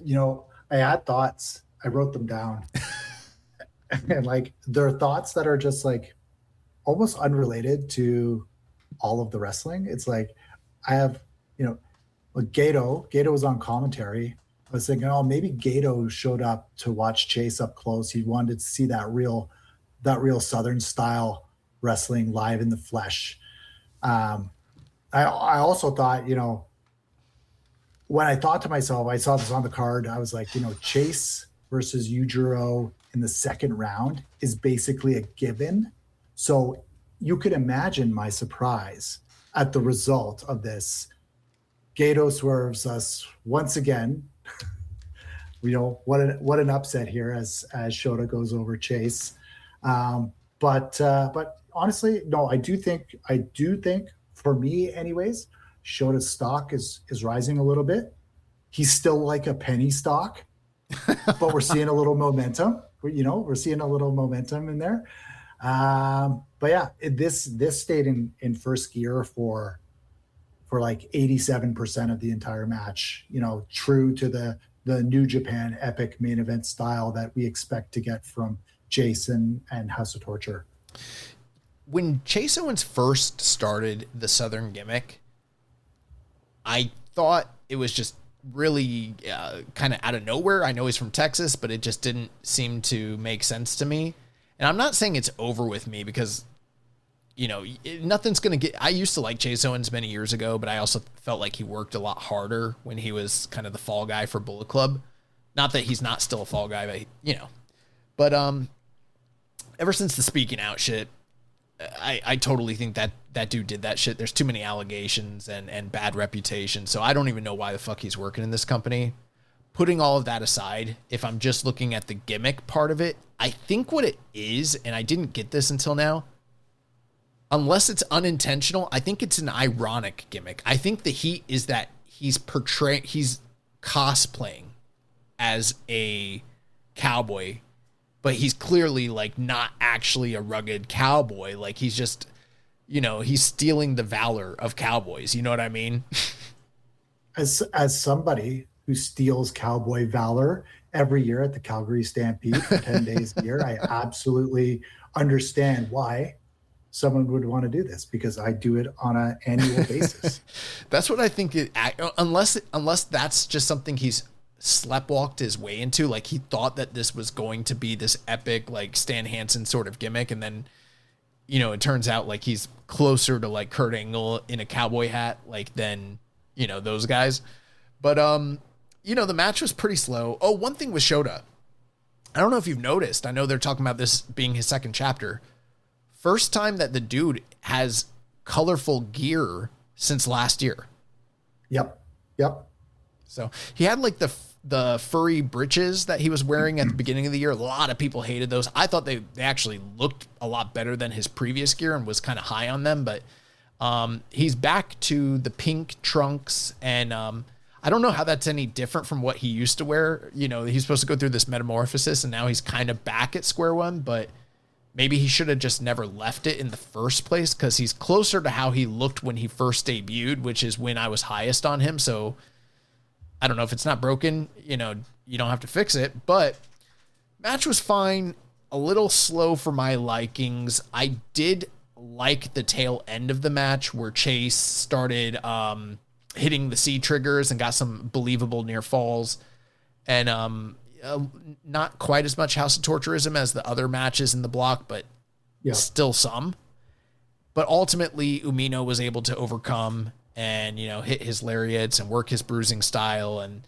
had thoughts. I wrote them down. And like, there are thoughts that are just like almost unrelated to all of the wrestling. It's like, I have, Gato was on commentary. I was thinking, maybe Gato showed up to watch Chase up close. He wanted to see that real Southern style wrestling live in the flesh. I also thought, when I thought to myself, I saw this on the card, I was like, Chase versus Yujiro in the second round is basically a given. So you could imagine my surprise at the result of this. Gato swerves us once again. What an upset here as Shota goes over Chase. But honestly, no, I do think for me anyways, Shota's stock is rising a little bit. He's still like a penny stock, but we're seeing a little momentum. We're seeing a little momentum in there. But yeah, this stayed in first gear for like 87% of the entire match, true to the New Japan epic main event style that we expect to get from Jason and House of Torture. When Chase Owens first started the Southern gimmick, I thought it was just really kind of out of nowhere. I know he's from Texas, but it just didn't seem to make sense to me. And I'm not saying it's over with me because, nothing's going to get... I used to like Chase Owens many years ago, but I also felt like he worked a lot harder when he was kind of the fall guy for Bullet Club. Not that he's not still a fall guy, but, But ever since the speaking out shit, I totally think that dude did that shit. There's too many allegations and bad reputation. So I don't even know why the fuck he's working in this company. Putting all of that aside, if I'm just looking at the gimmick part of it, I think what it is, and I didn't get this until now, unless it's unintentional, I think it's an ironic gimmick. I think the heat is that he's cosplaying as a cowboy, but he's clearly like not actually a rugged cowboy. Like he's just, he's stealing the valor of cowboys. You know what I mean? As somebody who steals cowboy valor every year at the Calgary Stampede for 10 days a year, I absolutely understand why someone would want to do this, because I do it on an annual basis. That's what I think. Unless that's just something he's sleptwalked his way into, like he thought that this was going to be this epic like Stan Hansen sort of gimmick, and then it turns out like he's closer to like Kurt Angle in a cowboy hat like than those guys. But the match was pretty slow. One thing with Shota, I don't know if you've noticed, I know they're talking about this being his second chapter. First time that the dude has colorful gear since last year. Yep. So he had like the furry breeches that he was wearing at the beginning of the year. A lot of people hated those. I thought they actually looked a lot better than his previous gear and was kind of high on them. But he's back to the pink trunks. And I don't know how that's any different from what he used to wear. He's supposed to go through this metamorphosis and now he's kind of back at square one. But maybe he should have just never left it in the first place, because he's closer to how he looked when he first debuted, which is when I was highest on him. So I don't know if it's not broken, you don't have to fix it, but match was fine. A little slow for my likings. I did like the tail end of the match where Chase started hitting the C triggers and got some believable near falls, and not quite as much House of Torturism as the other matches in the block, but still some. But ultimately, Umino was able to overcome and, hit his lariats and work his bruising style. And,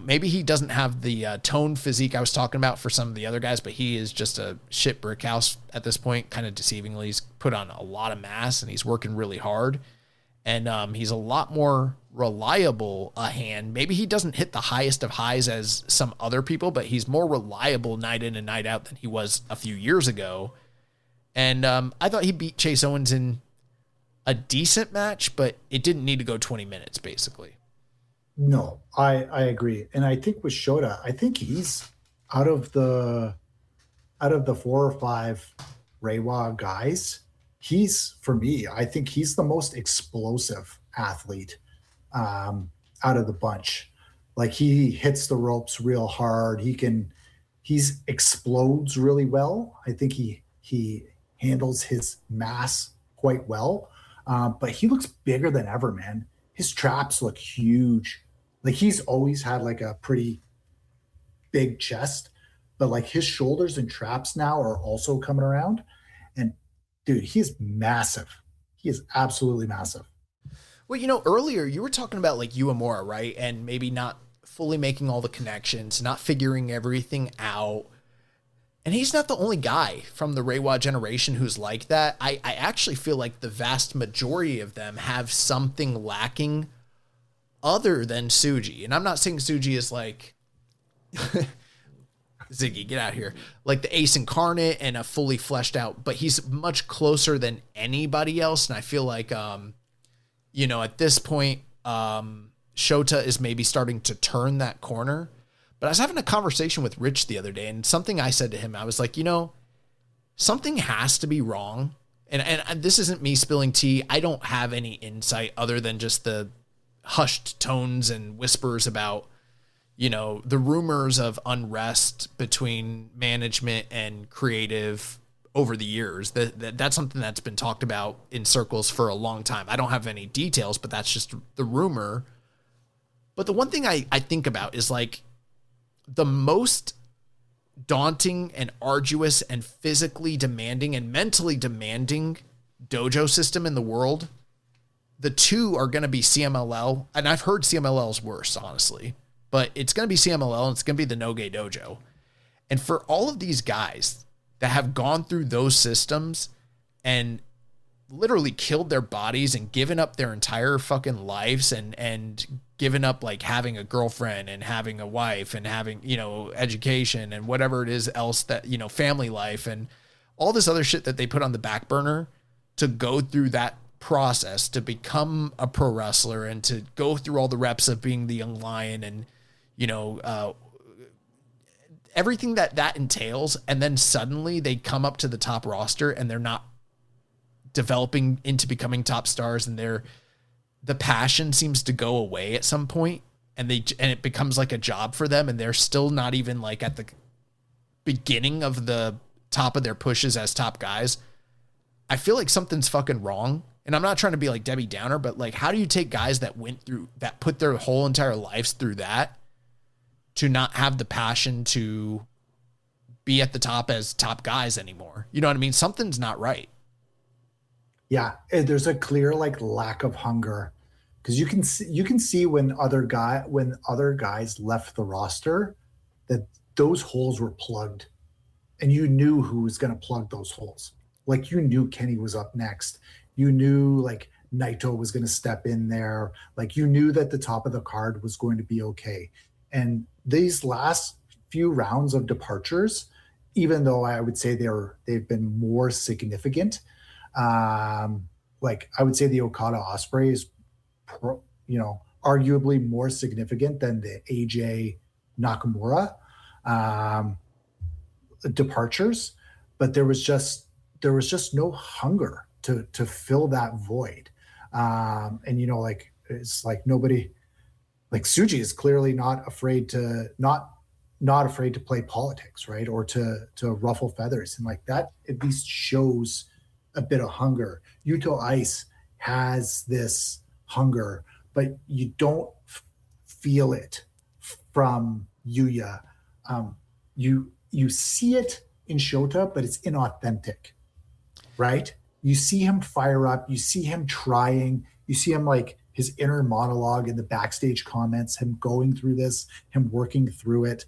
maybe he doesn't have the toned physique I was talking about for some of the other guys, but he is just a shit brick house at this point, kind of deceivingly. He's put on a lot of mass and he's working really hard. And he's a lot more reliable a hand. Maybe he doesn't hit the highest of highs as some other people, but he's more reliable night in and night out than he was a few years ago. And I thought he beat Chase Owens in a decent match, but it didn't need to go 20 minutes, basically. No, I agree. And I think with Shota, I think he's out of the 4 or 5 Reiwa guys, for me, I think he's the most explosive athlete out of the bunch. Like, he hits the ropes real hard. He's explodes really well. I think he handles his mass quite well. But he looks bigger than ever, man. His traps look huge. Like, he's always had like a pretty big chest, but like his shoulders and traps now are also coming around. And dude, he's massive. He is absolutely massive. Well, earlier you were talking about like Uemura, right? And maybe not fully making all the connections, not figuring everything out. And he's not the only guy from the Reiwa generation who's like that. I actually feel like the vast majority of them have something lacking other than Tsuji. And I'm not saying Tsuji is like Ziggy, get out of here, like the ace incarnate and a fully fleshed out, but he's much closer than anybody else. And I feel like, at this point, Shota is maybe starting to turn that corner. But I was having a conversation with Rich the other day, and something I said to him, I was like, something has to be wrong. And this isn't me spilling tea. I don't have any insight other than just the hushed tones and whispers about, the rumors of unrest between management and creative over the years. That's something that's been talked about in circles for a long time. I don't have any details, but that's just the rumor. But the one thing I think about is like, the most daunting and arduous and physically demanding and mentally demanding dojo system in the world, the two are going to be CMLL. And I've heard CMLL is worse, honestly, but it's going to be CMLL and it's going to be the Noge Dojo. And for all of these guys that have gone through those systems and literally killed their bodies and given up their entire fucking lives and given up like having a girlfriend and having a wife and having, education and whatever it is else that, family life and all this other shit that they put on the back burner to go through that process to become a pro wrestler and to go through all the reps of being the young lion and, everything that entails. And then suddenly they come up to the top roster and they're not developing into becoming top stars, and the passion seems to go away at some point, and it becomes like a job for them, and they're still not even like at the beginning of the top of their pushes as top guys. I feel like something's fucking wrong. And I'm not trying to be like Debbie Downer, but like, how do you take guys that put their whole entire lives through that to not have the passion to be at the top as top guys anymore? You know what I mean? Something's not right. Yeah, there's a clear like lack of hunger, because you can see when other guys left the roster that those holes were plugged, and you knew who was going to plug those holes. Like, you knew Kenny was up next. You knew like Naito was going to step in there. Like, you knew that the top of the card was going to be okay. And these last few rounds of departures, even though I would say they've been more significant. Like, I would say the Okada Ospreay is, arguably more significant than the AJ Nakamura departures, but there was just no hunger to fill that void. And like, it's like nobody like Tsuji is clearly not afraid to play politics, right? Or to ruffle feathers. And like that at least shows a bit of hunger. Yuto Ice has this hunger, but you don't feel it from Yuya. You see it in Shota, but it's inauthentic, right? You see him fire up, you see him trying, you see him like his inner monologue in the backstage comments, him going through this, him working through it.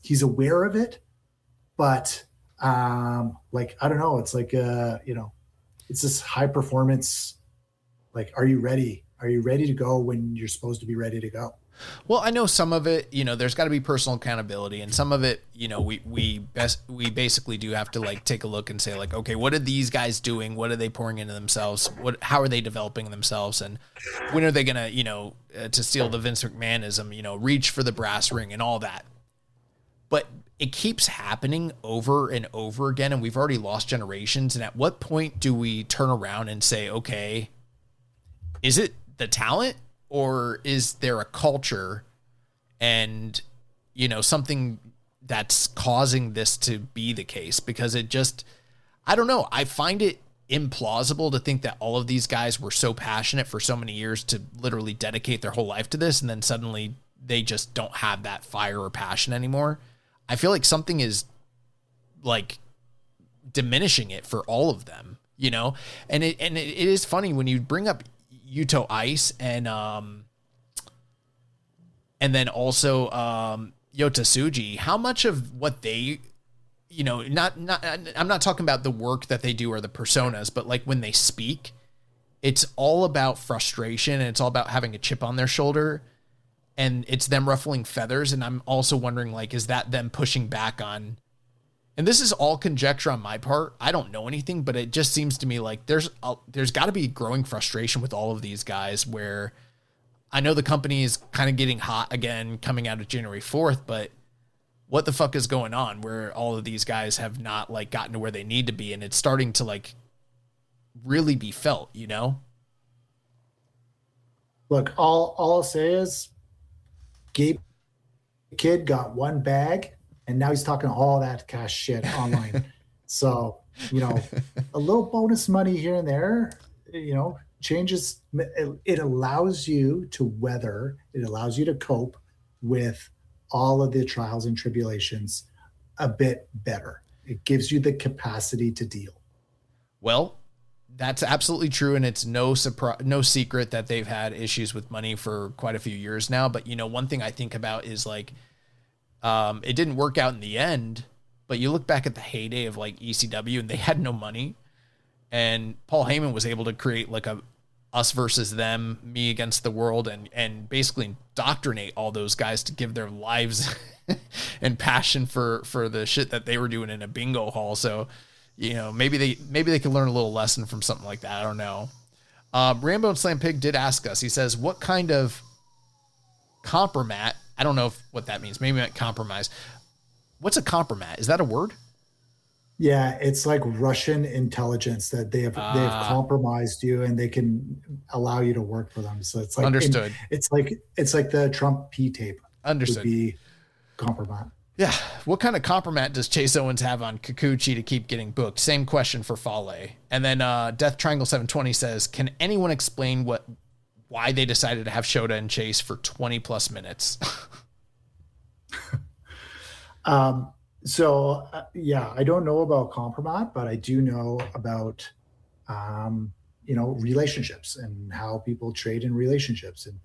He's aware of it, but like, I don't know, it's like, it's this high performance, like, are you ready? Are you ready to go when you're supposed to be ready to go? Well, I know some of it, there's got to be personal accountability, and some of it, we basically do have to like take a look and say like, okay, what are these guys doing? What are they pouring into themselves? How are they developing themselves? And when are they gonna, to steal the Vince McMahonism, reach for the brass ring and all that? But it keeps happening over and over again, and we've already lost generations. And at what point do we turn around and say, okay, is it the talent? Or is there a culture and, something that's causing this to be the case? Because I don't know. I find it implausible to think that all of these guys were so passionate for so many years to literally dedicate their whole life to this, and then suddenly they just don't have that fire or passion anymore. I feel like something is like diminishing it for all of them, and it is funny when you bring up Yuto Ice and then also Yota Tsuji, how much of what they, I'm not talking about the work that they do or the personas, but like when they speak, it's all about frustration and it's all about having a chip on their shoulder, and it's them ruffling feathers. And I'm also wondering, like, is that them pushing back on, and this is all conjecture on my part, I don't know anything, but it just seems to me like there's got to be growing frustration with all of these guys, where I know the company is kind of getting hot again coming out of January 4th, but what the fuck is going on where all of these guys have not like gotten to where they need to be, and it's starting to like really be felt, Look, all I'll say is Gabe Kid got one bag, and now he's talking all that cash shit online. So, a little bonus money here and there, changes. It allows you to weather, it allows you to cope with all of the trials and tribulations a bit better. It gives you the capacity to deal. Well, that's absolutely true. And it's no secret that they've had issues with money for quite a few years now. But, one thing I think about is like, it didn't work out in the end, but you look back at the heyday of like ECW and they had no money, and Paul Heyman was able to create like a us versus them, me against the world, and basically indoctrinate all those guys to give their lives and passion for the shit that they were doing in a bingo hall. So, maybe they can learn a little lesson from something like that. I don't know. Rambo and Slam Pig did ask us, he says, what kind of compromat? I don't know what that means. Maybe not compromise. What's a compromat? Is that a word? Yeah, it's like Russian intelligence that they have compromised you, and they can allow you to work for them. So it's like understood. It's like the Trump P tape. Understood. Would be compromat. Yeah. What kind of compromat does Chase Owens have on Kikuchi to keep getting booked? Same question for Fale. And then Death Triangle 720 says, can anyone explain why they decided to have Shota and Chase for 20 plus minutes? So I don't know about compromat, but I do know about, relationships and how people trade in relationships. And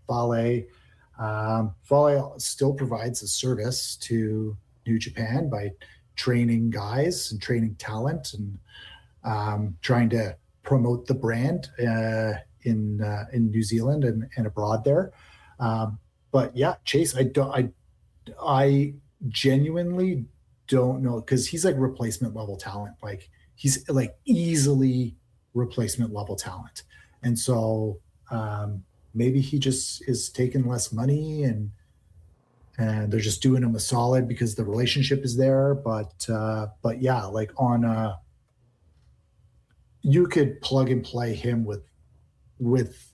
Fale still provides a service to New Japan by training guys and training talent and trying to promote the brand in New Zealand and abroad there. But yeah, Chase, I genuinely don't know, because he's like replacement level talent. Like he's like easily replacement level talent. And so maybe he just is taking less money and they're just doing him a solid because the relationship is there. But yeah, like you could plug and play him with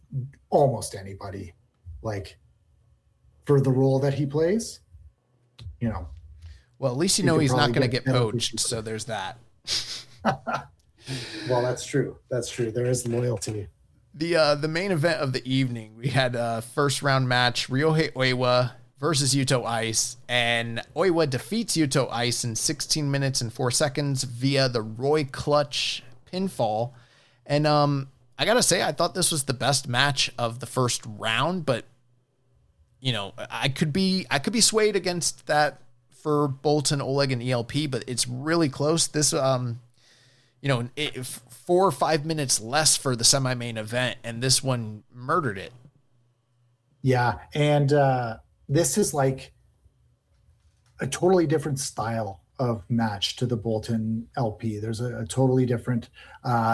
almost anybody. Like for the role that he plays, you know. Well, at least you He know could he's not probably going to get get better poached, people. so there's that. Well, that's true. That's true. There is loyalty. The main event of the evening, we had a first round match, Ryohei Oiwa versus Yuto Ice, and Oiwa defeats Yuto Ice in 16 minutes and 4 seconds via the Roy Clutch pinfall. And I gotta say, I thought this was the best match of the first round, but you know, I could be swayed against that for Bolton, Oleg, and ELP, but it's really close. This, you know, 4 or 5 minutes less for the semi-main event, and this one murdered it. Yeah, and this is like a totally different style of match to the Bolton LP. There's a totally different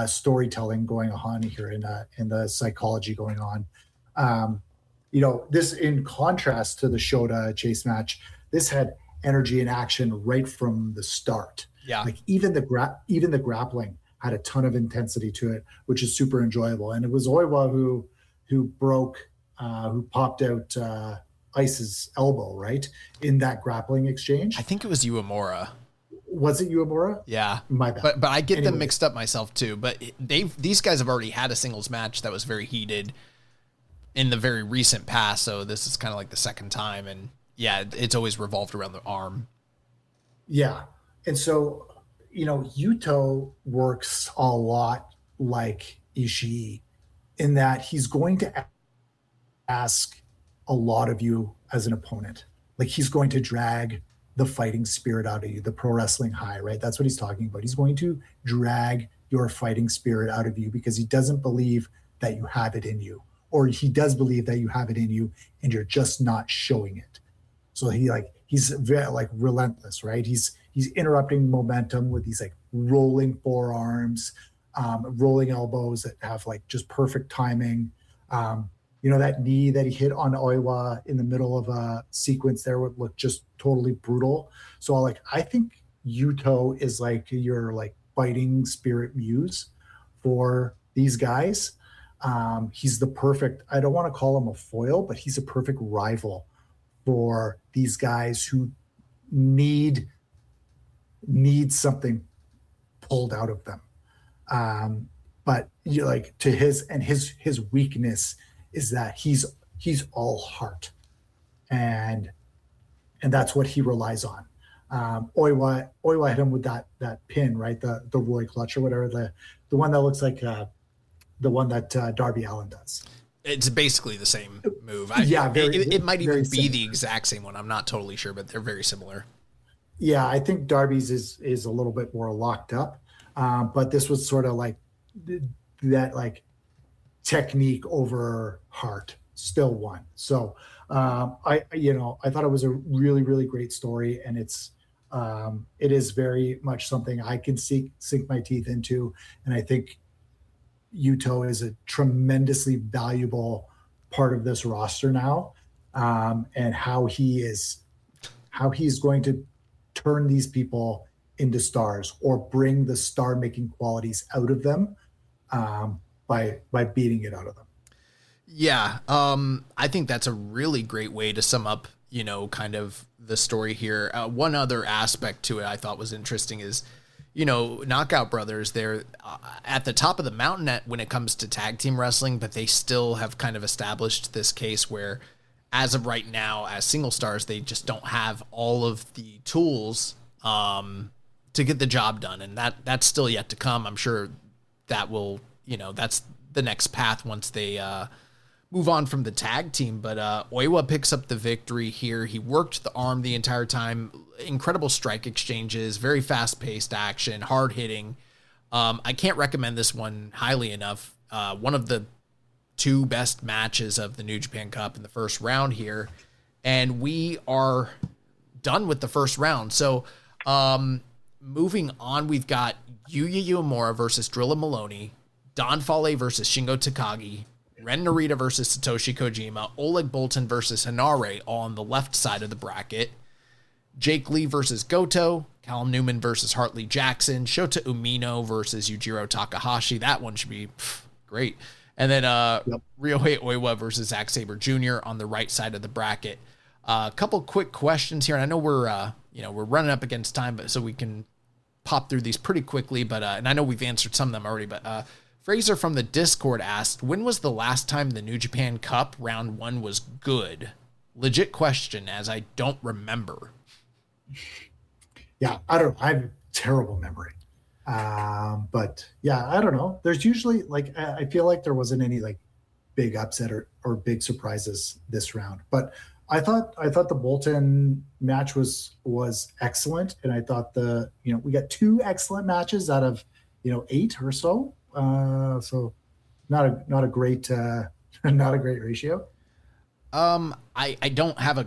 storytelling going on here in the psychology going on. You know, this in contrast to the Shota Chase match, this had energy and action right from the start. Yeah. Like even the grappling had a ton of intensity to it, which is super enjoyable. And it was Oiwa who popped out Ice's elbow, right, in that grappling exchange. I think it was Uemura. Was it Uemura? Yeah. My bad. But I get them Anyways. mixed up myself too. But these guys have already had a singles match that was very heated in the very recent past, so this is kind of like the second time, and yeah, it's always revolved around the arm. Yeah. And so, you know, Yuto works a lot like Ishii in that he's going to ask a lot of you as an opponent. Like he's going to drag the fighting spirit out of you, the pro wrestling high, right? That's what he's talking about. He's going to drag your fighting spirit out of you because he doesn't believe that you have it in you, or he does believe that you have it in you and you're just not showing it. So he's very like relentless, right? He's interrupting momentum with these like rolling forearms, rolling elbows that have like just perfect timing. You know, that knee that he hit on Oiwa in the middle of a sequence there would look just totally brutal. So I think Yuto is like your like fighting spirit muse for these guys. He's the perfect, I don't want to call him a foil, but he's a perfect rival for these guys who need something pulled out of them. But you like to his weakness is that he's all heart, and that's what he relies on. Oiwa hit him with that pin, right? The Roy clutch or whatever, the one that looks like the one that Darby Allin does. It's basically the same move. It might even be the exact same one. I'm not totally sure, but they're very similar. Yeah, I think Darby's is a little bit more locked up, but this was sort of like that, like technique over heart still won. So I thought it was a really, really great story, and it is very much something I can sink my teeth into, and I think Yuto is a tremendously valuable part of this roster now, and how he's going to turn these people into stars or bring the star making qualities out of them by beating it out of them. Yeah. I think that's a really great way to sum up, you know, kind of the story here. One other aspect to it I thought was interesting is, you know, Knockout Brothers, they're at the top of the mountain when it comes to tag team wrestling, but they still have kind of established this case where, as of right now, as single stars, they just don't have all of the tools to get the job done. And that's still yet to come. I'm sure that will, you know, that's the next path once they move on from the tag team. But Oiwa picks up the victory here. He worked the arm the entire time. Incredible strike exchanges, very fast-paced action, hard-hitting. I can't recommend this one highly enough. One of the two best matches of the New Japan Cup in the first round here. And we are done with the first round. So moving on, we've got Yuya Uemura versus Drilla Maloney, Don Fale versus Shingo Takagi, Ren Narita versus Satoshi Kojima, Oleg Bolton versus Hanare, all on the left side of the bracket. Jake Lee versus Goto, Callum Newman versus Hartley Jackson, Shota Umino versus Yujiro Takahashi. That one should be great. And then Ryohei Oiwa versus Zack Sabre Jr. on the right side of the bracket. A couple quick questions here, and I know we're running up against time, but so we can pop through these pretty quickly. But and I know we've answered some of them already. But Fraser from the Discord asked, "When was the last time the New Japan Cup round 1 was good?" Legit question, as I don't remember. Yeah, I don't know. I have a terrible memory. But yeah, I don't know. There's usually like, I feel like there wasn't any like big upset or big surprises this round. But I thought the Bolton match was excellent, and I thought we got 2 excellent matches out of 8 or so. So not a great not a great ratio. I don't have a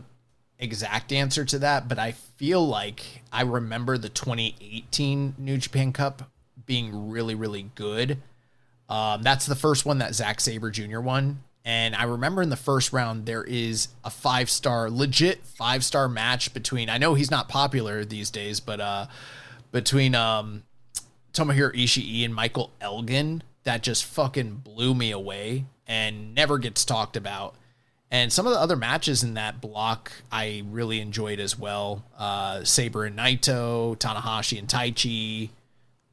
exact answer to that, but I feel like I remember the 2018 New Japan Cup being really, really good. That's the first one that Zack Sabre Jr. won. And I remember in the first round, there is a legit 5-star match between, I know he's not popular these days, but between Tomohiro Ishii and Michael Elgin that just fucking blew me away and never gets talked about. And some of the other matches in that block I really enjoyed as well. Sabre and Naito, Tanahashi and Taichi,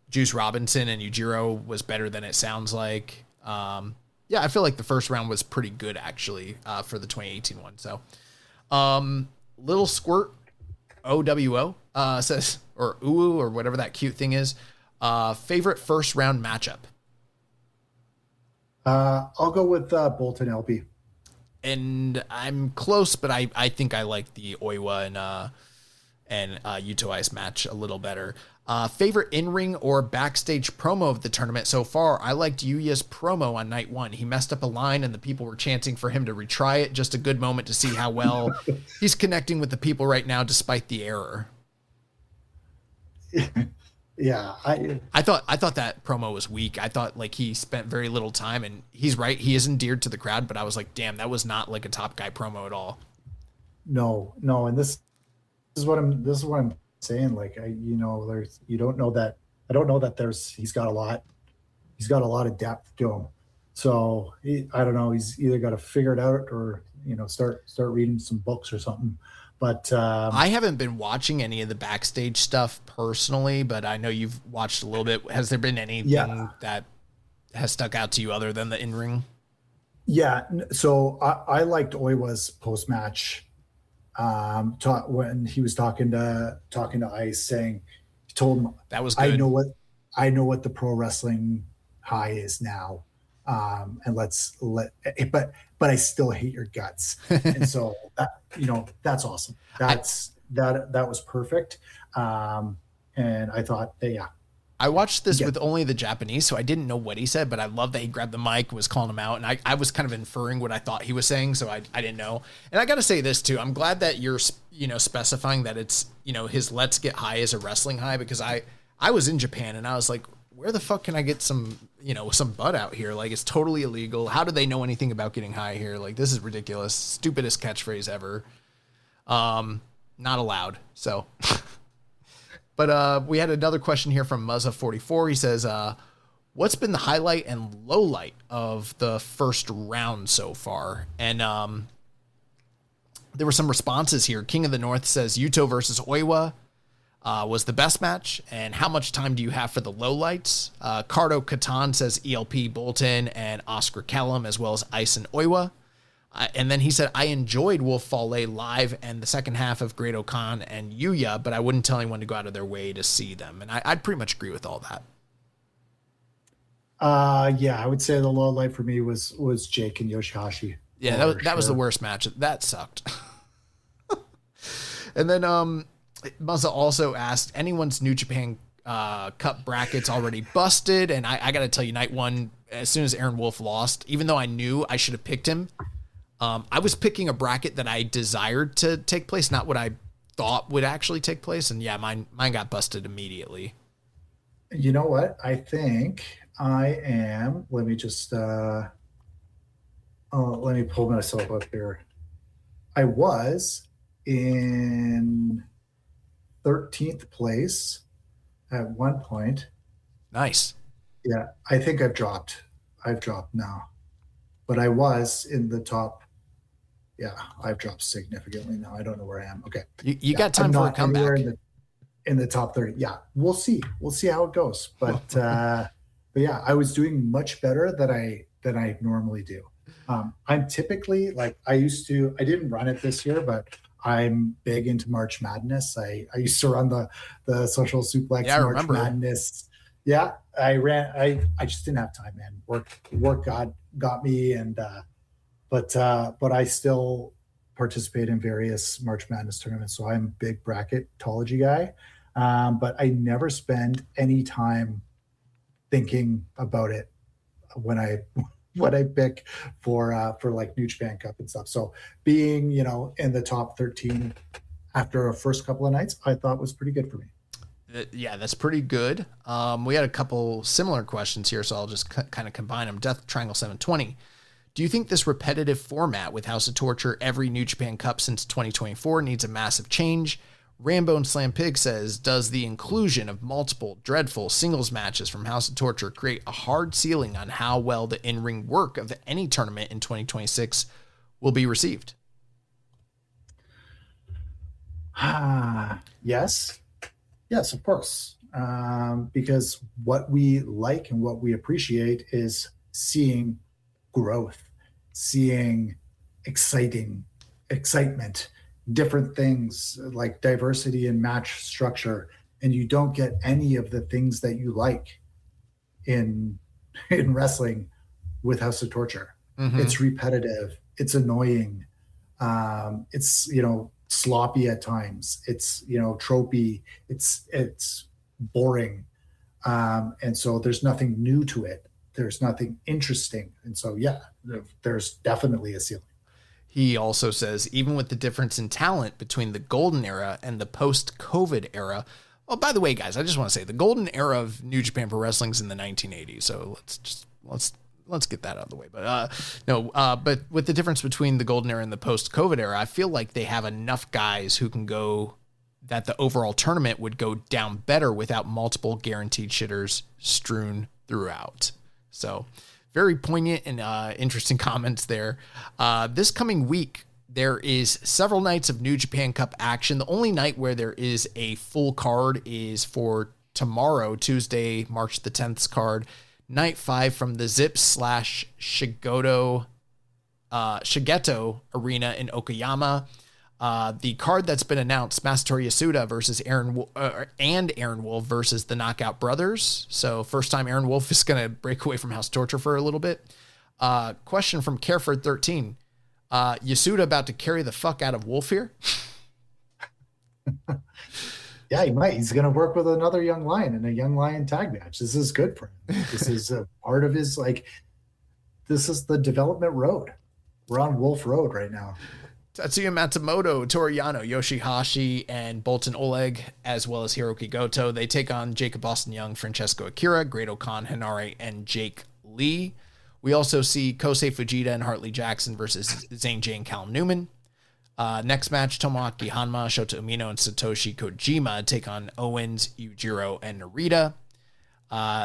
Juice Robinson and Yujiro was better than it sounds like. Yeah, I feel like the first round was pretty good, actually, for the 2018 one. So, Little Squirt OWO says, or UU, or whatever that cute thing is, favorite first round matchup. I'll go with Bolton LB. And I'm close, but I think I like the Oiwa and Yuto Ice match a little better. Favorite in-ring or backstage promo of the tournament so far? I liked Yuya's promo on night 1. He messed up a line and the people were chanting for him to retry it. Just a good moment to see how well he's connecting with the people right now despite the error. Yeah, I thought that promo was weak. I thought like he spent very little time, and he's right. He is endeared to the crowd, but I was like, damn, that was not like a top guy promo at all. No, and this is what I'm saying. Like, you don't know that. I don't know that he's got a lot of depth to him. So I don't know. He's either got to figure it out or start reading some books or something. But I haven't been watching any of the backstage stuff personally, but I know you've watched a little bit. Has there been anything that has stuck out to you other than the in-ring? Yeah. So I liked Oiwa's post-match when he was talking to Ice, saying, he told him, that was good. I know what the pro wrestling high is now. And but I still hate your guts. And so that's awesome. That was perfect. And I thought I watched this with only the Japanese, so I didn't know what he said, but I love that he grabbed the mic, was calling him out, and I was kind of inferring what I thought he was saying, so I didn't know. And I got to say this too. I'm glad that you're, specifying that it's, his Let's Get High is a wrestling high, because I was in Japan and I was like, where the fuck can I get some butt out here? Like, it's totally illegal. How do they know anything about getting high here? Like, this is ridiculous. Stupidest catchphrase ever. Not allowed. So, but we had another question here from Muzza44. He says, what's been the highlight and low light of the first round so far? And there were some responses here. King of the North says Yuto versus Oiwa was the best match, and how much time do you have for the lowlights? Cardo Katan says ELP Bolton and Oscar Kellum, as well as Ice and Oiwa. And then he said, I enjoyed Wolf Fale live and the second half of Great Okan and Yuya, but I wouldn't tell anyone to go out of their way to see them. And I'd pretty much agree with all that. Yeah, I would say the low light for me was Jake and Yoshihashi. Yeah, that was the worst match. That sucked. And then Muzza also asked, anyone's New Japan Cup brackets already busted? And I got to tell you, night 1, as soon as Aaron Wolf lost, even though I knew I should have picked him, I was picking a bracket that I desired to take place, not what I thought would actually take place. And yeah, mine got busted immediately. You know what? I think I am. Let me just let me pull myself up here. I was in 13th place at one point. Nice. Yeah, I think I've dropped now, but I was in the top. Yeah, I've dropped significantly now. I don't know where I am. Okay. You got time for a comeback. In the top 30. Yeah, we'll see. We'll see how it goes. But but yeah, I was doing much better than I normally do. I'm typically like I didn't run it this year, but I'm big into March Madness. I used to run the Social Suplex March Madness. Yeah, I just didn't have time, man. Work got me, and but I still participate in various March Madness tournaments. So I'm a big bracketology guy, but I never spend any time thinking about it when I pick for like New Japan Cup and stuff. So being, in the top 13 after a first couple of nights, I thought was pretty good for me. Yeah, that's pretty good. We had a couple similar questions here, so I'll just kind of combine them. Death Triangle 720. Do you think this repetitive format with House of Torture every New Japan Cup since 2024 needs a massive change? Rambo and Slam Pig says, does the inclusion of multiple dreadful singles matches from House of Torture create a hard ceiling on how well the in-ring work of any tournament in 2026 will be received? Yes, of course. Because what we like and what we appreciate is seeing growth, seeing excitement, different things like diversity in match structure, and you don't get any of the things that you like in wrestling with House of Torture. Mm-hmm. It's repetitive, it's annoying, it's sloppy at times, it's tropey, it's boring, and so there's nothing new to it. There's nothing interesting. And so, yeah, there's definitely a ceiling. He also says, even with the difference in talent between the golden era and the post-COVID era. Oh, by the way, guys, I just want to say the golden era of New Japan Pro Wrestling is in the 1980s. So let's get that out of the way. But but with the difference between the golden era and the post-COVID era, I feel like they have enough guys who can go that the overall tournament would go down better without multiple guaranteed shitters strewn throughout. So very poignant and interesting comments there. This coming week, there is several nights of New Japan Cup action. The only night where there is a full card is for tomorrow, Tuesday, March the 10th's card. Night 5 from the Zips/Shigeto Arena in Okayama. The card that's been announced, Masatori Yasuda versus Aaron Wolf versus the Knockout Brothers. So first time Aaron Wolf is going to break away from House Torture for a little bit. Question from Careford13. Yasuda about to carry the fuck out of Wolf here? Yeah, he might. He's going to work with another Young Lion in a Young Lion tag match. This is good for him. This is a part of his, this is the development road. We're on Wolf Road right now. Tatsuya Matsumoto, Toriyano, Yoshihashi, and Bolton Oleg, as well as Hiroki Goto. They take on Jacob Austin Young, Francesco Akira, Great-O-Khan, Hinare, and Jake Lee. We also see Kosei Fujita and Hartley Jackson versus Zane Jay and Callum Newman. Next match, Tomoaki Hanma, Shota Umino, and Satoshi Kojima take on Owens, Yujiro, and Narita.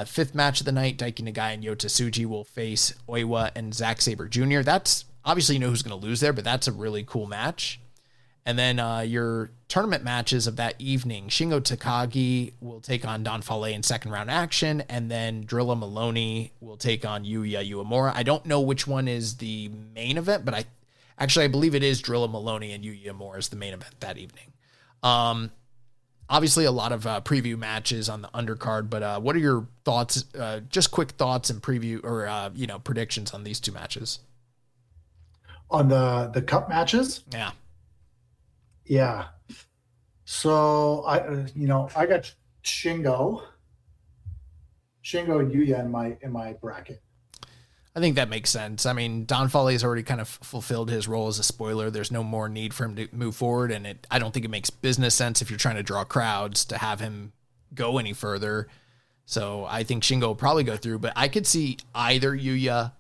Fifth match of the night, Daiki Nagai and Yota Tsuji will face Oiwa and Zack Sabre Jr. That's obviously, you know who's going to lose there, but that's a really cool match. And then your tournament matches of that evening, Shingo Takagi will take on Don Fale in second round action, and then Drilla Maloney will take on Yuya Uemura. I don't know which one is the main event, but I believe it is Drilla Maloney and Yuya Uemura is the main event that evening. Obviously, a lot of preview matches on the undercard, but what are your thoughts, just quick thoughts and preview or predictions on these two matches? On the cup matches? Yeah. So I got Shingo and Yuya in my bracket. I think that makes sense. I mean, Don Fale has already kind of fulfilled his role as a spoiler. There's no more need for him to move forward, and I don't think it makes business sense if you're trying to draw crowds to have him go any further. So I think Shingo will probably go through, but I could see either Yuya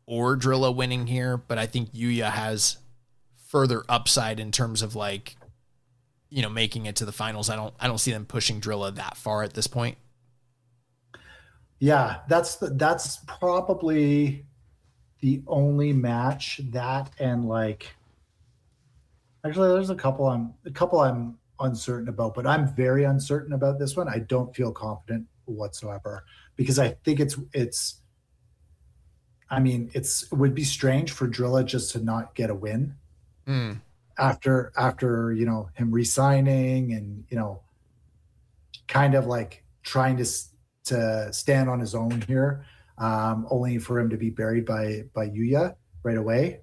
or Drilla winning here, but I think Yuya has further upside in terms of making it to the finals. I don't see them pushing Drilla that far at this point. Yeah, that's probably the only match that and Actually, there's a couple I'm uncertain about, but I'm very uncertain about this one. I don't feel confident whatsoever because I think it would be strange for Drilla just to not get a win after him re-signing and kind of like trying to stand on his own here, only for him to be buried by Yuya right away.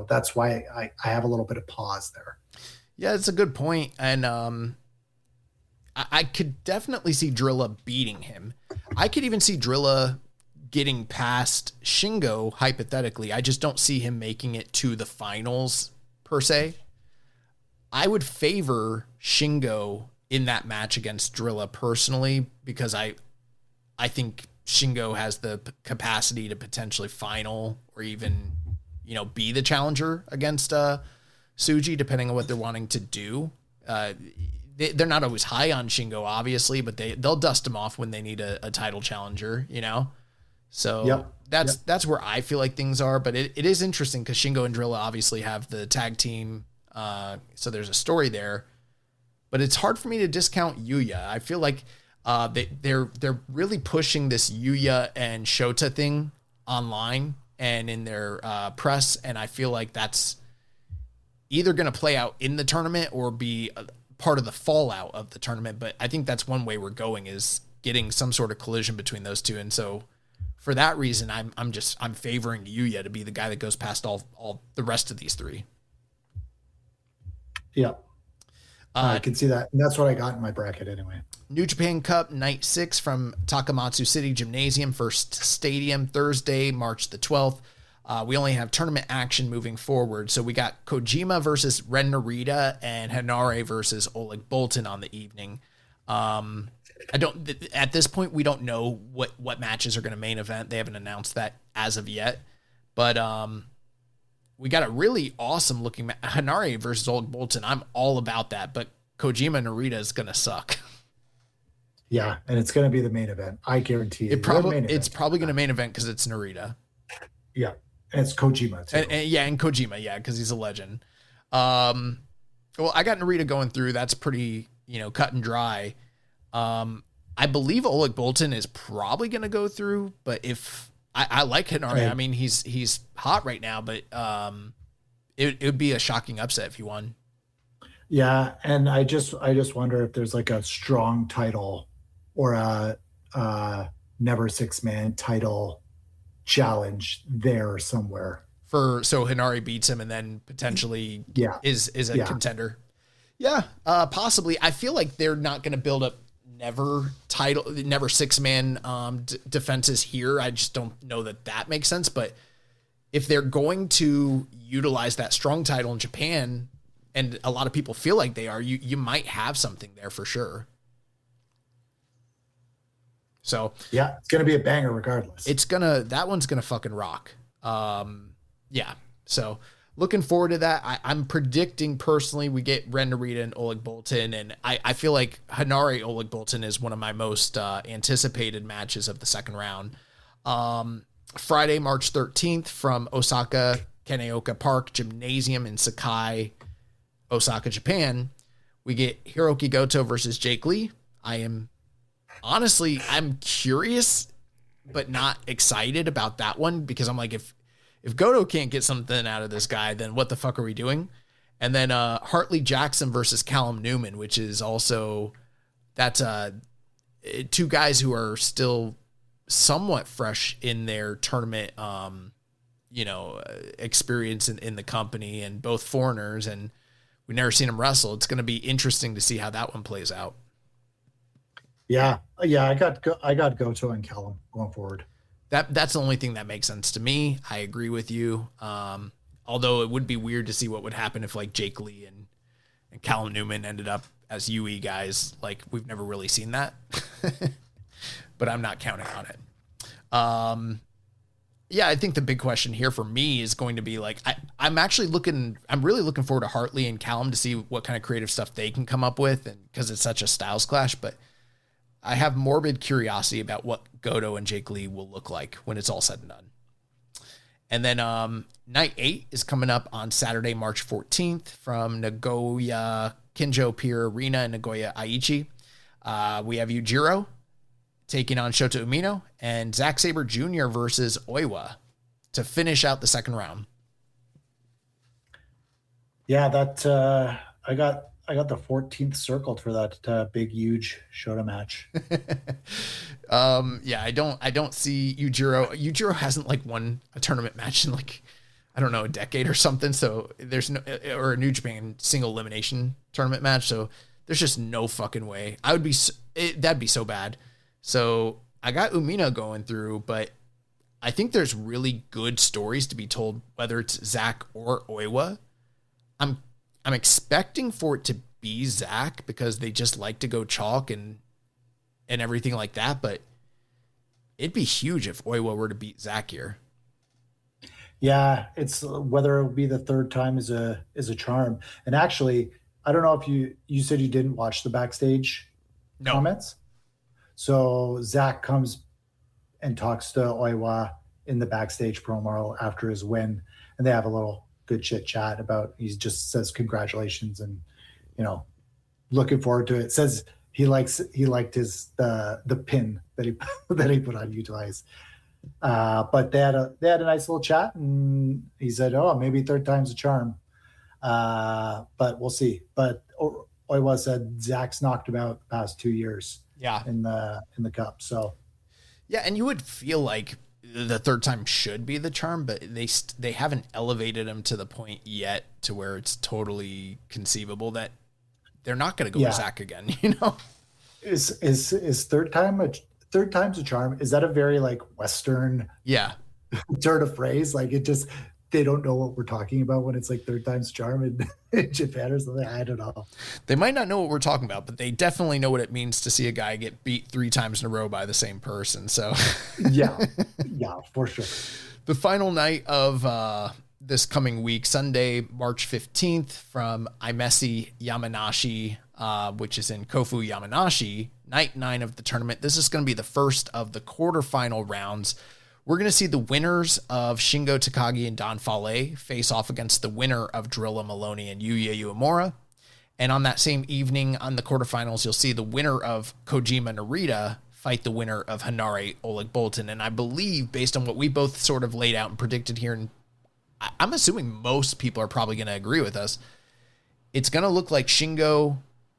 That's why I have a little bit of pause there. Yeah, it's a good point. And I could definitely see Drilla beating him. I could even see Drilla getting past Shingo, hypothetically. I just don't see him making it to the finals, per se. I would favor Shingo in that match against Drilla personally, because I think Shingo has the capacity to potentially final or even, be the challenger against Tsuji, depending on what they're wanting to do. They're not always high on Shingo, obviously, but they'll dust him off when they need a title challenger, So that's where I feel like things are. But it is interesting because Shingo and Drilla obviously have the tag team, so there's a story there. But it's hard for me to discount Yuya. I feel like they're really pushing this Yuya and Shota thing online and in their press, and I feel like that's either going to play out in the tournament or be part of the fallout of the tournament. But I think that's one way we're going, is getting some sort of collision between those two. And so for that reason, I'm favoring Yuya to be the guy that goes past all the rest of these three. Yeah. I can see that. And that's what I got in my bracket anyway. New Japan Cup Night 6 from Takamatsu City Gymnasium, First Stadium, Thursday, March the 12th. We only have tournament action moving forward. So we got Kojima versus Ren Narita and Hanare versus Oleg Boltin on the evening. At this point, we don't know what matches are going to main event. They haven't announced that as of yet. But we got a really awesome looking Hanare versus Oleg Boltin. I'm all about that, but Kojima Narita is going to suck. Yeah, and it's going to be the main event. I guarantee it's probably going to main event because it's Narita. Yeah, and it's Kojima too. And Kojima, because he's a legend. Well, I got Narita going through. That's pretty, cut and dry. I believe Oleg Boltin is probably going to go through, but if I like Hanare, Right. I mean, he's hot right now, but it would be a shocking upset if he won. Yeah, and I just wonder if there's like a strong title or a never 6-man title challenge there somewhere. So Hanare beats him and then potentially is a contender. Yeah, possibly. I feel like they're not going to build up never 6-man defenses here. I just don't know that makes sense. But if they're going to utilize that strong title in Japan, and a lot of people feel like they are, you might have something there for sure. So yeah, it's gonna be a banger regardless. That one's gonna fucking rock. So looking forward to that. I'm predicting personally we get Ren Narita and Oleg Boltin, and I feel like Hanare Oleg Boltin is one of my most anticipated matches of the second round. Friday, March 13th from Osaka Kaneoka Park Gymnasium in Sakai, Osaka, Japan. We get Hiroki Goto versus Jake Lee. I'm curious, but not excited about that one because I'm like, if Goto can't get something out of this guy, then what the fuck are we doing? And then Hartley Jackson versus Callum Newman, which is also, that's two guys who are still somewhat fresh in their tournament, experience in the company, and both foreigners, and we've never seen them wrestle. It's going to be interesting to see how that one plays out. Yeah. I got Goto and Callum going forward. That's the only thing that makes sense to me. I agree with you. Although it would be weird to see what would happen if like Jake Lee and Callum Newman ended up as UE guys. Like we've never really seen that, but I'm not counting on it. I think the big question here for me is going to be like, I'm really looking forward to Hartley and Callum to see what kind of creative stuff they can come up with, and because it's such a styles clash, but I have morbid curiosity about what Goto and Jake Lee will look like when it's all said and done. And then night 8 is coming up on Saturday, March 14th from Nagoya Kinjo Pier Arena in Nagoya, Aichi. We have Yujiro taking on Shota Umino and Zack Sabre Jr. versus Oiwa to finish out the second round. Yeah, that I got the 14th circled for that big, huge Shota match. Yeah, I don't see Yujiro. Yujiro hasn't like won a tournament match in like, I don't know, a decade or something. So there's no, or a New Japan single elimination tournament match. So there's just no fucking way. That'd be so bad. So I got Umino going through, but I think there's really good stories to be told, whether it's Zach or Oiwa. I'm expecting for it to be Zach because they just like to go chalk and everything like that, but it'd be huge if Oiwa were to beat Zach here. Yeah, it's whether it will be the third time is a charm. And actually, I don't know if you said you didn't watch the backstage comments. So Zach comes and talks to Oiwa in the backstage promo after his win, and they have a little good chit chat about. He just says congratulations and looking forward to it. Says he liked the pin that he put on Utilize. But they had a nice little chat, and he said, "Oh, maybe third time's a charm." But we'll see. But Oiwa said Zach's knocked him out the past 2 years. Yeah, in the cup. So yeah, and you would feel like the third time should be the charm, but they haven't elevated him to the point yet to where it's totally conceivable that they're not going to go with Zach again. Is third time's a charm? Is that a very like Western turn of phrase? Like it just, they don't know what we're talking about when it's like third time's charm in Japan or something. I don't know. They might not know what we're talking about, but they definitely know what it means to see a guy get beat 3 times in a row by the same person. So yeah, for sure. The final night of this coming week, Sunday, March 15th from Imesi Yamanashi, which is in Kofu Yamanashi, night 9 of the tournament. This is going to be the first of the quarterfinal rounds. We're going to see the winners of Shingo Takagi and Don Fale face off against the winner of Drilla Maloney and Yuya Uemura. And on that same evening, on the quarterfinals, you'll see the winner of Kojima Narita fight the winner of Hanare Oleg Boltin. And I believe, based on what we both sort of laid out and predicted here, and I'm assuming most people are probably going to agree with us, it's going to look like Shingo.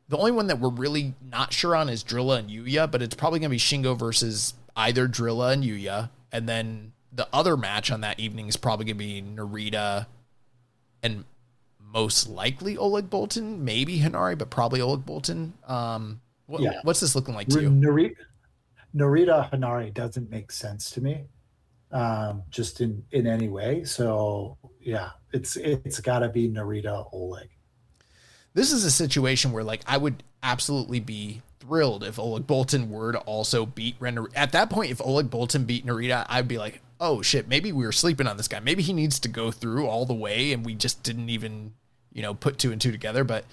The only one that we're really not sure on is Drilla and Yuya, but it's probably going to be Shingo versus either Drilla and Yuya. And then the other match on that evening is probably going to be Narita and most likely Oleg Boltin, maybe Hanare, but probably Oleg Boltin. What's this looking like to you? Narita Hanare doesn't make sense to me, just in any way. So yeah, it's got to be Narita Oleg. This is a situation where like I would absolutely be thrilled if Oleg Boltin were to also beat Narita. At that point, if Oleg Boltin beat Narita, I'd be like, oh shit, maybe we were sleeping on this guy. Maybe he needs to go through all the way and we just didn't even, put 2 and 2 together. But,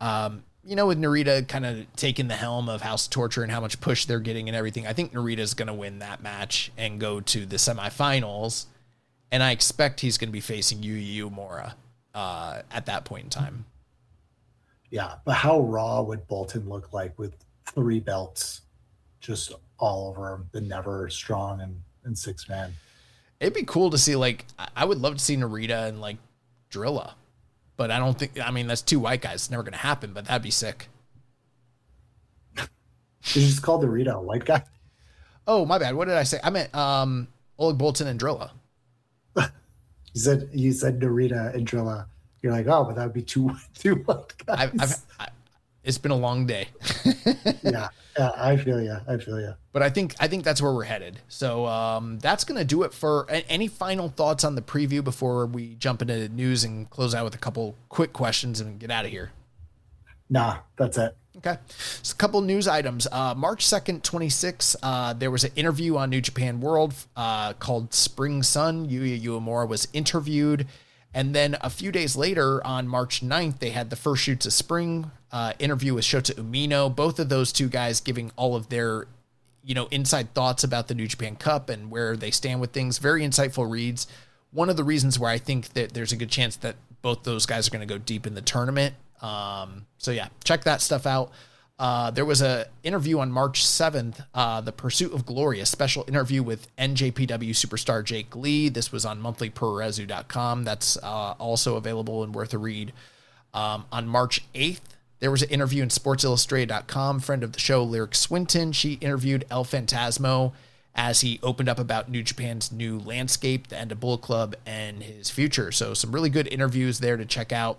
with Narita kind of taking the helm of House of Torture and how much push they're getting and everything, I think Narita's going to win that match and go to the semifinals. And I expect he's going to be facing Yuya Uemura at that point in time. Yeah, but how raw would Boltin look like with 3 belts just all over him, the never strong and 6-man? It'd be cool to see, like, I would love to see Narita and, like, Drilla. But I don't think, that's 2 white guys. It's never going to happen, but that'd be sick. Did you just call Narita a white guy? Oh, my bad. What did I say? I meant Oleg Boltin and Drilla. You said Narita and Drilla. You're like, oh, but that would be 2 white guys. It's been a long day. yeah, I feel you. But I think that's where we're headed. So that's going to do it for any final thoughts on the preview before we jump into news and close out with a couple quick questions and get out of here. Nah, that's it. Okay. So a couple news items. March 2nd, 26, there was an interview on New Japan World called Spring Sun. Yuya Uemura was interviewed. And then a few days later, on March 9th, they had the First Shoots of Spring interview with Shota Umino. Both of those 2 guys giving all of their inside thoughts about the New Japan Cup and where they stand with things. Very insightful reads. One of the reasons where I think that there's a good chance that both those guys are going to go deep in the tournament. So yeah, check that stuff out. There was a interview on March 7th, The Pursuit of Glory, a special interview with NJPW superstar Jake Lee. This was on monthlypuroresu.com. That's also available and worth a read. On March 8th, there was an interview in sportsillustrated.com. Friend of the show, Lyric Swinton, she interviewed El Phantasmo as he opened up about New Japan's new landscape, the end of Bullet Club, and his future. So some really good interviews there to check out.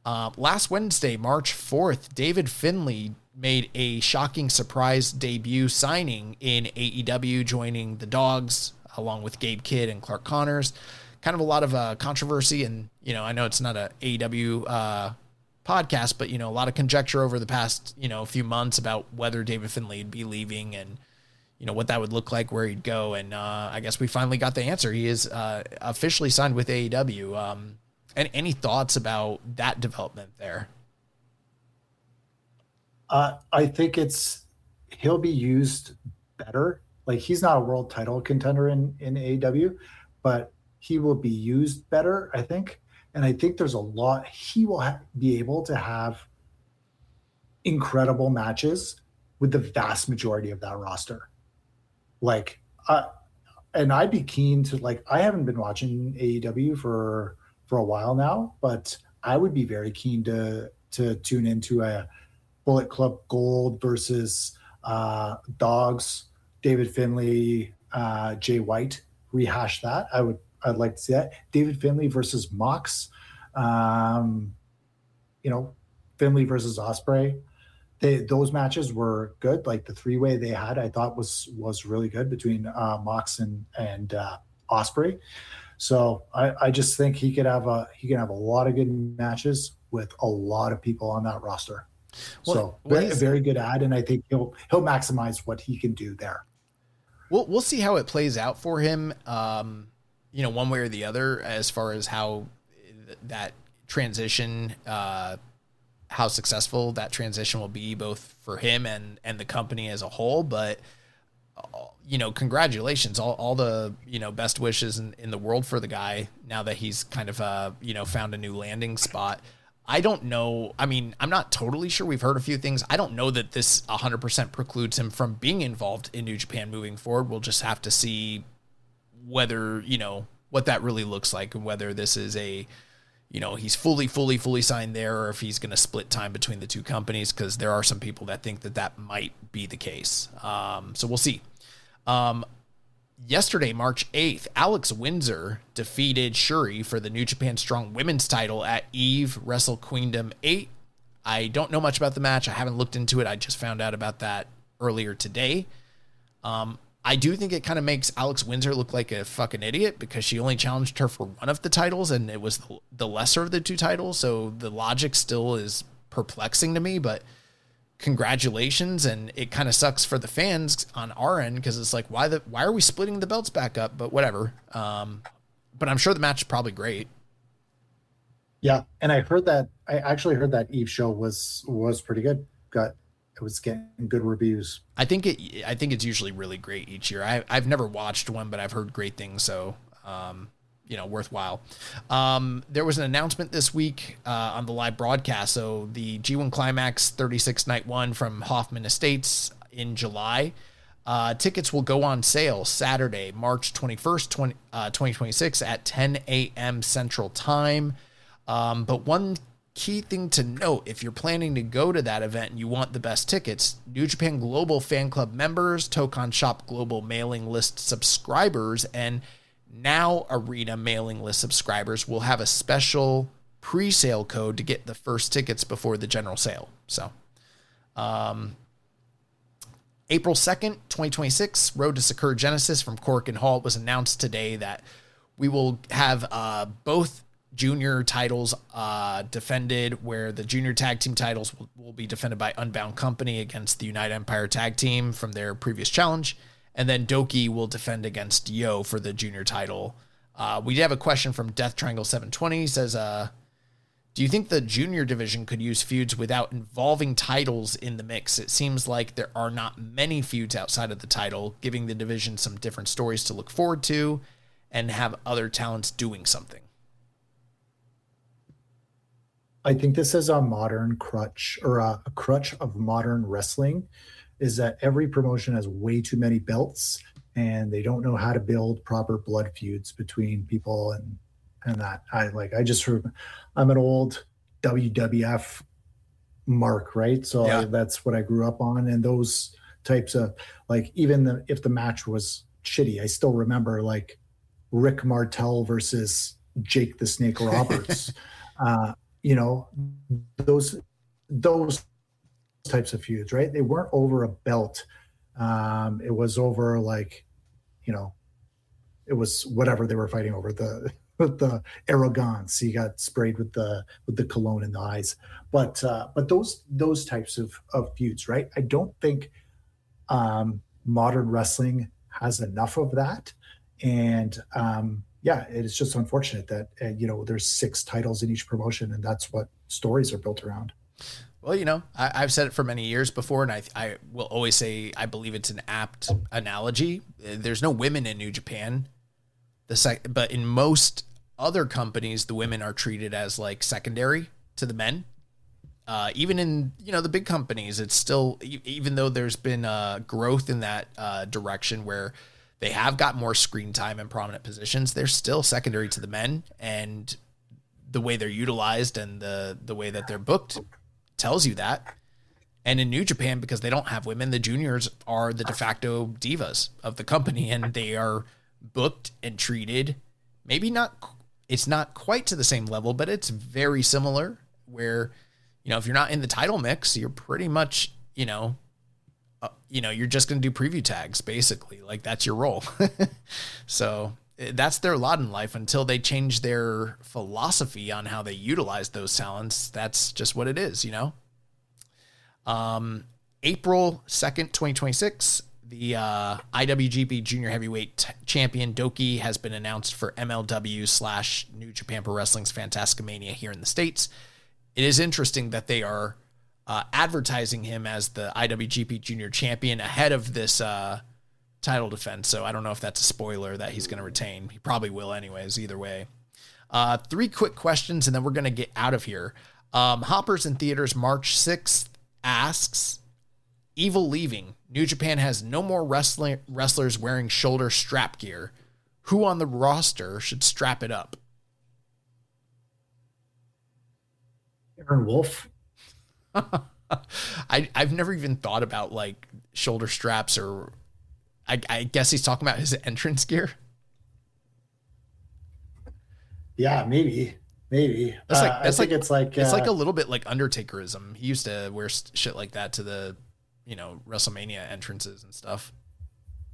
Last Wednesday, March 4th, David Finlay made a shocking surprise debut signing in AEW, joining the Dogs along with Gabe Kidd and Clark Connors. Kind of a lot of controversy, and I know it's not a AEW podcast, but a lot of conjecture over the past few months about whether David Finlay would be leaving and what that would look like, where he'd go. And I guess we finally got the answer. He is officially signed with AEW. And any thoughts about that development there? I think he'll be used better. Like, he's not a world title contender in AEW, but he will be used better, I think. And I think there's a lot, he will be able to have incredible matches with the vast majority of that roster. And I'd be keen to, I haven't been watching AEW for a while now, but I would be very keen to tune into a Bullet Club Gold versus Dogs, David Finlay, Jay White, rehash that. I'd like to see that. David Finlay versus Mox, Finlay versus Ospreay. Those matches were good. Like, the three-way they had, I thought was really good between Mox and Ospreay. So I just think he can have a lot of good matches with a lot of people on that roster. So a very good ad, and I think he'll maximize what he can do there. We'll see how it plays out for him, one way or the other, as far as how that transition, how successful that transition will be, both for him and the company as a whole. But congratulations, all the best wishes in the world for the guy, now that he's kind of found a new landing spot. I don't know. I mean, I'm not totally sure. We've heard a few things. I don't know that this 100% precludes him from being involved in New Japan moving forward. We'll just have to see whether, what that really looks like, and whether this is he's fully signed there, or if he's going to split time between the two companies, because there are some people that think that might be the case. So we'll see. Yesterday, March 8th, Alex Windsor defeated Shuri for the New Japan Strong Women's title at EVE Wrestle Queendom 8. I don't know much about the match. I haven't looked into it. I just found out about that earlier today. I do think it kind of makes Alex Windsor look like a fucking idiot, because she only challenged her for one of the titles, and it was the lesser of the two titles. So the logic still is perplexing to me, but congratulations. And it kind of sucks for the fans on our end, because it's like, why are we splitting the belts back up? But whatever. But I'm sure the match is probably great. Yeah, and I actually heard that Eve show was pretty good. It was getting good reviews. I think it's usually really great each year. I've never watched one, but I've heard great things. So, worthwhile. There was an announcement this week on the live broadcast. So the G1 Climax 36 Night 1 from Hoffman Estates in July. Tickets will go on sale Saturday, March 21st, 2026 at 10 a.m. Central Time. But one key thing to note, if you're planning to go to that event and you want the best tickets, New Japan Global Fan Club members, Tokon Shop Global mailing list subscribers, and Now Arena mailing list subscribers will have a special pre-sale code to get the first tickets before the general sale. So, April 2nd, 2026, Road to Sakura Genesis from Cork and Hall. It was announced today that we will have both junior titles defended, where the junior tag team titles will be defended by Unbound Company against the United Empire tag team from their previous challenge. And then Doki will defend against Yo for the junior title. We have a question from Death Triangle 720. Says, Do you think the junior division could use feuds without involving titles in the mix? It seems like there are not many feuds outside of the title, giving the division some different stories to look forward to and have other talents doing something. I think this is a modern crutch, or a crutch of modern wrestling, is that every promotion has way too many belts and they don't know how to build proper blood feuds between people and that. I'm an old WWF mark, right? So that's what I grew up on. And those types of, like, even if the match was shitty, I still remember like Rick Martel versus Jake the Snake Roberts. Those types of feuds, right? They weren't over a belt. It was over it was whatever they were fighting over, the arrogance. He got sprayed with the cologne in the eyes. But those types of feuds, right? I don't think modern wrestling has enough of that. And it is just unfortunate that there's 6 titles in each promotion, and that's what stories are built around. Well, I've said it for many years before, and I will always say I believe it's an apt analogy. There's no women in New Japan, but in most other companies, the women are treated as like secondary to the men. Even in the big companies, it's still, even though there's been growth in that direction where they have got more screen time and prominent positions, they're still secondary to the men, and the way they're utilized and the way that they're booked tells you that. And in New Japan, because they don't have women, the juniors are the de facto divas of the company, and they are booked and treated. It's not quite to the same level, but it's very similar where, if you're not in the title mix, you're pretty much, you're just going to do preview tags, basically. Like, that's your role. So that's their lot in life until they change their philosophy on how they utilize those talents. That's just what it is, April 2nd, 2026, the IWGP Junior Heavyweight Champion Doki has been announced for MLW / New Japan Pro Wrestling's Fantasticmania here in the States. It is interesting that they are advertising him as the IWGP Junior Champion ahead of this title defense. So I don't know if that's a spoiler that he's going to retain. He probably will anyways, either way. 3 quick questions, and then we're going to get out of here. Hoppers in theaters March 6th asks, Evil leaving. New Japan has no more wrestlers wearing shoulder strap gear. Who on the roster should strap it up? Aaron Wolf. I've never even thought about like shoulder straps, or I guess he's talking about his entrance gear. Yeah, maybe. It's like a little bit like Undertakerism. He used to wear shit like that to the WrestleMania entrances and stuff.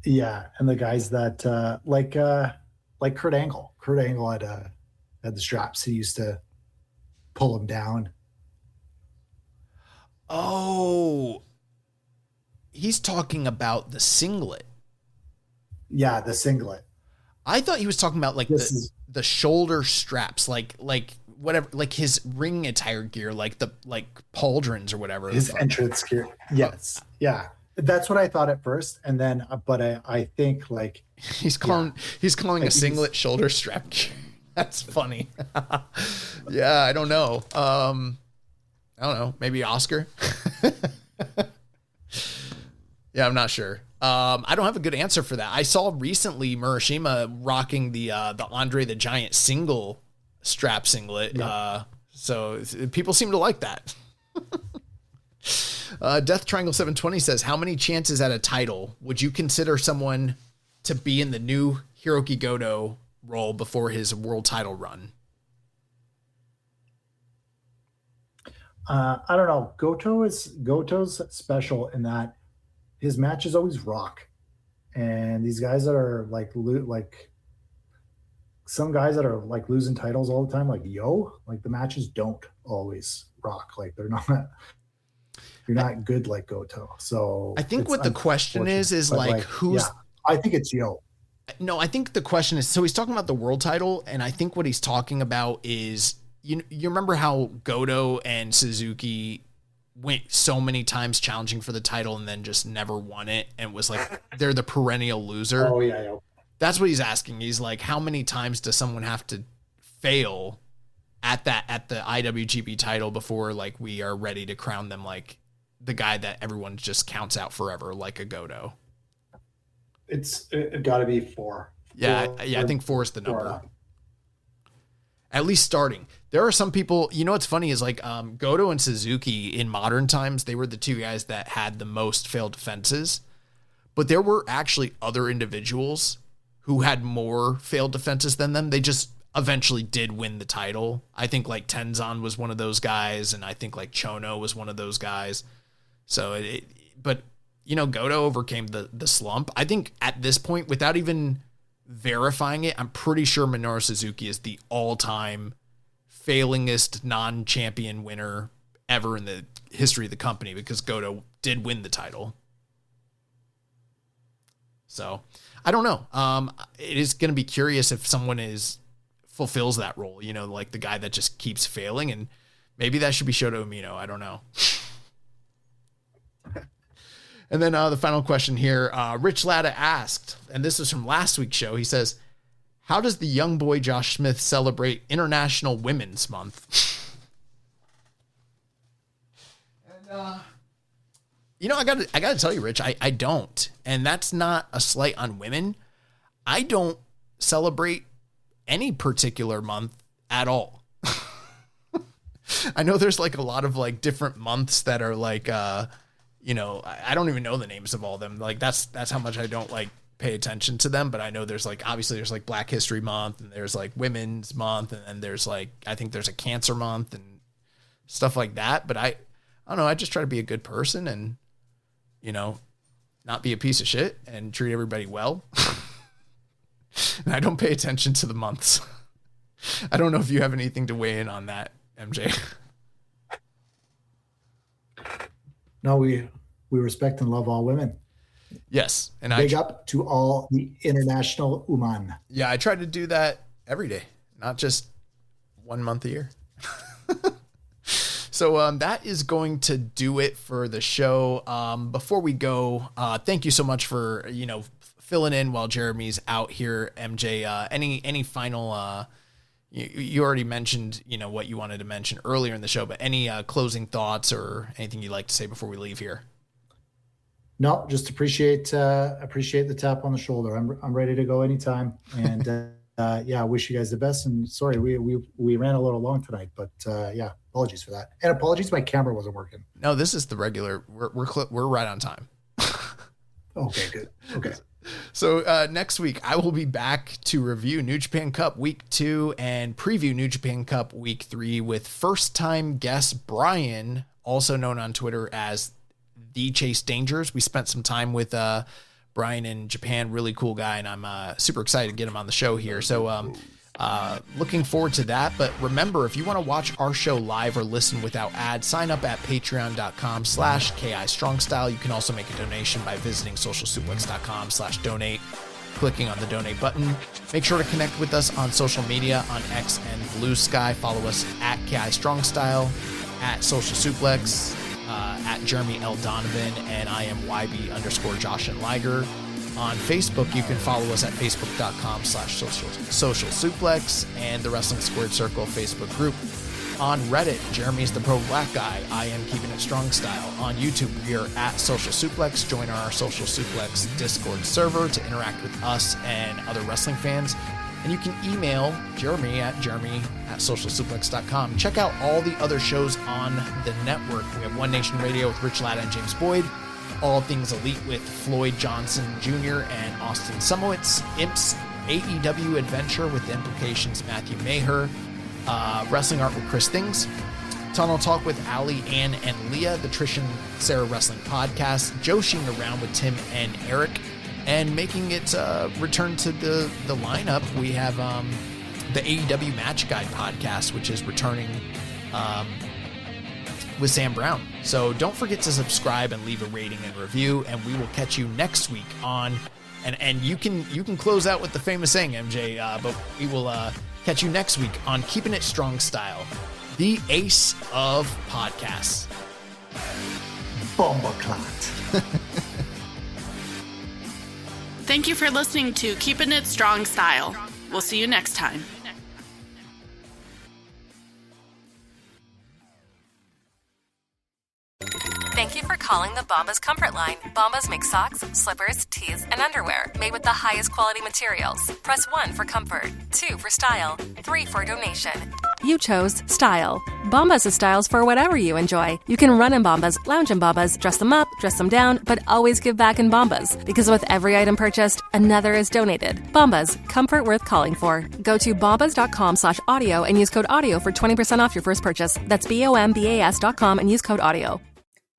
Yeah, and the guys that like Kurt Angle. Kurt Angle had the straps. He used to pull them down. Oh, he's talking about the singlet. Yeah, the singlet. I thought he was talking about like the shoulder straps, like whatever, like his ring attire gear, like pauldrons or whatever. His entrance gear. Yes. Yeah. That's what I thought at first. And then, but I think like he's calling a singlet shoulder strap gear. That's funny. Yeah. I don't know. Maybe Oscar. Yeah. I'm not sure. I don't have a good answer for that. I saw recently Murashima rocking the Andre the Giant single strap singlet. Yeah. So people seem to like that. Death Triangle 720 says, how many chances at a title would you consider someone to be in the new Hiroki Goto role before his world title run? I don't know. Goto's special in that his matches always rock, and these guys that are like some guys that are like losing titles all the time, like the matches don't always rock. Like you're not good like Goto. So I think what the question is like who's. Yeah, I think it's Yo. No, I think the question is, so he's talking about the world title, and I think what he's talking about is you remember how Goto and Suzuki went so many times challenging for the title and then just never won it, and was like, they're the perennial loser. Oh yeah. That's what he's asking. He's like, how many times does someone have to fail at the IWGP title before like we are ready to crown them like the guy that everyone just counts out forever, like a Goto? It got to be 4. I think 4 is the number. At least starting. There are some people, what's funny is like Goto and Suzuki in modern times, they were the 2 guys that had the most failed defenses, but there were actually other individuals who had more failed defenses than them. They just eventually did win the title. I think like Tenzan was one of those guys, and I think like Chono was one of those guys. So but Goto overcame the slump. I think at this point, without even verifying it, I'm pretty sure Minoru Suzuki is the all-time failingest non-champion winner ever in the history of the company, because Goto did win the title. So I don't know. It is going to be curious if someone fulfills that role, like the guy that just keeps failing, and maybe that should be Shota Umino. I don't know. And then the final question here, Rich Latta asked, and this is from last week's show. He says, how does the young boy Josh Smith celebrate International Women's Month? And, I gotta tell you, Rich, I don't. And that's not a slight on women. I don't celebrate any particular month at all. I know there's like a lot of like different months that are like, I don't even know the names of all of them. Like that's how much I don't like pay attention to them. But I know there's like, obviously there's like Black History Month, and there's like Women's Month. And then there's like, I think there's a Cancer Month and stuff like that. But I don't know. I just try to be a good person and, not be a piece of shit and treat everybody well. And I don't pay attention to the months. I don't know if you have anything to weigh in on that, MJ. No, we respect and love all women. Yes. And big up to all the international women. Yeah, I try to do that every day, not just 1 month a year. So that is going to do it for the show. Before we go, thank you so much for, filling in while Jeremy's out here, MJ. Any final, you already mentioned, what you wanted to mention earlier in the show, but any closing thoughts or anything you'd like to say before we leave here? No, just appreciate the tap on the shoulder. I'm ready to go anytime. And I wish you guys the best. And sorry, we ran a little long tonight, but apologies for that. And apologies, my camera wasn't working. No, this is the regular. We're right on time. Okay, good. Okay. So next week I will be back to review New Japan Cup Week 2 and preview New Japan Cup Week 3 with first-time guest Brian, also known on Twitter as The Chase Dangers. We spent some time with Brian in Japan, really cool guy, and I'm super excited to get him on the show here. So looking forward to that. But remember, if you want to watch our show live or listen without ads, sign up at patreon.com/KIStrongstyle. You can also make a donation by visiting socialsuplex.com/donate, clicking on the donate button. Make sure to connect with us on social media on X and Blue Sky. Follow us at KIStrongstyle, at Social Suplex, at Jeremy L. Donovan, and I am YB_Josh and Liger. On Facebook, you can follow us at facebook.com/social suplex and the Wrestling Squared Circle Facebook group. On Reddit, Jeremy's the Pro Black Guy. I am Keeping It Strong Style. On YouTube, we are at Social Suplex. Join our Social Suplex Discord server to interact with us and other wrestling fans. And you can email Jeremy at socialsuplex.com. Check out all the other shows on the network. We have One Nation Radio with Rich Latta and James Boyd, All Things Elite with Floyd Johnson Jr. and Austin Sumowitz, Imps AEW Adventure with The Implications Matthew Maher, Wrestling Art with Chris Things, Tunnel Talk with Ali, Ann, and Leah, the Trish and Sarah Wrestling Podcast, Joshing Around with Tim and Eric, and making its return to the lineup, we have the AEW Match Guide podcast, which is returning with Sam Brown. So don't forget to subscribe and leave a rating and review, and we will catch you next week on, and you can close out with the famous saying, MJ, but we will Catch you next week on Keeping It Strong Style, the ace of podcasts. Bomboclat. Thank you for listening to Keepin' It Strong Style. We'll see you next time. Thank you for calling the Bombas Comfort Line. Bombas make socks, slippers, tees, and underwear made with the highest quality materials. Press 1 for comfort, 2 for style, 3 for donation. You chose style. Bombas has styles for whatever you enjoy. You can run in Bombas, lounge in Bombas, dress them up, dress them down, but always give back in Bombas. Because with every item purchased, another is donated. Bombas, comfort worth calling for. Go to bombas.com/audio and use code AUDIO for 20% off your first purchase. That's BOMBAS.com and use code AUDIO.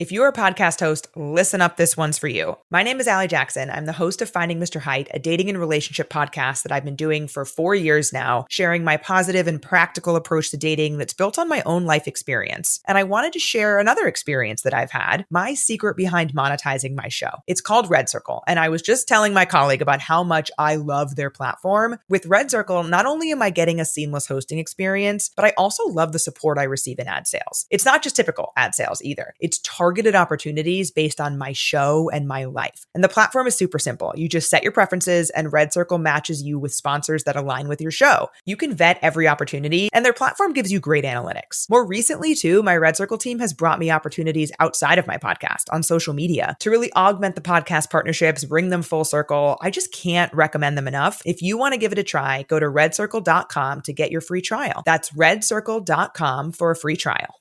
If you're a podcast host, listen up, this one's for you. My name is Allie Jackson. I'm the host of Finding Mr. Height, a dating and relationship podcast that I've been doing for 4 years now, sharing my positive and practical approach to dating that's built on my own life experience. And I wanted to share another experience that I've had, my secret behind monetizing my show. It's called Red Circle, and I was just telling my colleague about how much I love their platform. With Red Circle, not only am I getting a seamless hosting experience, but I also love the support I receive in ad sales. It's not just typical ad sales either. It's targeted opportunities based on my show and my life. And the platform is super simple. You just set your preferences and Red Circle matches you with sponsors that align with your show. You can vet every opportunity and their platform gives you great analytics. More recently too, my Red Circle team has brought me opportunities outside of my podcast on social media to really augment the podcast partnerships, bring them full circle. I just can't recommend them enough. If you want to give it a try, go to redcircle.com to get your free trial. That's redcircle.com for a free trial.